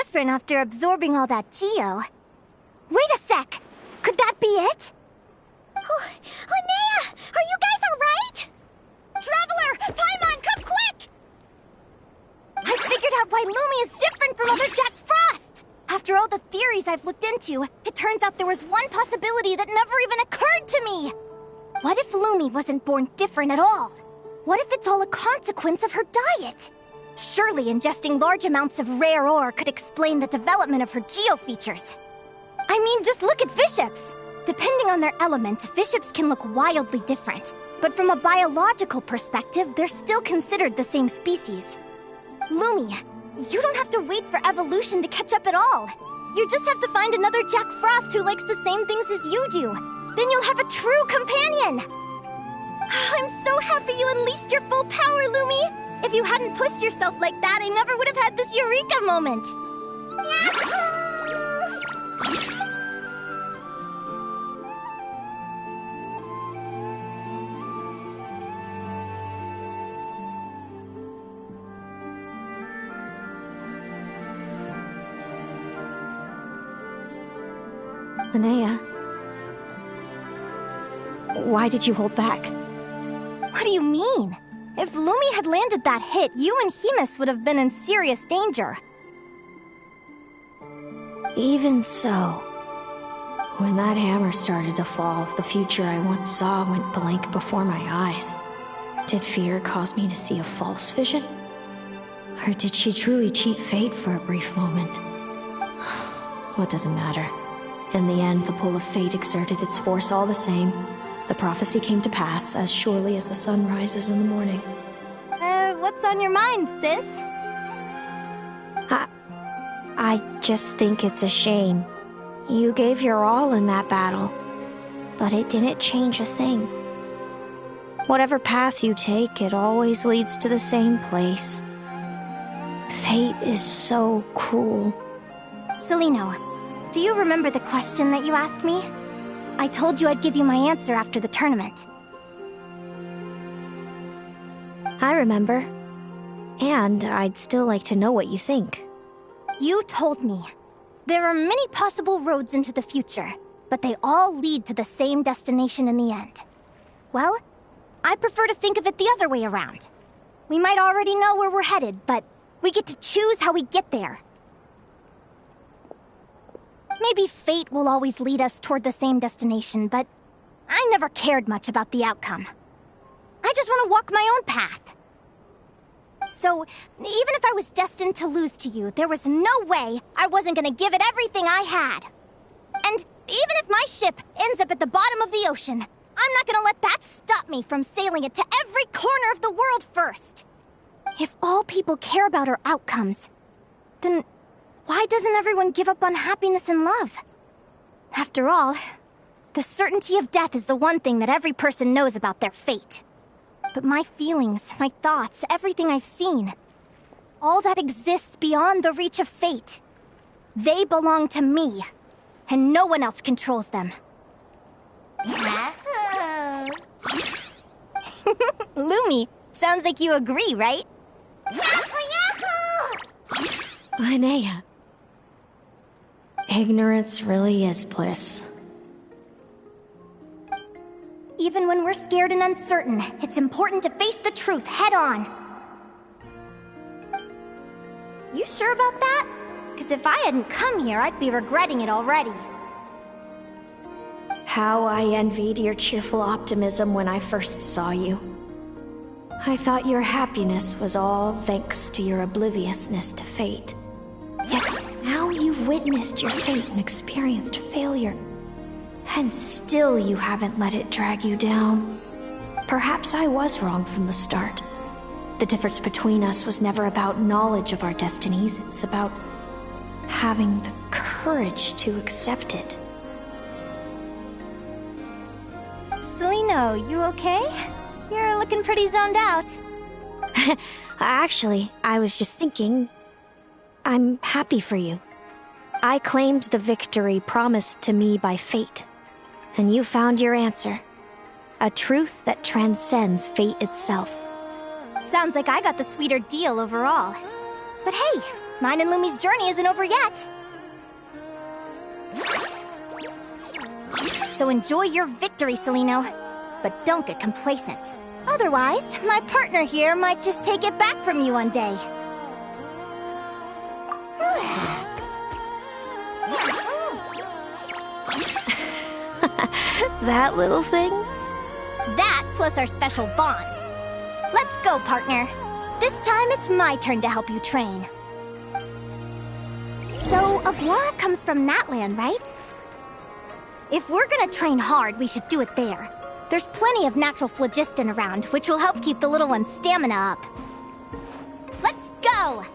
Catherine after absorbing all that geo. Wait a sec! Could that be it? Oh, Linnea! Are you guys alright? Traveler! Paimon, come quick! I figured out why Lumi is different from other Jack Frost! After all the theories I've looked into, it turns out there was one possibility that never even occurred to me! What if Lumi wasn't born different at all? What if it's all a consequence of her diet? Surely ingesting large amounts of rare ore could explain the development of her geo features. I mean, just look at fiships! Depending on their element, fiships can look wildly different. But from a biological perspective, they're still considered the same species. Lumi, you don't have to wait for evolution to catch up at all. You just have to find another Jack Frost who likes the same things as you do. Then you'll have a true companion! I'm so happy you unleashed your full power, Lumi! If you hadn't pushed yourself like that, I never would have had this eureka moment! Yahoo! Linnea, why did you hold back? What do you mean? If Lumi had landed that hit, you and Hemus would have been in serious danger. Even so, when that hammer started to fall, the future I once saw went blank before my eyes. Did fear cause me to see a false vision? Or did she truly cheat fate for a brief moment? What does it matter? In the end, the pull of fate exerted its force all the same. The prophecy came to pass as surely as the sun rises in the morning. What's on your mind, sis? I just think it's a shame. You gave your all in that battle, but it didn't change a thing. Whatever path you take, it always leads to the same place. Fate is so cruel. Celino, do you remember the question that you asked me? I told you I'd give you my answer after the tournament. I remember. And I'd still like to know what you think. You told me. There are many possible roads into the future, but they all lead to the same destination in the end. Well, I prefer to think of it the other way around. We might already know where we're headed, but we get to choose how we get there. Maybe fate will always lead us toward the same destination, but I never cared much about the outcome. I just want to walk my own path. So, even if I was destined to lose to you, there was no way I wasn't gonna give it everything I had. And even if my ship ends up at the bottom of the ocean, I'm not gonna let that stop me from sailing it to every corner of the world first. If all people care about are outcomes, then why doesn't everyone give up on happiness and love? After all, the certainty of death is the one thing that every person knows about their fate. But my feelings, my thoughts, everything I've seen, all that exists beyond the reach of fate, they belong to me, and no one else controls them. Lumi, sounds like you agree, right? Linnea. Ignorance really is bliss. Even when we're scared and uncertain, it's important to face the truth head on. You sure about that? Because if I hadn't come here, I'd be regretting it already. How I envied your cheerful optimism when I first saw you. I thought your happiness was all thanks to your obliviousness to fate. Yet now you've witnessed your fate and experienced failure. And still you haven't let it drag you down. Perhaps I was wrong from the start. The difference between us was never about knowledge of our destinies, it's about having the courage to accept it. Celino, you okay? You're looking pretty zoned out. Actually, I was just thinking, I'm happy for you. I claimed the victory promised to me by fate. And you found your answer. A truth that transcends fate itself. Sounds like I got the sweeter deal overall. But hey, Mine and Lumi's journey isn't over yet. So enjoy your victory, Celino. But don't get complacent. Otherwise, my partner here might just take it back from you one day. That little thing? That plus our special bond. Let's go, partner. This time it's my turn to help you train. So, Aguara comes from Natland, right? If we're gonna train hard, we should do it there. There's plenty of natural phlogiston around, which will help keep the little one's stamina up. Let's go!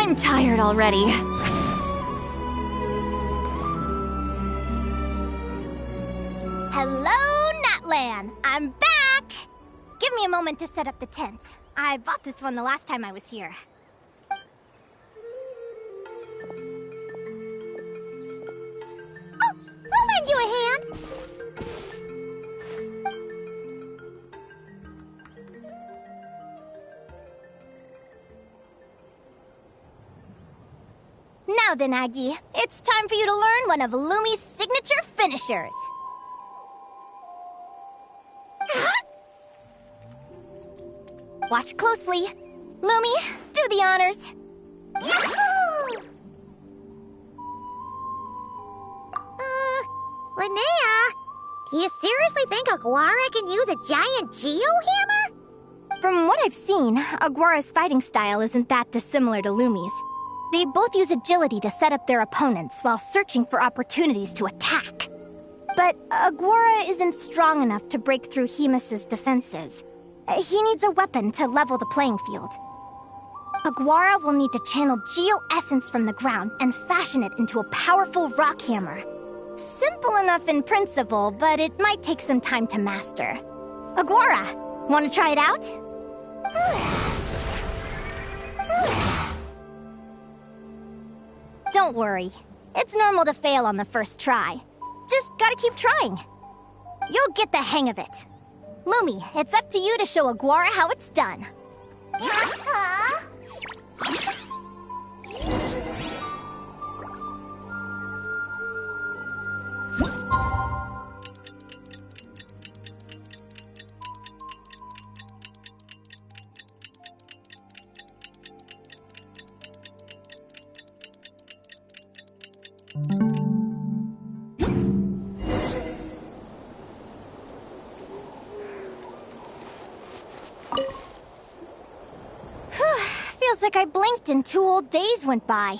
I'm tired already. Hello, Natlan! I'm back! Give me a moment to set up the tent. I bought this one the last time I was here. Oh, I'll lend you a hand. Now then, Aggie, it's time for you to learn one of Lumi's signature finishers. Watch closely. Lumi, do the honors. Yahoo! Linnea, do you seriously think Aguara can use a giant geohammer? From what I've seen, Aguara's fighting style isn't that dissimilar to Lumi's. They both use agility to set up their opponents while searching for opportunities to attack. But Aguara isn't strong enough to break through Hemus's defenses. He needs a weapon to level the playing field. Aguara will need to channel geo-essence from the ground and fashion it into a powerful rock hammer. Simple enough in principle, but it might take some time to master. Aguara, want to try it out? Don't worry. It's normal to fail on the first try. Just gotta keep trying. You'll get the hang of it. Lumi, it's up to you to show Aguara how it's done. Feels like I blinked and 2 whole days went by.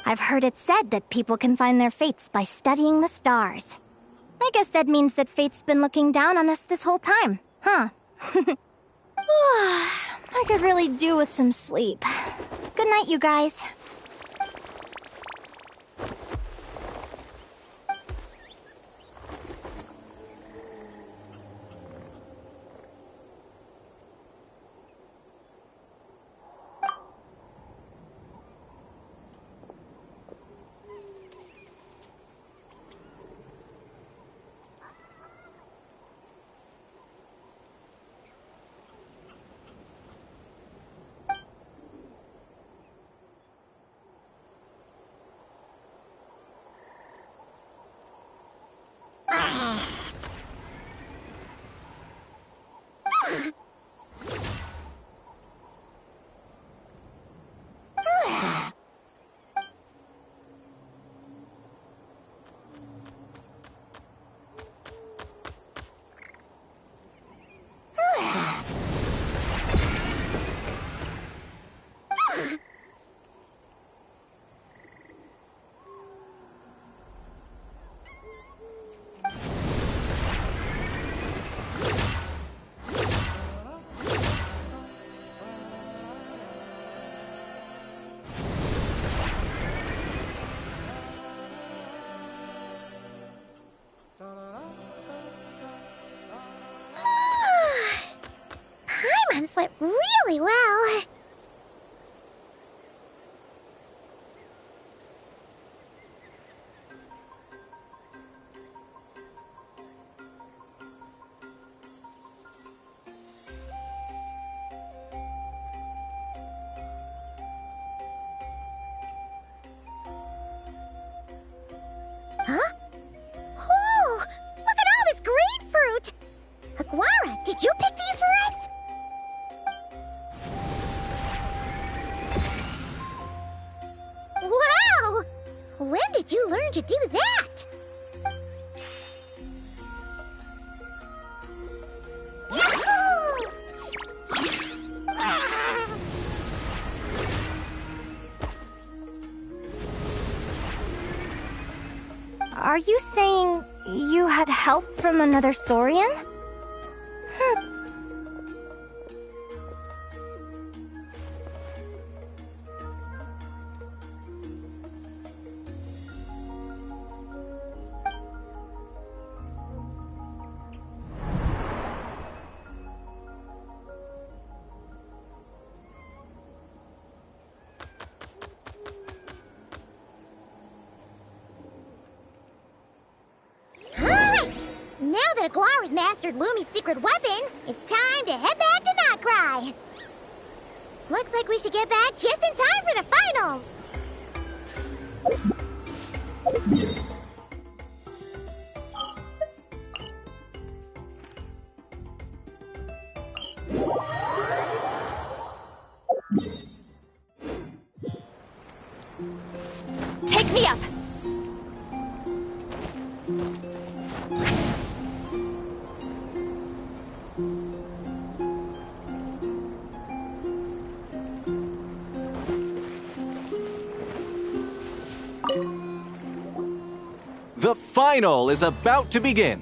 I've heard it said that people can find their fates by studying the stars. I guess that means that fate's been looking down on us this whole time, huh? I could really do with some sleep. Good night, you guys. bracelet really well. Huh? Oh, look at all this grapefruit! Aguara, did you pick these for us? Wow! When did you learn to do that? Yahoo! Are you saying you had help from another Saurian? Alright! Now that Aguara's mastered Lumi's secret weapon, it's time to head back to Notcry. Looks like we should get back just in time for the finals! Take me up! The final is about to begin.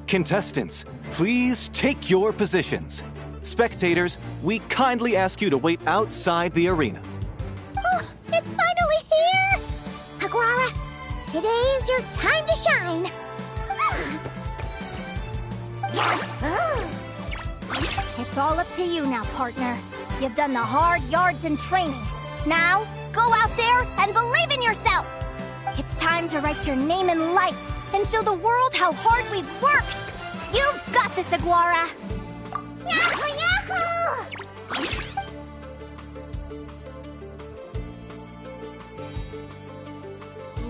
Contestants, please take your positions. Spectators, we kindly ask you to wait outside the arena. Oh, it's finally here! Aguara, today is your time to shine! It's all up to you now, partner. You've done the hard yards in training. Now, go out there and believe in yourself! It's time to write your name in lights and show the world how hard we've worked! You've got this, Aguara! Yahoo! Yahoo!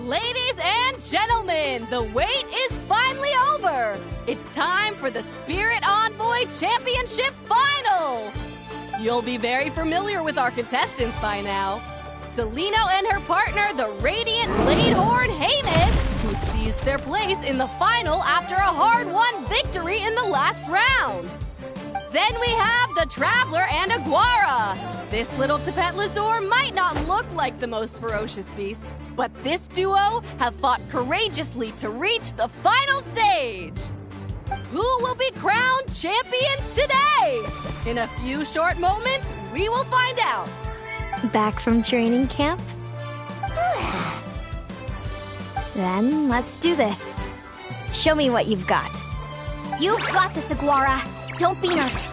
Ladies and gentlemen, the wait is finally over! It's time for the Spirit Envoy Championship Final! You'll be very familiar with our contestants by now. Celino and her partner, the Radiant Bladehorn Heyman, who seized their place in the final after a hard-won victory in the last round. Then we have the Traveler and Aguara. This little Tipet Lazur might not look like the most ferocious beast, but this duo have fought courageously to reach the final stage. Who will be crowned champions today? In a few short moments, we will find out. Back from training camp? Then let's do this. Show me what you've got. You've got this, Aguara. Don't be nervous.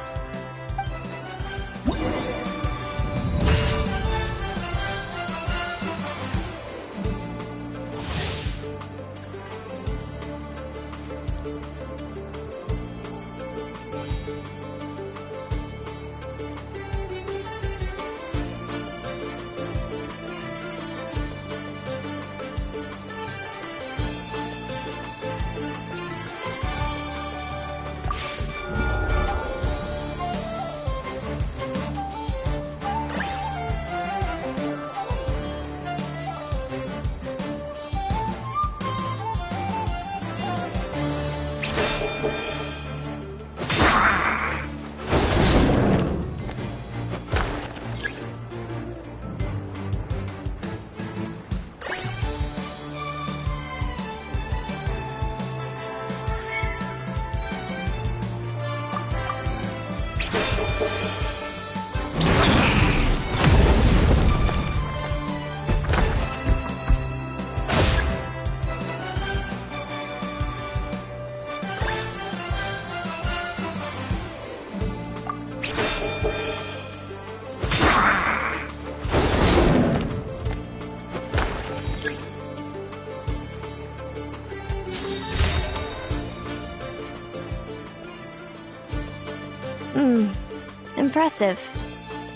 Impressive.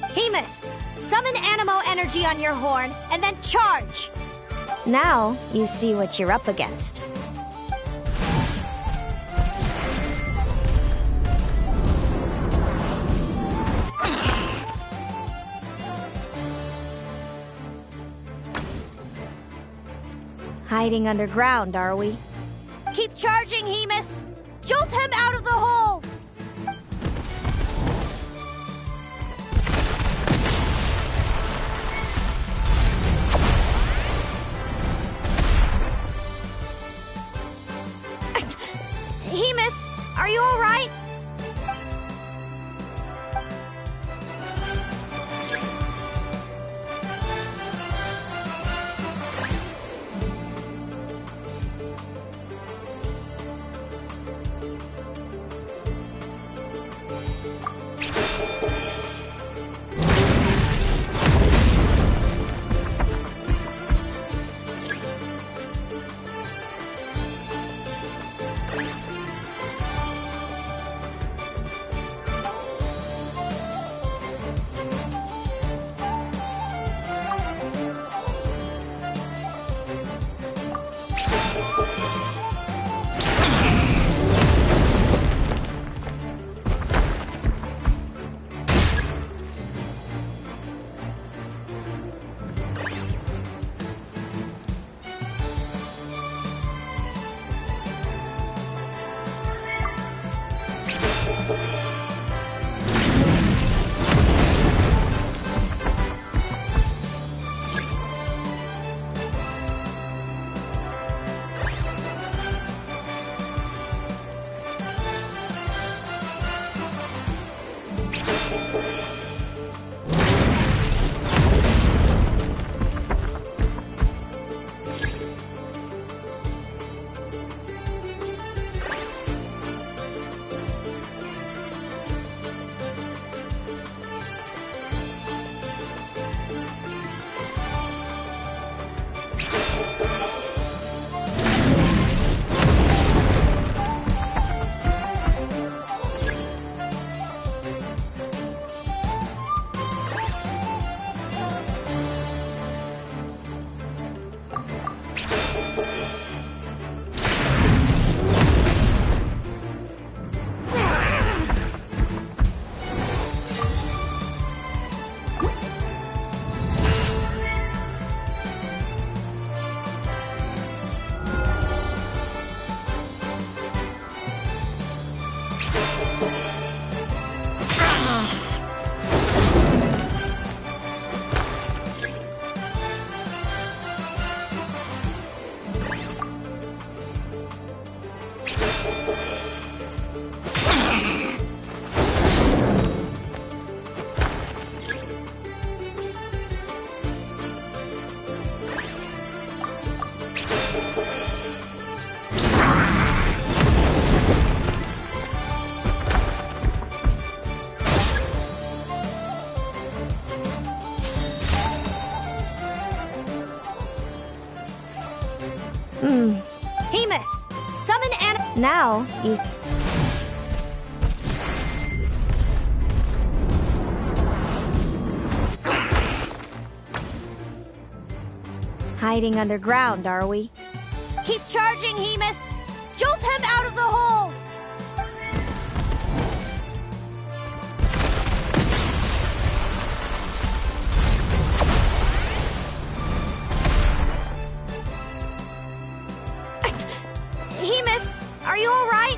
Hemus, summon Animo energy on your horn, and then charge! Now, you see what you're up against. Hiding underground, are we? Keep charging, Hemus! Jolt him out of the hole! Hemus, are you alright? Hemus, summon Now, you... Hiding underground, are we? Keep charging, Hemus! Jolt him out of the hole! Hemus, are you alright?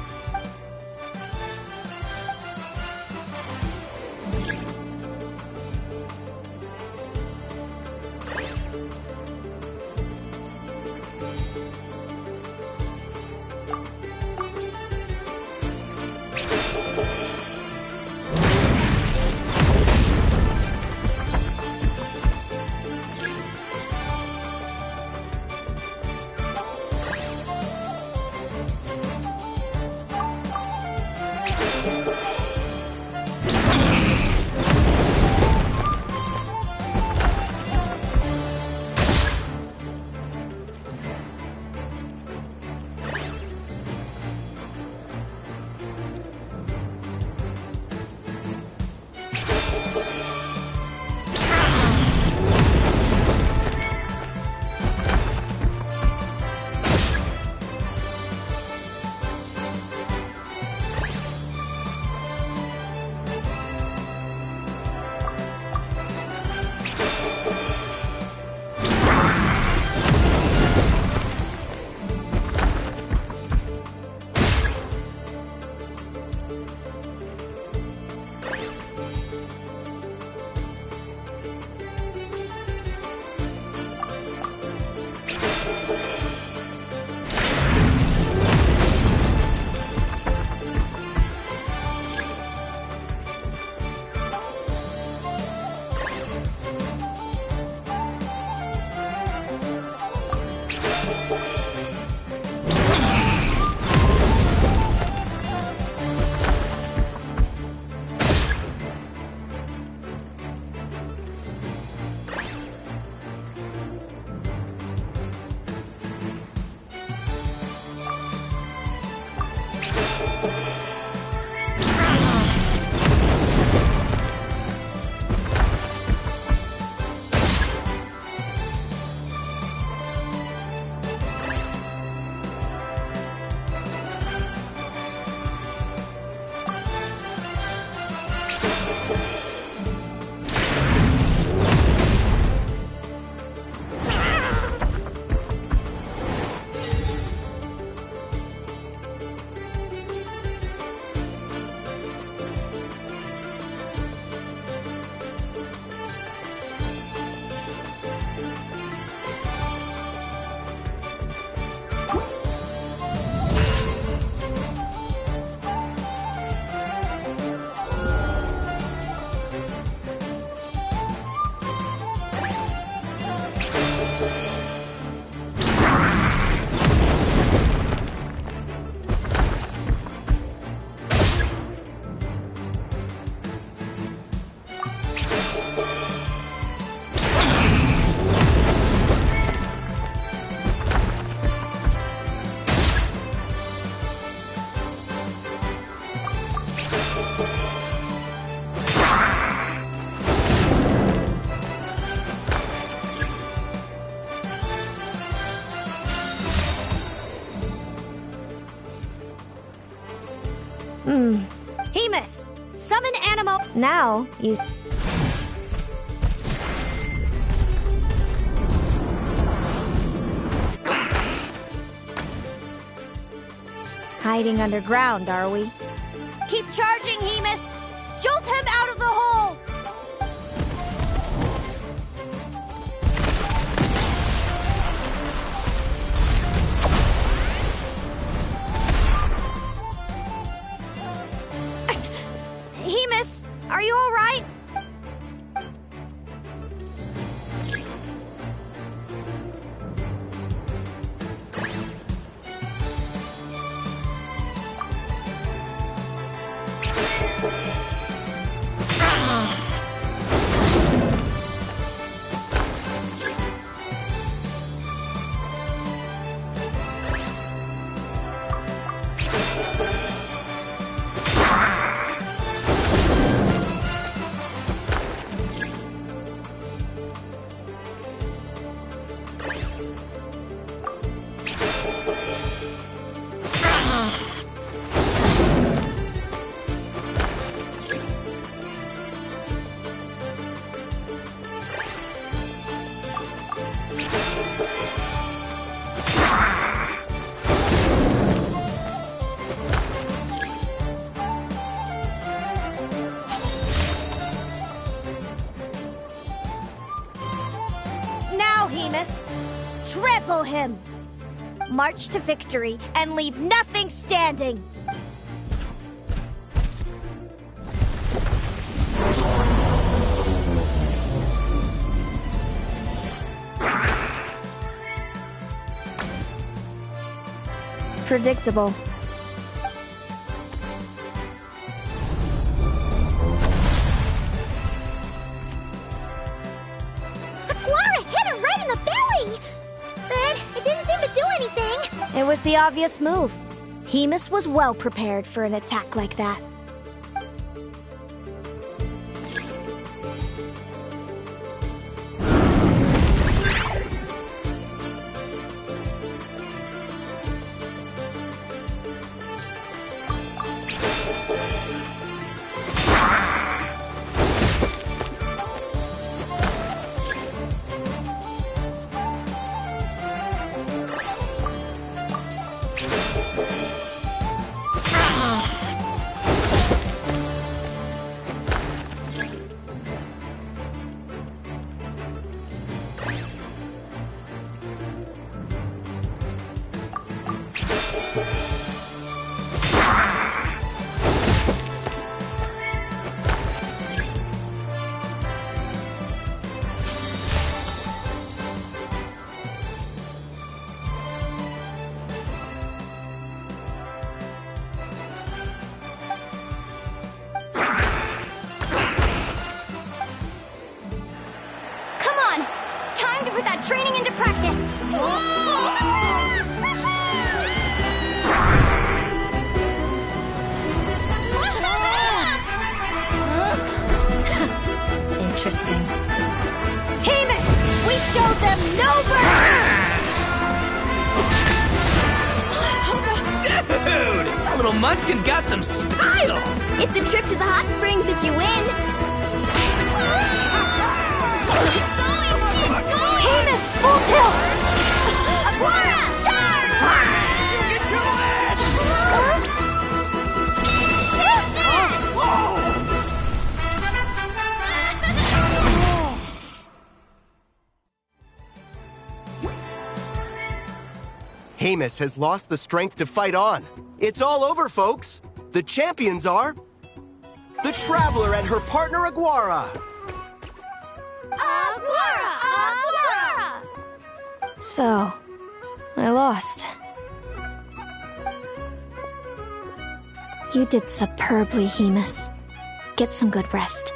Hemus, summon Animo. Now, you... Hiding underground, are we? Keep charging, Hemus! Jolt him out of the hole! Hemus, are you all right? Hemus. Trample him! March to victory and leave nothing standing! Predictable. It was the obvious move. Hemus was well prepared for an attack like that. Training into practice! Interesting. Hemus! We showed them no Dude! That little munchkin's got some style! It's a trip to the hot springs if you win! Hemus, full tilt! Aguara! Charge! Hemus has lost the strength to fight on. It's all over, folks. The champions are... the Traveler and her partner, Aguara. Aguara! Aguara! So, I lost. You did superbly, Hemus. Get some good rest.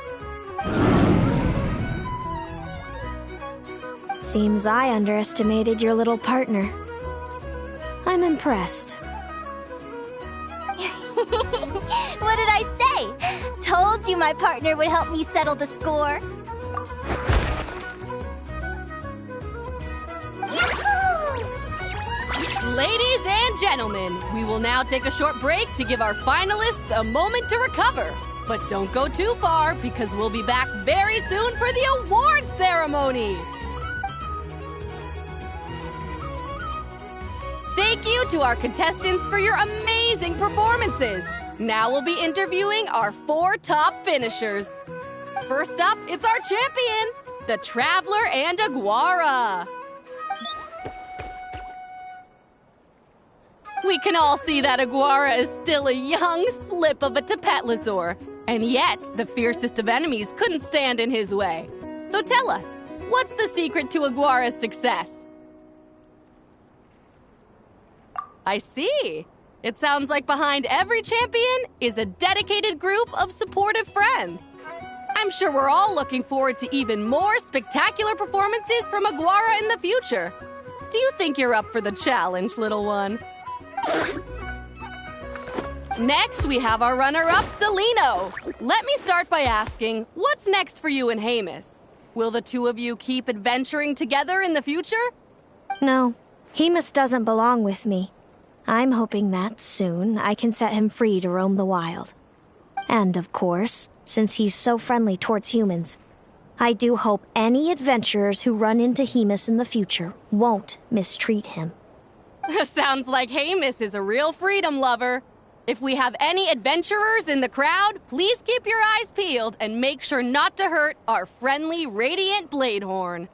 Seems I underestimated your little partner. I'm impressed. What did I say? Told you my partner would help me settle the score. Ladies Ladies and gentlemen, we will now take a short break to give our finalists a moment to recover. But don't go too far, because we'll be back very soon for the award ceremony. Thank you to our contestants for your amazing performances. Now we'll be interviewing our 4 top finishers. First up, it's our champions, the Traveler and Aguara. We can all see that Aguara is still a young slip of a Tapetlasaur, and yet the fiercest of enemies couldn't stand in his way. So tell us, what's the secret to Aguara's success? I see. It sounds like behind every champion is a dedicated group of supportive friends. I'm sure we're all looking forward to even more spectacular performances from Aguara in the future. Do you think you're up for the challenge, little one? Next, we have our runner-up, Celino. Let me start by asking, what's next for you and Hamus? Will the two of you keep adventuring together in the future? No, Hamus doesn't belong with me. I'm hoping that soon I can set him free to roam the wild. And of course, since he's so friendly towards humans, I do hope any adventurers who run into Hamus in the future won't mistreat him. Sounds like Hamus is a real freedom lover. If we have any adventurers in the crowd, please keep your eyes peeled and make sure not to hurt our friendly, radiant Bladehorn.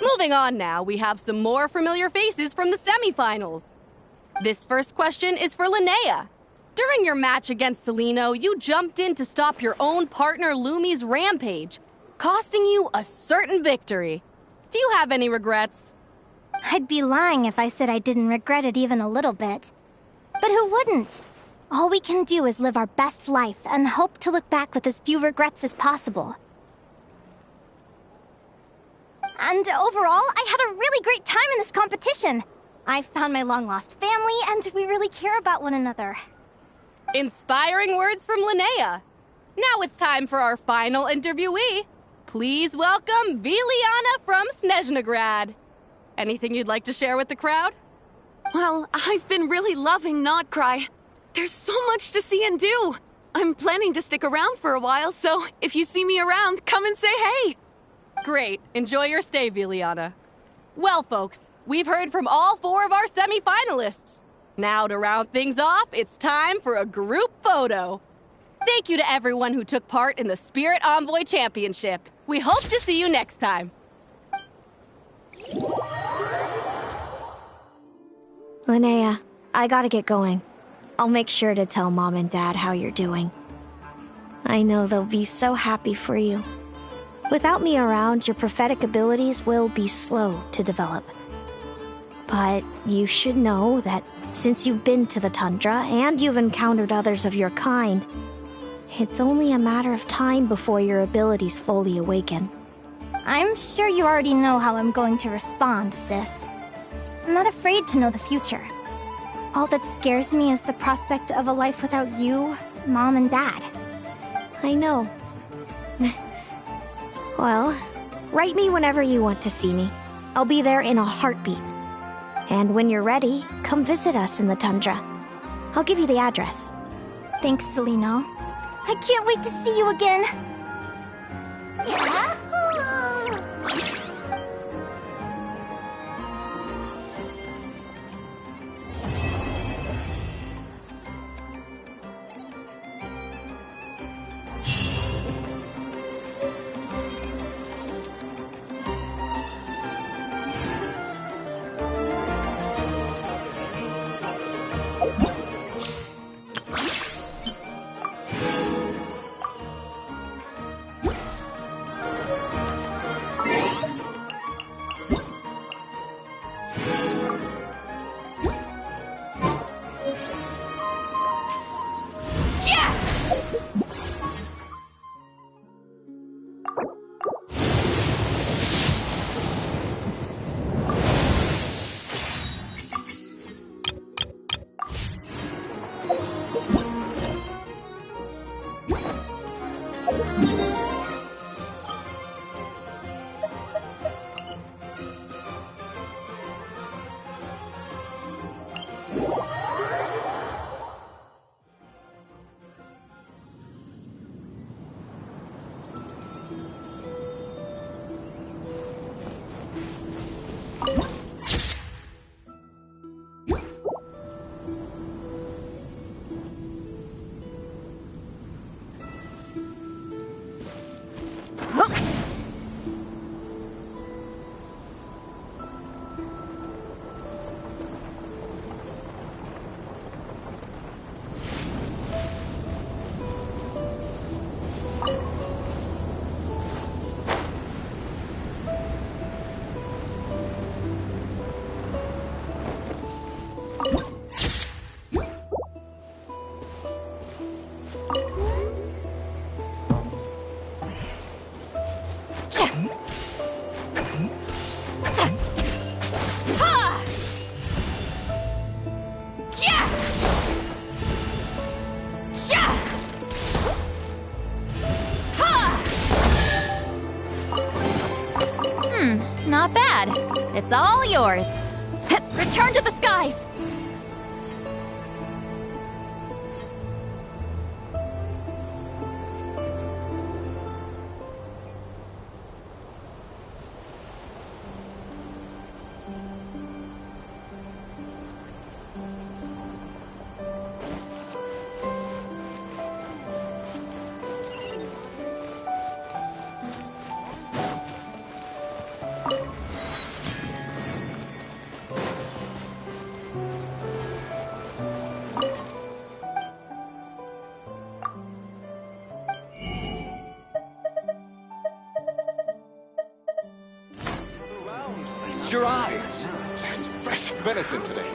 Moving on now, we have some more familiar faces from the semifinals. This first question is for Linnea. During your match against Celino, you jumped in to stop your own partner Lumi's rampage, costing you a certain victory. Do you have any regrets? I'd be lying if I said I didn't regret it even a little bit. But who wouldn't? All we can do is live our best life and hope to look back with as few regrets as possible. And overall, I had a really great time in this competition. I found my long-lost family, and we really care about one another. Inspiring words from Linnea. Now it's time for our final interviewee. Please welcome Viliana from Snezhnegrad. Anything you'd like to share with the crowd? Well, I've been really loving Nodcry. There's so much to see and do. I'm planning to stick around for a while, so if you see me around, come and say hey. Great. Enjoy your stay, Viliana. Well, folks, we've heard from all 4 of our semi-finalists. Now, to round things off, it's time for a group photo. Thank you to everyone who took part in the Spirit Envoy Championship. We hope to see you next time. Linnea, I gotta get going. I'll make sure to tell Mom and Dad how you're doing. I know they'll be so happy for you. Without me around, your prophetic abilities will be slow to develop. But you should know that since you've been to the tundra and you've encountered others of your kind, it's only a matter of time before your abilities fully awaken. I'm sure you already know how I'm going to respond, sis. I'm not afraid to know the future. All that scares me is the prospect of a life without you, Mom, and Dad. I know. Well, write me whenever you want to see me. I'll be there in a heartbeat. And when you're ready, come visit us in the tundra. I'll give you the address. Thanks, Celino. I can't wait to see you again. Yahoo! Not bad. It's all yours. Return to the skies! Feast your eyes. There's fresh venison today.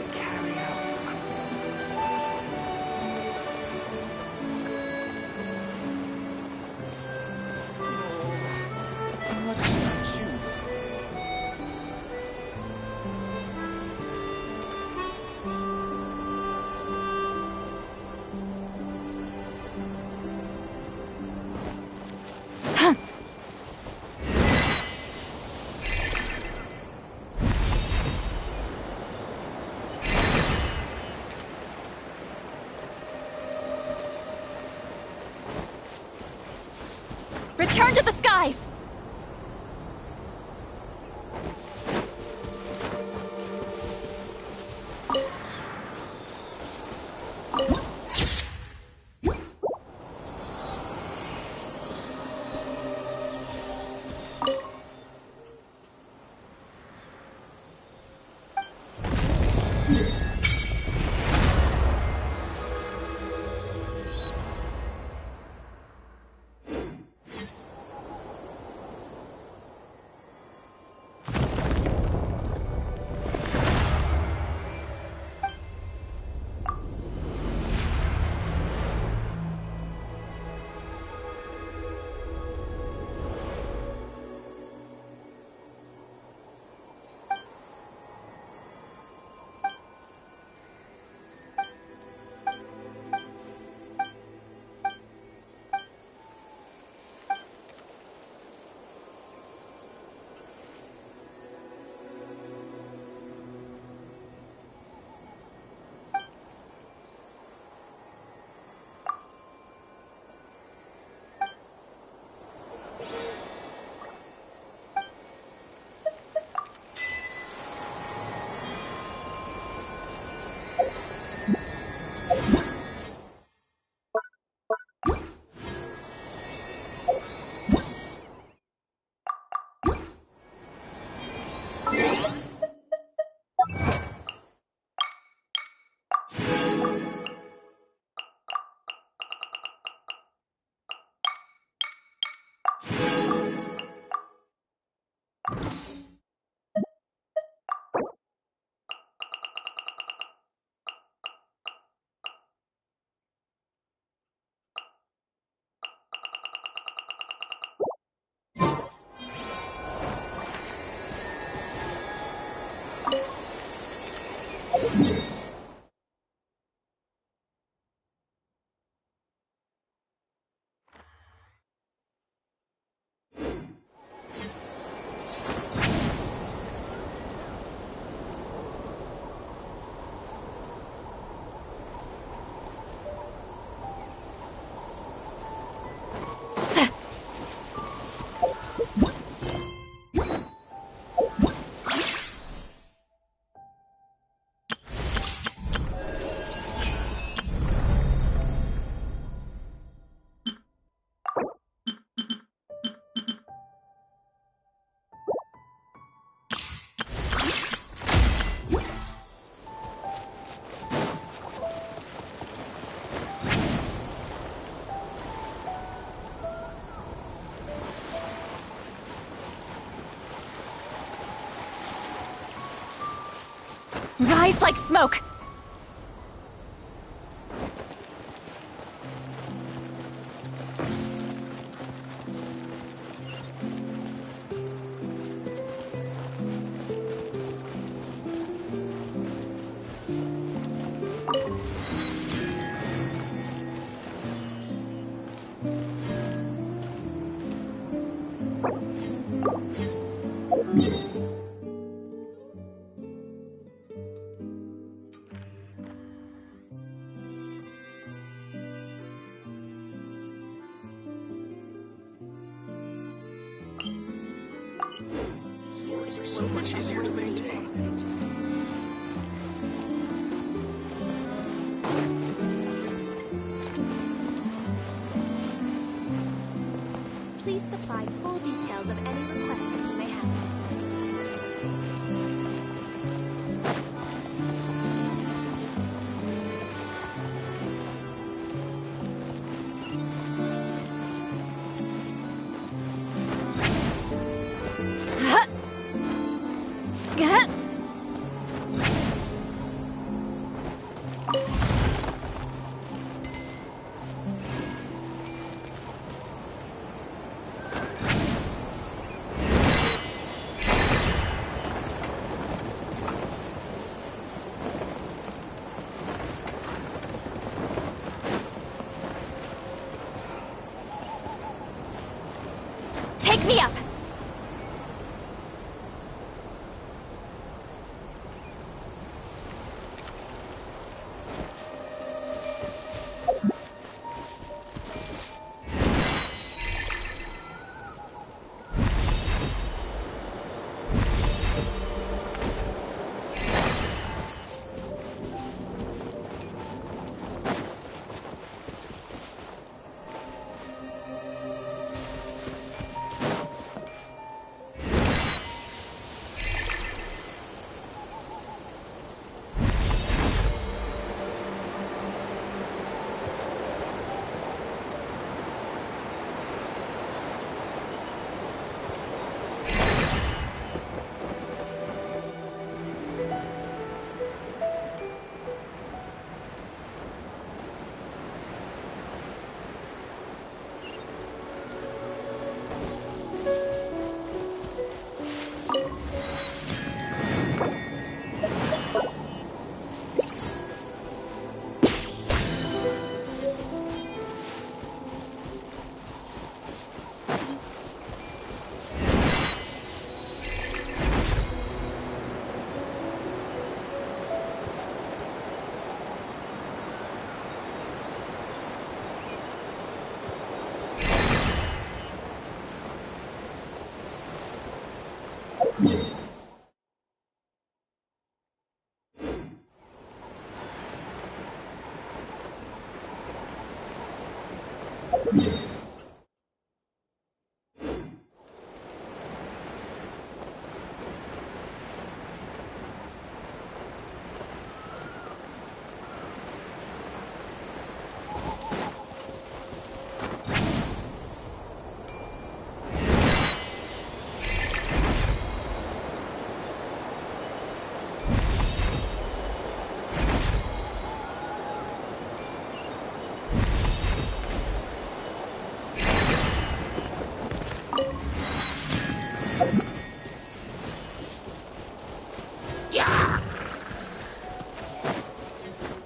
Return to the skies! Rise like smoke! so much easier to maintain. Please supply full details of any requests you may have. Take me up!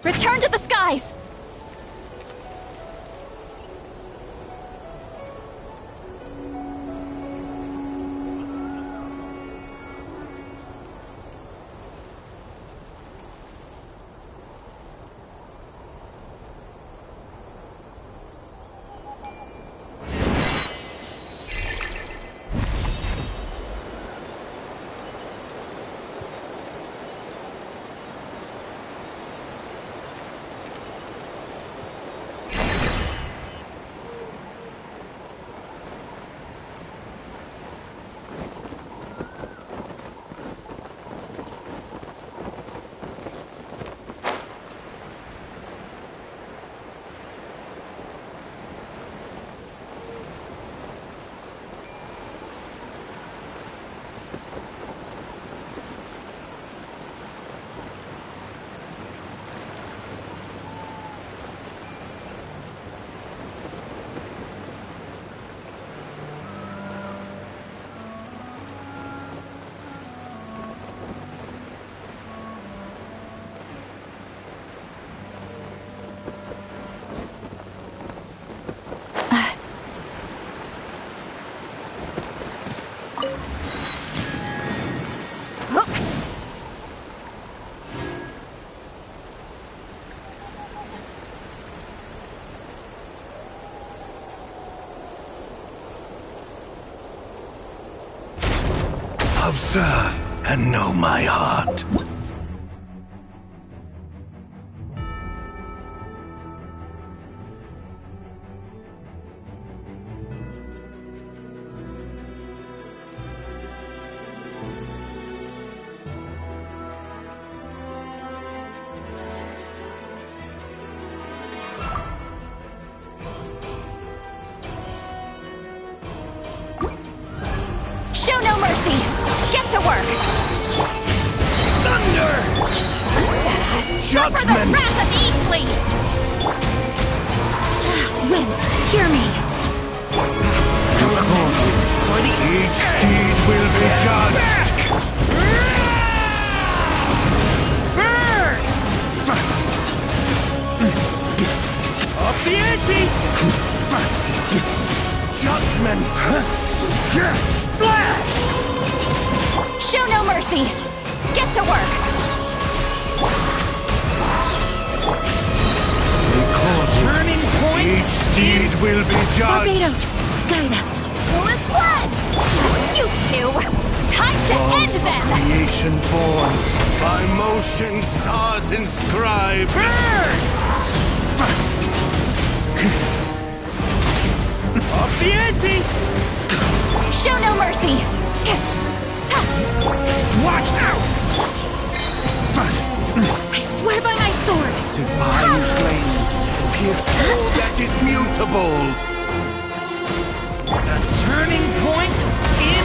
Return to the skies! Observe. and know my heart. Show no mercy! Get to work! Thunder! Suffer the Judgment! wrath of Eastly! Wind, hear me! Each deed will be judged! Up the ante! Judgment! Splash! Show no mercy! Get to work! Turning point! Each deed will be judged! Barbados, guide us! Fullest blood! You two! Time to end them! Creation born, by motion stars inscribed! Up the ante! Show no mercy! Watch out! I swear by my sword! Divine flames pierce all that is mutable! The turning point in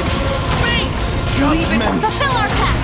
fate! Judgment! Fulfill our pact!